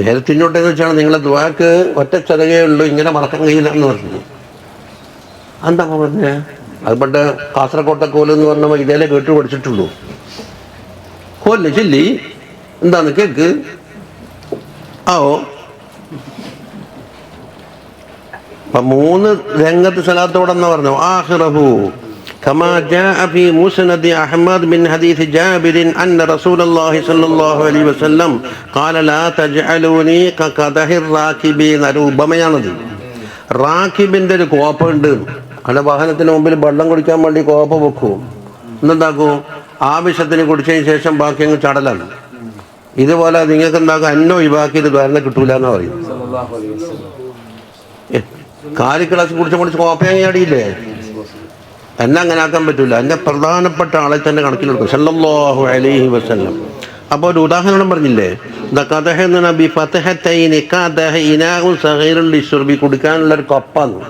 നേരത്തിനോട്ടെന്ന് വെച്ചാൽ നിങ്ങളെ ദുആക്ക് ഒറ്റ ചെറുകേ ഉള്ളൂ, ഇങ്ങനെ മറക്കാൻ കഴിയില്ല എന്ന് പറഞ്ഞു. എന്താ പറഞ്ഞേ? അത് പണ്ട് കാസർകോട്ടെ കോലെന്ന് പറഞ്ഞ ഇതേലെ കേട്ട് പഠിച്ചിട്ടുള്ളൂ. കോല്ലേ ചെല്ലി എന്താന്ന് കേക്ക് ആവോ. അപ്പം 3 രംഗത്ത് സലാത്തോടെന്ന് പറഞ്ഞു. ആഖിറഹു കമാ ജാഅ ഫീ മുസ്നദി അഹ്മദ് ബിൻ ഹദീസ് ജാബിർ അന്ന റസൂലുള്ളാഹി സ്വല്ലല്ലാഹു അലൈഹി വസല്ലം ഖാല ലാ തജ്അലൂനി കഖദഹിർ റാകിബീൻ. ഉപമയാണത്. റാക്കിബിൻ്റെ ഒരു കോപ്പുണ്ട്. അവിടെ വാഹനത്തിന് മുമ്പിൽ വെള്ളം കുടിക്കാൻ വേണ്ടി കോപ്പ വെക്കും. എന്നെന്താക്കും? ആവശ്യത്തിന് കുടിച്ചതിന് ശേഷം ബാക്കി അങ്ങ് ചടലാണ്. ഇതുപോലെ നിങ്ങൾക്ക് എന്താക്കും? അന്നോ ഒഴിവാക്കിയത് ദ്വാരനെ കിട്ടൂല എന്ന് പറയും. കാലി ക്ലാസ് കുടിച്ച് കോപ്പയങ്ങി അടിയില്ലേ? എന്നെ അങ്ങനെ ആക്കാൻ പറ്റൂല. എന്നെ പ്രധാനപ്പെട്ട ആളെ തന്നെ കണക്കിലെടുക്കും സല്ലല്ലാഹു അലൈഹി വസല്ലം. അപ്പോൾ ഒരു ഉദാഹരണം പറഞ്ഞില്ലേ, കുടിക്കാനുള്ളൊരു കപ്പാന്ന്.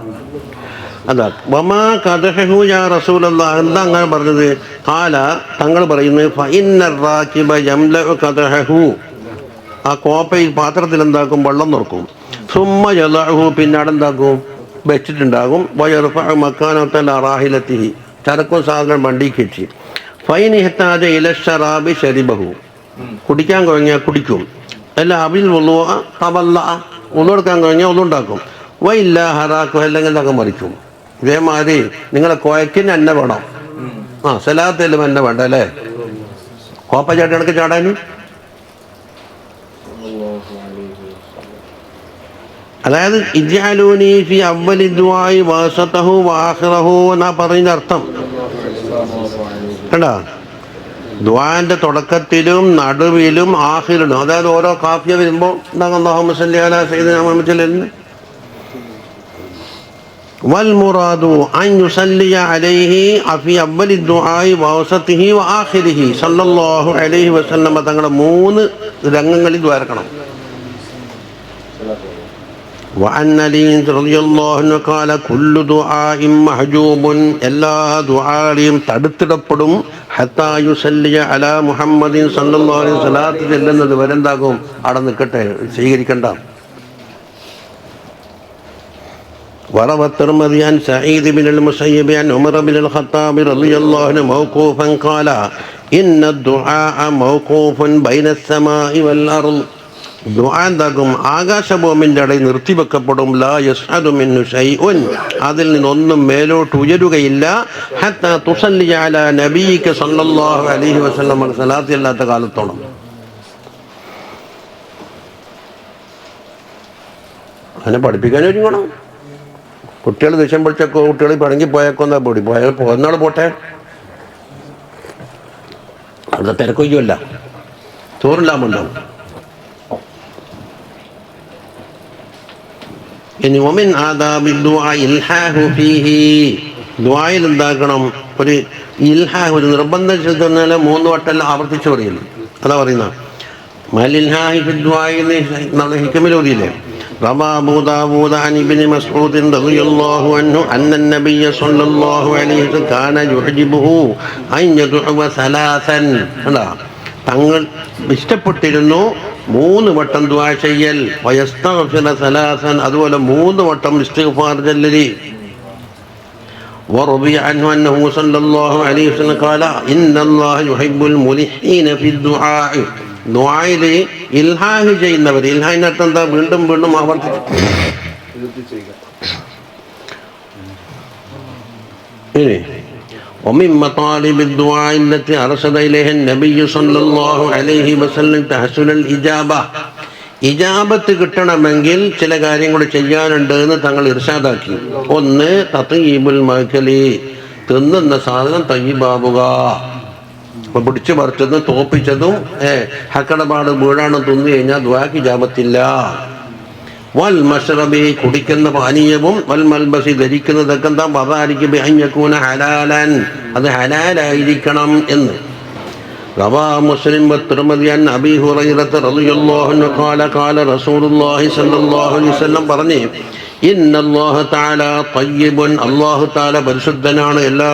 അതാ വമാ കദഹു യാ റസൂലല്ലാഹ്. എന്താ അങ്ങനെ പറഞ്ഞത്? ഖാല തങ്ങൾ പറയുന്നത് ഫഇന്നർ റാകിബ യംലഉ കദഹു. ആ കോപ്പയിൽ പാത്രത്തിൽ എന്താക്കും? വെള്ളം നിറക്കും. സുമ്മ യളഹു, പിന്നെ അവിടെ എന്താക്കും? വെച്ചിട്ടുണ്ടാകും. വയർഫഉ മക്കാനത്തൽ റാഹിലത്തിഹി, ചരക്കും സാധനം വണ്ടി കെട്ടി. ഫൈൻ ഇഹ്താജ ഇല ശറാബി ശരിബഹു, കുടിക്കാൻ കഴിഞ്ഞാൽ കുടിക്കും. അല്ല അബിൽ വുളൂഅ തവല്ല, ഉളെടുക്കാൻ കഴിഞ്ഞാൽ ഉളുണ്ടാക്കും. വയില്ല ഹറാക്കു, അല്ലെങ്കിൽ എന്താക്കാൻ മറിക്കും. ഇതേമാതിരി നിങ്ങളെ കോയക്കിന് എന്നെ വേണം. സലാത്തേലും എന്നെ വേണ്ട അല്ലേ? കോപ്പ ചാട്ടി കണക്ക് ചാടാൻ. അതായത് ഇജ്അലൂനി ഫി അവ്വലി ദുആഇ വസതഹു വആഖിറഹു എന്നാ പറയുന്ന അർത്ഥം. കണ്ടാ, ദുആന്റെ തുടക്കത്തിലും നടുവിലും ആഖിറിലും. അതായത് ഓരോ കാഫിയ വരുമ്പോൾ അല്ലാഹുമ്മ സല്ലി അലാ സയ്യിദിനാ മുഹമ്മദ്. والمراد أن يصلي عليه في أول الدعاء ووسطه وآخره صلى الله عليه وسلم തങ്ങളുടെ 3 രംഗങ്ങളിൽ ദ്വാരക്കണം. وعن علي رضي الله عنه قال كل دعاء محجوب എല്ലാ ദുആയും തടുത്തിടപ്പെടും ഹത്താ യുസല്ലി അലാ മുഹമ്മദിൻ സല്ലല്ലാഹു അലൈഹി സ്വലാത്ത് ചെല്ലുന്നത് വരെ എന്താകും, അവിടെ നിൽക്കട്ടെ, സ്വീകരിക്കണ്ട. وروى الترمذي عن سعيد بن المسيب عن عمر بن الخطاب رضي الله عنه موقوفا قال إن الدعاء موقوف بين السماء والأرض. ദുആ എന്താകും, ആകാശഭൂമിൻ്റെ ഇടയിൽ നിർത്തിവെക്കപ്പെടും. ലാ യസ്അദു മിൻഹു ശൈഉൻ, അതിൽ നിന്നൊന്നും മേലോട്ട് ഉയരുകയില്ല. ഹത്താ തുസല്ലി അലാ നബിയിക സല്ലല്ലാഹു അലൈഹി വസല്ലം, സലാത്ത് അല്ലാത്ത കാലത്തോളം. അങ്ങനെ പഠിപ്പിക്കാൻ ഒരുങ്ങണം. കുട്ടികൾ ദേഷ്യം പിടിച്ചൊക്കെ കുട്ടികൾ പണങ്ങി പോയേക്കൊന്നാ പൊടി പോയാൽ പോന്നാൾ പോട്ടെ, അത് തിരക്കൊയ്യല്ല, ചോറില്ലാമുണ്ടാവും. ഇനി ഒമിൻ ആദാബി ദുആ ഇൽഹാഹു ഫീഹി, ദുആയിൽ എന്താക്കണം, ഒരു ഇൽഹാഹ്, ഒരു നിർബന്ധം ചെന്നാൽ 3 വട്ടം ആവർത്തിച്ച് പറയുന്നു. അതാ പറയുന്ന മലിൽഹാഹി ഫി ദുആഇ എന്ന് ഹിക്മയിലൂതിയില്ലേ. روى أبو داود عن ابن مسعود رضي الله عنه أن النبي صلى الله عليه وسلم كان يعجبه أن يدعو 3. തങ്ങൾ ഇഷ്ടപ്പെട്ടിരുന്നു 3 വട്ടം ദുആ ചെയ്യൽ. വയസ്തഗ്ഫിറ 3, അതുപോലെ 3 വട്ടം ഇസ്തിഗ്ഫാർ ചൊല്ലി. وروي عنه أنه صلى الله عليه وسلم قال إن الله يحب الملحين في الدعاء. ദുആയിൽ ഇൽഹാഹ് ചെയ്യുന്നവർ, ഇൽഹാഹിന്റെ അർത്ഥം എന്താ, വീണ്ടും വീണ്ടും ആവർത്തിച്ചു. ഇനി ومن مطالب الدعاء التي أرشد إليها النبي صلى الله عليه وسلم تحصل الإجابة. ഇജാബത്ത് കിട്ടണമെങ്കിൽ ചില കാര്യങ്ങൾ ചെയ്യാനുണ്ട് എന്ന് തങ്ങൾ ഇർശാദാക്കി. 1 തത്യീബുൽ മഅ്കലി, തിന്നുന്ന സാധനം തയ്യിബാവുക. അപ്പൊ പിടിച്ചു പറിച്ചതും തോപ്പിച്ചതും ഹക്കടപാട് വീഴാണ് തിന്നു കഴിഞ്ഞാൽ ദുആക്ക് ഇജാബത്തില്ല. വൽ മശ്റബി, കുടിക്കുന്ന പാനീയവും, വൽ മൽബസി, ധരിക്കുന്നതൊക്കെ എന്താ, വദാലിക ബിഅൻ യകൂന ഹലാലൻ, അത് ഹലാലായിരിക്കണം എന്ന്. റവാ മുസ്ലിം വത്തിർമിദി അൻ അബീ ഹുറൈറത റളിയല്ലാഹു അൻഹു ഖാല ഖാല റസൂലുള്ളാഹി സ്വല്ലല്ലാഹു അലൈഹി വസല്ലം പറഞ്ഞു, ഇന്നല്ലാഹ തആല തയ്യിബുൻ, അല്ലാഹു തആല പരിശുദ്ധനാണ് എല്ലാ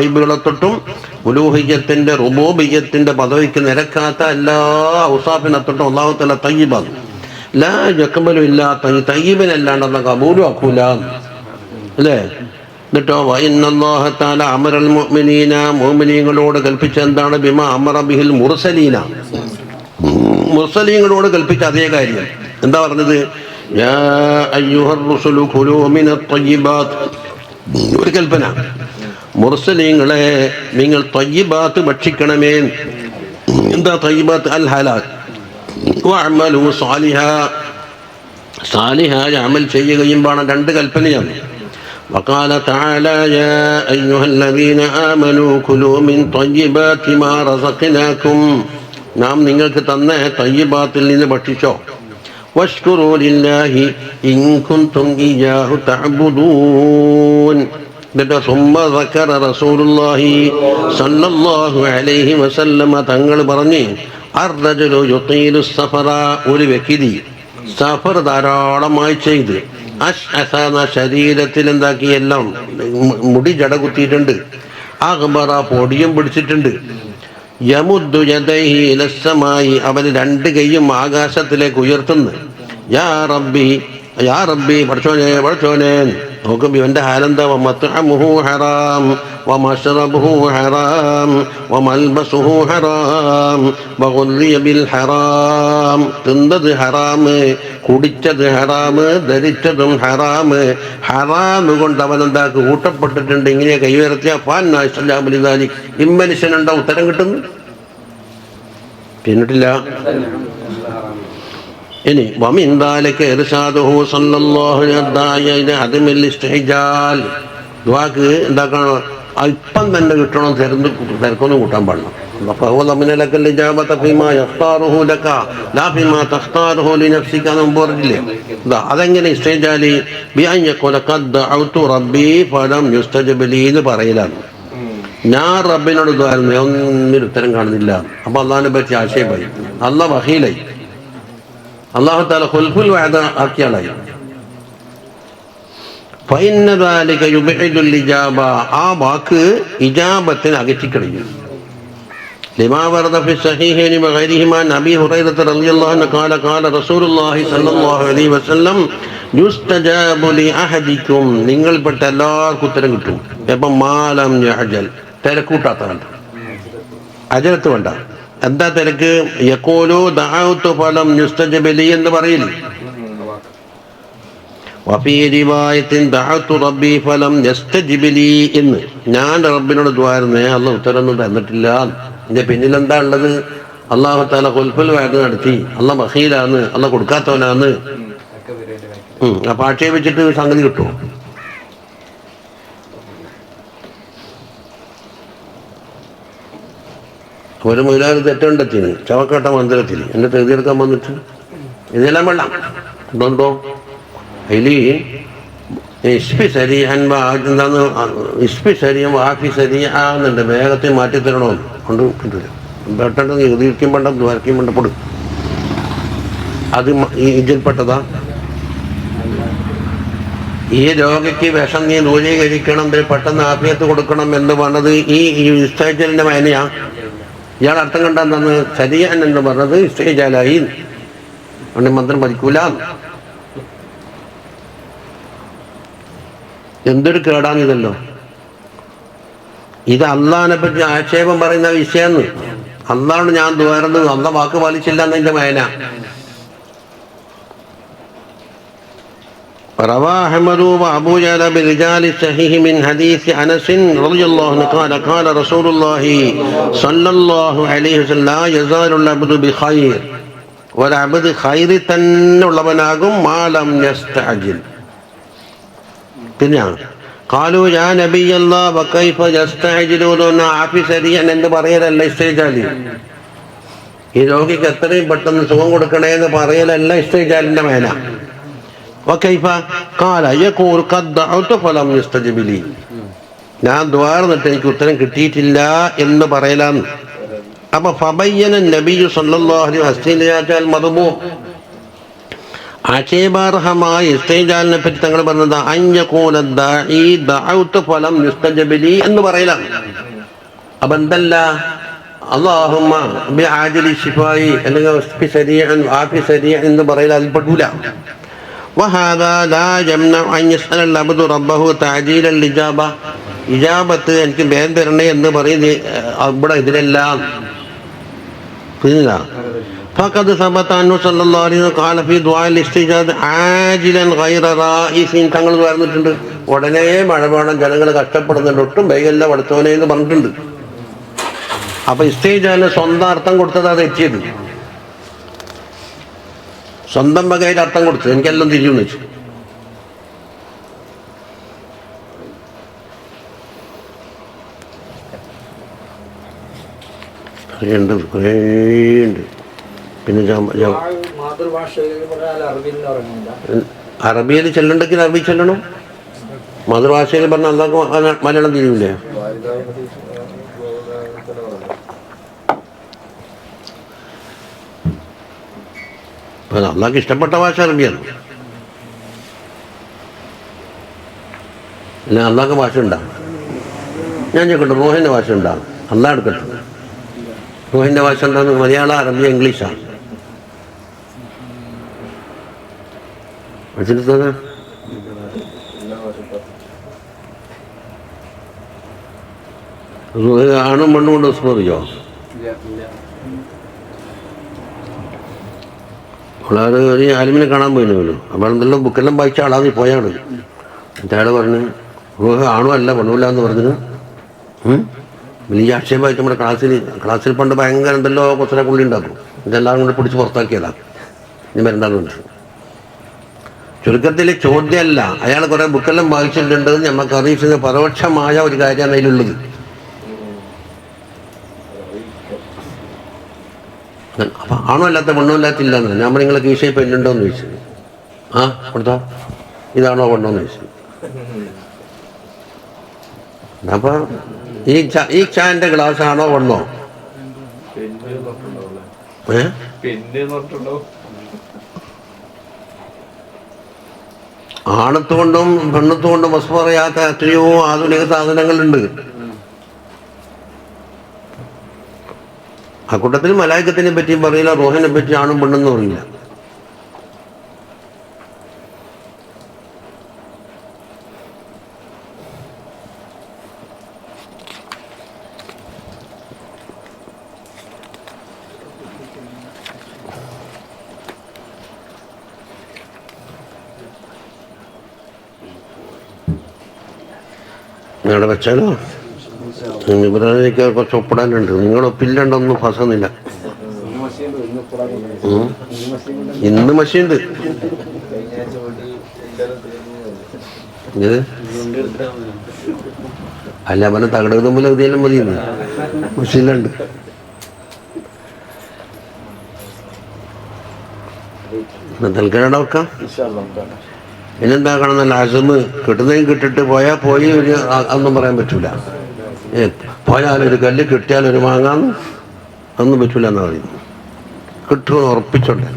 ഐബുകളെ തൊട്ടും. ഉലൂഹിയ്യത്തിന്റെ റുബൂബിയ്യത്തിന്റെ പദവിക്ക് നിരക്കാത്ത എല്ലാ ഔസാഫിനെ തൊട്ടും അല്ലാഹു തആല തയ്യിബാണ്. ലാ യഖ്ബലു ഇല്ലാ തയ്യിബിനല്ലാണ്ട് കബൂലും ആക്കൂല, അല്ലേ? എന്നിട്ടോ വഇന്നല്ലാഹ തആല അമറൽ മുഅ്മിനീന, മുഅ്മിനീങ്ങളോട് കൽപ്പിച്ച എന്താണ്, ബിമാ അമറ ബിഹിൽ മുർസലീന, മുർസലീങ്ങളോട് കൽപ്പിച്ച അതേ കാര്യം. എന്താ പറഞ്ഞത്, യാ അയ്യുഹർ റുസുലു കുലൂ മിനത് തയ്യിബാത്ത്, ഒരു കൽപ്പന, മുർസലീങ്ങളെ നിങ്ങൾ തയ്യിബാത്ത് ഭക്ഷിക്കണമേ. എന്താ തയ്യിബാത്ത്? അൽ ഹലാൽ. വഅമലു സാലിഹാ, സാലിഹായ അമൽ ചെയ്യുകയും വേണം. 2 കൽപ്പനയാണ്. وقال تعالى يا أيها الذين آمنوا كلوا من طيبات ما رزقناكم, നാം നിങ്ങൾക്ക് തന്ന തയ്യിബാത്തിൽ നിന്ന് ഭക്ഷിച്ചോ. വഷ്കുറൂ ലില്ലാഹി ഇൻ കുൻതും ഇയ്യാഹു തഅബുദൂൻ. എന്നിട്ട് സുമ്മ ദക്കറ റസൂലുള്ളാഹി സല്ലല്ലാഹു അലൈഹി വസല്ലമ തങ്ങൾ പറഞ്ഞു, അർറജുലു യുതീലു സഫറ, ഒരു വ്യക്തി സഫർ ധാരാളമായി ചെയ്ത്, അശ്അസന, ശരീരത്തിൽ എന്താക്കി, എല്ലാം മുടി ജട കുത്തിയിട്ടുണ്ട്, അഗ്ബറ, പൊടിയും പിടിച്ചിട്ടുണ്ട്, യമുദ്ദു യദൈഹി ഇലസ്സമായി, അവൻ 2 കൈയും ആകാശത്തിലേക്ക് ഉയർത്തുന്നു. യാ റബ്ബി, യാ റബ്ബി, പഠിച്ചോനെ പഠിച്ചോനെ. നോക്കും ഇവന്റെ ഹാലെന്താ, വമത്അമുഹു ഹറാം വമശ്റബുഹു ഹറാം വമൽബസുഹു ഹറാം വഗുല്ലിയ ബിൽ ഹറാം, തിന്നത് ഹറാമ്, കുടിച്ചത് ഹറാമ്, ധരിച്ചതും ഹറാമ്. ഹറാമ് കൊണ്ട് അവൻ എന്താക്കി ഊട്ടപ്പെട്ടിട്ടുണ്ട്. ഇങ്ങനെ കൈയുയർത്തിയ ഫാൻലിദാലി, ഇമ്മനുഷ്യനുണ്ടോ ഉത്തരം കിട്ടുന്നു? പിന്നിട്ടില്ല. ഇനി വമിൻ ദാലിക ഇർശാദുഹു സല്ലല്ലാഹു അലൈഹി വസല്ലം അദ്മിൽ ഇസ്തിഹ്ജാൽ, ദുആക്ക് എന്താക്കണം, അല്പം തന്നെ കിട്ടണം, തിരക്കൊന്നും കൂട്ടാൻ പാടില്ല. فهو ضمن لك الإجابة فيما يختاره لك لا فيما تختاره لنفسك എന്ന് പറഞ്ഞില്ലേ. അതെങ്ങനെ ഇസ്തിജാലി ബിഅൻ യഖൂല ഖദ് ദഅഉതു റബ്ബി ഫലം യുസ്തജബ ലി എന്ന് പറയലാണ്. ഞാൻ റബ്ബിനോട് ദുആയിരുന്നു, ഒന്നിനും ഉത്തരം കാണുന്നില്ല. അപ്പൊ അള്ളാഹിനെ പറ്റി ആശയമായി, അള്ളാഹ് വഹീലായി, അള്ളാഹു തആല ഖുൽഫുൽ വഅദ ആക്കിയാളായി. ഫഇന്ന ദാലിക യുബ്ഇദുൽ ഇജാബ, ആ വാക്ക് ഇജാബത്തിനെ അകറ്റിക്കളയും. لما ورد في الصحيحين وغيرهما عن ابي هريره رضي الله عنه قال قال رسول الله صلى الله عليه وسلم يستجاب لاحدكم, നിങ്ങൾപ്പെട്ട എല്ലാവർക്കും ഉത്തരം കിട്ടും. എപ്പം മാലം യഅജൽ, തിരക്കൂട്ടാത്തവണ്ട, അജലത്ത് വേണ്ട. എന്താ തിരക്ക്? യഖൂലു ദഅഉതു ഫലം യുസ്തജബ ലി എന്ന് പറയില്ലേ. വഫീ റിവായത്തിൻ ദഅഉതു റബ്ബി ഫലം യസ്തജിബ ലി എന്ന്, ഞാൻ റബ്ബിനോട് ദുആയിരുന്നു, അല്ലാഹു ഉത്തരമൊന്നും തന്നിട്ടില്ല. ഇതിന്റെ പിന്നിലെന്താ ഉള്ളത്? അല്ലാഹു തആല ഖുൽഫുൽ വഅദ് നടത്തി, അല്ലാഹ് ബഖീലാന്ന്, അല്ലാഹ് കൊടുക്കാത്തവനാന്ന്. അപ്പൊ ആക്ഷേപിച്ചിട്ട് സംഗതി കിട്ടുമോ? ഒരു മുതലാളി തെറ്റുണ്ടെത്തിന് ചവക്കട്ട മന്ദിരത്തിൽ എന്നെ എഴുതിയെടുക്കാൻ വന്നിട്ട് ഇതെല്ലാം വെള്ളം ഉണ്ടോ അതിൽ ഇസ്പി സരിഹൻ എന്താന്ന് ഇസ്പി സരിയും വാഫി സരിയാന്നുണ്ട്, വേഗത്തിൽ മാറ്റിത്തരണമെന്ന് കൊണ്ട് കിട്ടില്ല. പെട്ടെന്ന് എഴുതിയിരിക്കും വേണ്ട, ദ്വാരക്കും വേണ്ട പൊടും. അത് ഇതിൽപ്പെട്ടതാ. ഈ രോഗിക്ക് വിഷം നീ ദൂരീകരിക്കണം, പെട്ടെന്ന് ആഫിയത്ത് കൊടുക്കണം എന്ന് പറഞ്ഞത് ഈ ഇസ്തേജലിന്റെ മേനയാ. ഇയാൾ അർത്ഥം കണ്ടെന്നു ശരിയാൻ എന്ന് പറഞ്ഞത് ഇസ്തേജാലായി, അതുകൊണ്ട് മന്ത്രം പഠിക്കൂല. എന്തൊരു കേടാന്നിതല്ലോ. ഇത് അള്ളാഹിനെ പറ്റി ആക്ഷേപം പറയുന്ന വിഷയന്ന്. അള്ളാഹ് ഞാൻ ദ്വാരുന്നത്, അള്ള വാക്ക് പാലിച്ചില്ല എന്നതിന്റെ മേന. روى أحمد وأبو جعل برجال الصحيح من حديث أنس رضي الله عنه قال قال رسول الله صلى الله عليه وسلم لا يزال العبد بخير, والعبد خير തന്നുള്ളവനാകും മാലം യസ്തഅജിൽ. പിന്നെ ഖാലു യാ നബിയല്ലാഹ് വകൈഫ യസ്തഅജിലൂന ആഫി സരിയൻ എന്ന് പറയലല്ല ഇസ്തിജാലി. ഈ രോഗിക്ക് എത്രയും പെട്ടെന്ന് സുഖം കൊടുക്കണേ എന്ന് പറയലല്ല ഇസ്തിജാലിന്റെ മേന. വകൈഫ ഖാല യഖൂൽ ഖദ് ദഅഉതു ഫലം യസ്തജിബ ലി, ഞാൻ ദ്വാർന്നിട്ട് എനിക്ക് ഉത്തരം കിട്ടിയിട്ടില്ല എന്ന് പറയലാന്ന്. അപ്പൊ ഫബയ്യന നബിയു സല്ലല്ലാഹു അലൈഹി വസല്ലം മദ്ബൂ, ആക്ഷേപാർഹമായ ഇസ്തിജാലിനെ പറ്റി തങ്ങൾ പറഞ്ഞത് അൻയഖൂല ദാഇ ദഅഉതു ഫലം യസ്തജിബ ലി എന്ന് പറയലാണ്. അപ്പൊ എന്തല്ല അല്ലാഹുമ്മ ബിആജിലി ശിഫായി അല്ലെങ്കിൽ ഇസ്ഫി സരീഅൻ ആഫി സരീഅൻ എന്ന് പറയൽ അതിൽ പെടൂല. وهذا لا يمنع أن يسأل العبد ربه تعجيل الإجابة, ഇജാബത്ത് എനിക്ക് വേഗം തരണേ എന്ന് പറയുന്നത് ഇവിടെ ഇതിലെല്ലാം فقد ثبت أنه صلى الله عليه وسلم قال في دعاء الاستجابة عاجلا غير رائس, തങ്ങൾ പറഞ്ഞിട്ടുണ്ട് ഉടനെ മഴ വേണം, ജനങ്ങൾ കഷ്ടപ്പെടുന്നുണ്ട്, ഒട്ടും വേഗമല്ല പഠിച്ചവനെ എന്ന് പറഞ്ഞിട്ടുണ്ട്. അപ്പൊ ഇസ്തിജാബിന് സ്വന്തം അർത്ഥം കൊടുത്തതാ തെറ്റിയത്. സ്വന്തം വകയിൽ അർത്ഥം കൊടുത്തു, എനിക്കെല്ലാം തിരിഞ്ഞു വെച്ചു. കുറേയുണ്ട്. പിന്നെ അറബിയിൽ ചെല്ലണ്ടെങ്കിൽ അറബി ചെല്ലണം. മാതൃഭാഷയിൽ പറഞ്ഞാൽ അല്ലാഹ് മലയാളം തിരിയില്ലേ? അള്ളാഹ്ക്ക് ഇഷ്ടപ്പെട്ട ഭാഷ അറബിയാണ്. അല്ല അള്ളാഹ്ക്ക് ഭാഷ ഉണ്ടാകും. ഞാൻ ചോദിക്കട്ടെ, റൂഹിൻ്റെ ഭാഷ ഉണ്ടാകും? അള്ളാഹ് എടുക്കട്ടെ, റൂഹിൻ്റെ ഭാഷ ഉണ്ടാകുന്ന മലയാളം, അറബി, ഇംഗ്ലീഷാണ്. മനസ്സിലാക്കുന്നത്? ആണും പെണ്ണും കൊണ്ട് സ്മരിയോ? പിള്ളേർ ഒരു ആലിമിനെ കാണാൻ പോയിരുന്നു. അപ്പോൾ എന്തെല്ലാം ബുക്കെല്ലാം വായിച്ച ആളാന്ന് പോയാണ്. അയാൾ പറഞ്ഞു റൂഹ് ആണും അല്ല പെണ്ണുമില്ല എന്ന് പറഞ്ഞു. വലിയ ആക്ഷേപമായിട്ട് നമ്മുടെ ക്ലാസ്സിൽ പണ്ട് ഭയങ്കര എന്തെല്ലോ കൊച്ചനെ പുള്ളി ഉണ്ടാക്കും. ഇതെല്ലാം കൂടെ പിടിച്ച് പുറത്താക്കിയതാണ്. ഇനി വരണ്ടാന്ന് പറഞ്ഞു. ചുരുക്കത്തിൽ ചോദ്യമല്ല, അയാൾ കുറെ ബുക്കെല്ലാം വായിച്ചിട്ടുണ്ട്, നമുക്ക് അറിയിച്ചത് പരോക്ഷമായ ഒരു കാര്യമാണ് അതിലുള്ളത്. അപ്പൊ ആണോ അല്ലാത്ത പെണ്ണോ അല്ലാത്തില്ലെന്ന് ഞാൻ നിങ്ങളെ കീശയിൽ പെണ്ണുണ്ടോ എന്ന് ചോദിച്ചു. ആ കൊടുത്തോ, ഇതാണോ പെണ്ണോന്ന് ചോദിച്ചു. അപ്പൊ ഈ ചായന്റെ ഗ്ലാസ് ആണോ പെണ്ണോ? ആണത്തുകൊണ്ടും പെണ്ണത്തുകൊണ്ടും വസ്തു പറയാത്ത എത്രയോ ആധുനിക സാധനങ്ങളുണ്ട്. ആ കൂട്ടത്തിൽ മലായിക്കത്തിനെ പറ്റിയും പറയില്ല, റോഹിനെ പറ്റി ആണും പെണ്ണെന്ന് പറയില്ല. നിങ്ങളുടെ വെച്ചാലോ ഇവിടെ എനിക്ക് കുറച്ച് ഒപ്പിടാനുണ്ട്. നിങ്ങളുടെ ഒപ്പില്ലാണ്ടൊന്നും ഫസന്നില്ല. ഇന്ന് മഷിയുണ്ട്. ഇത് അല്ല അവനെ തകട തമ്മിൽ എഴുതിയാലും മതി. മഷിയിലുണ്ട്. തൽക്കാലം വെക്കാം. പിന്നെന്താക്കണം, നല്ല അസമ് കിട്ടുന്നതും കിട്ടിട്ട് പോയാൽ പോയി ഒരു അതൊന്നും പറയാൻ പറ്റൂല. പോയാലൊരു കല്ല് കിട്ടിയാലൊരു വാങ്ങാന്ന് അതൊന്നും പറ്റൂല എന്നാ പറയുന്നു. കിട്ടുമെന്ന് ഉറപ്പിച്ചോട്ടെ.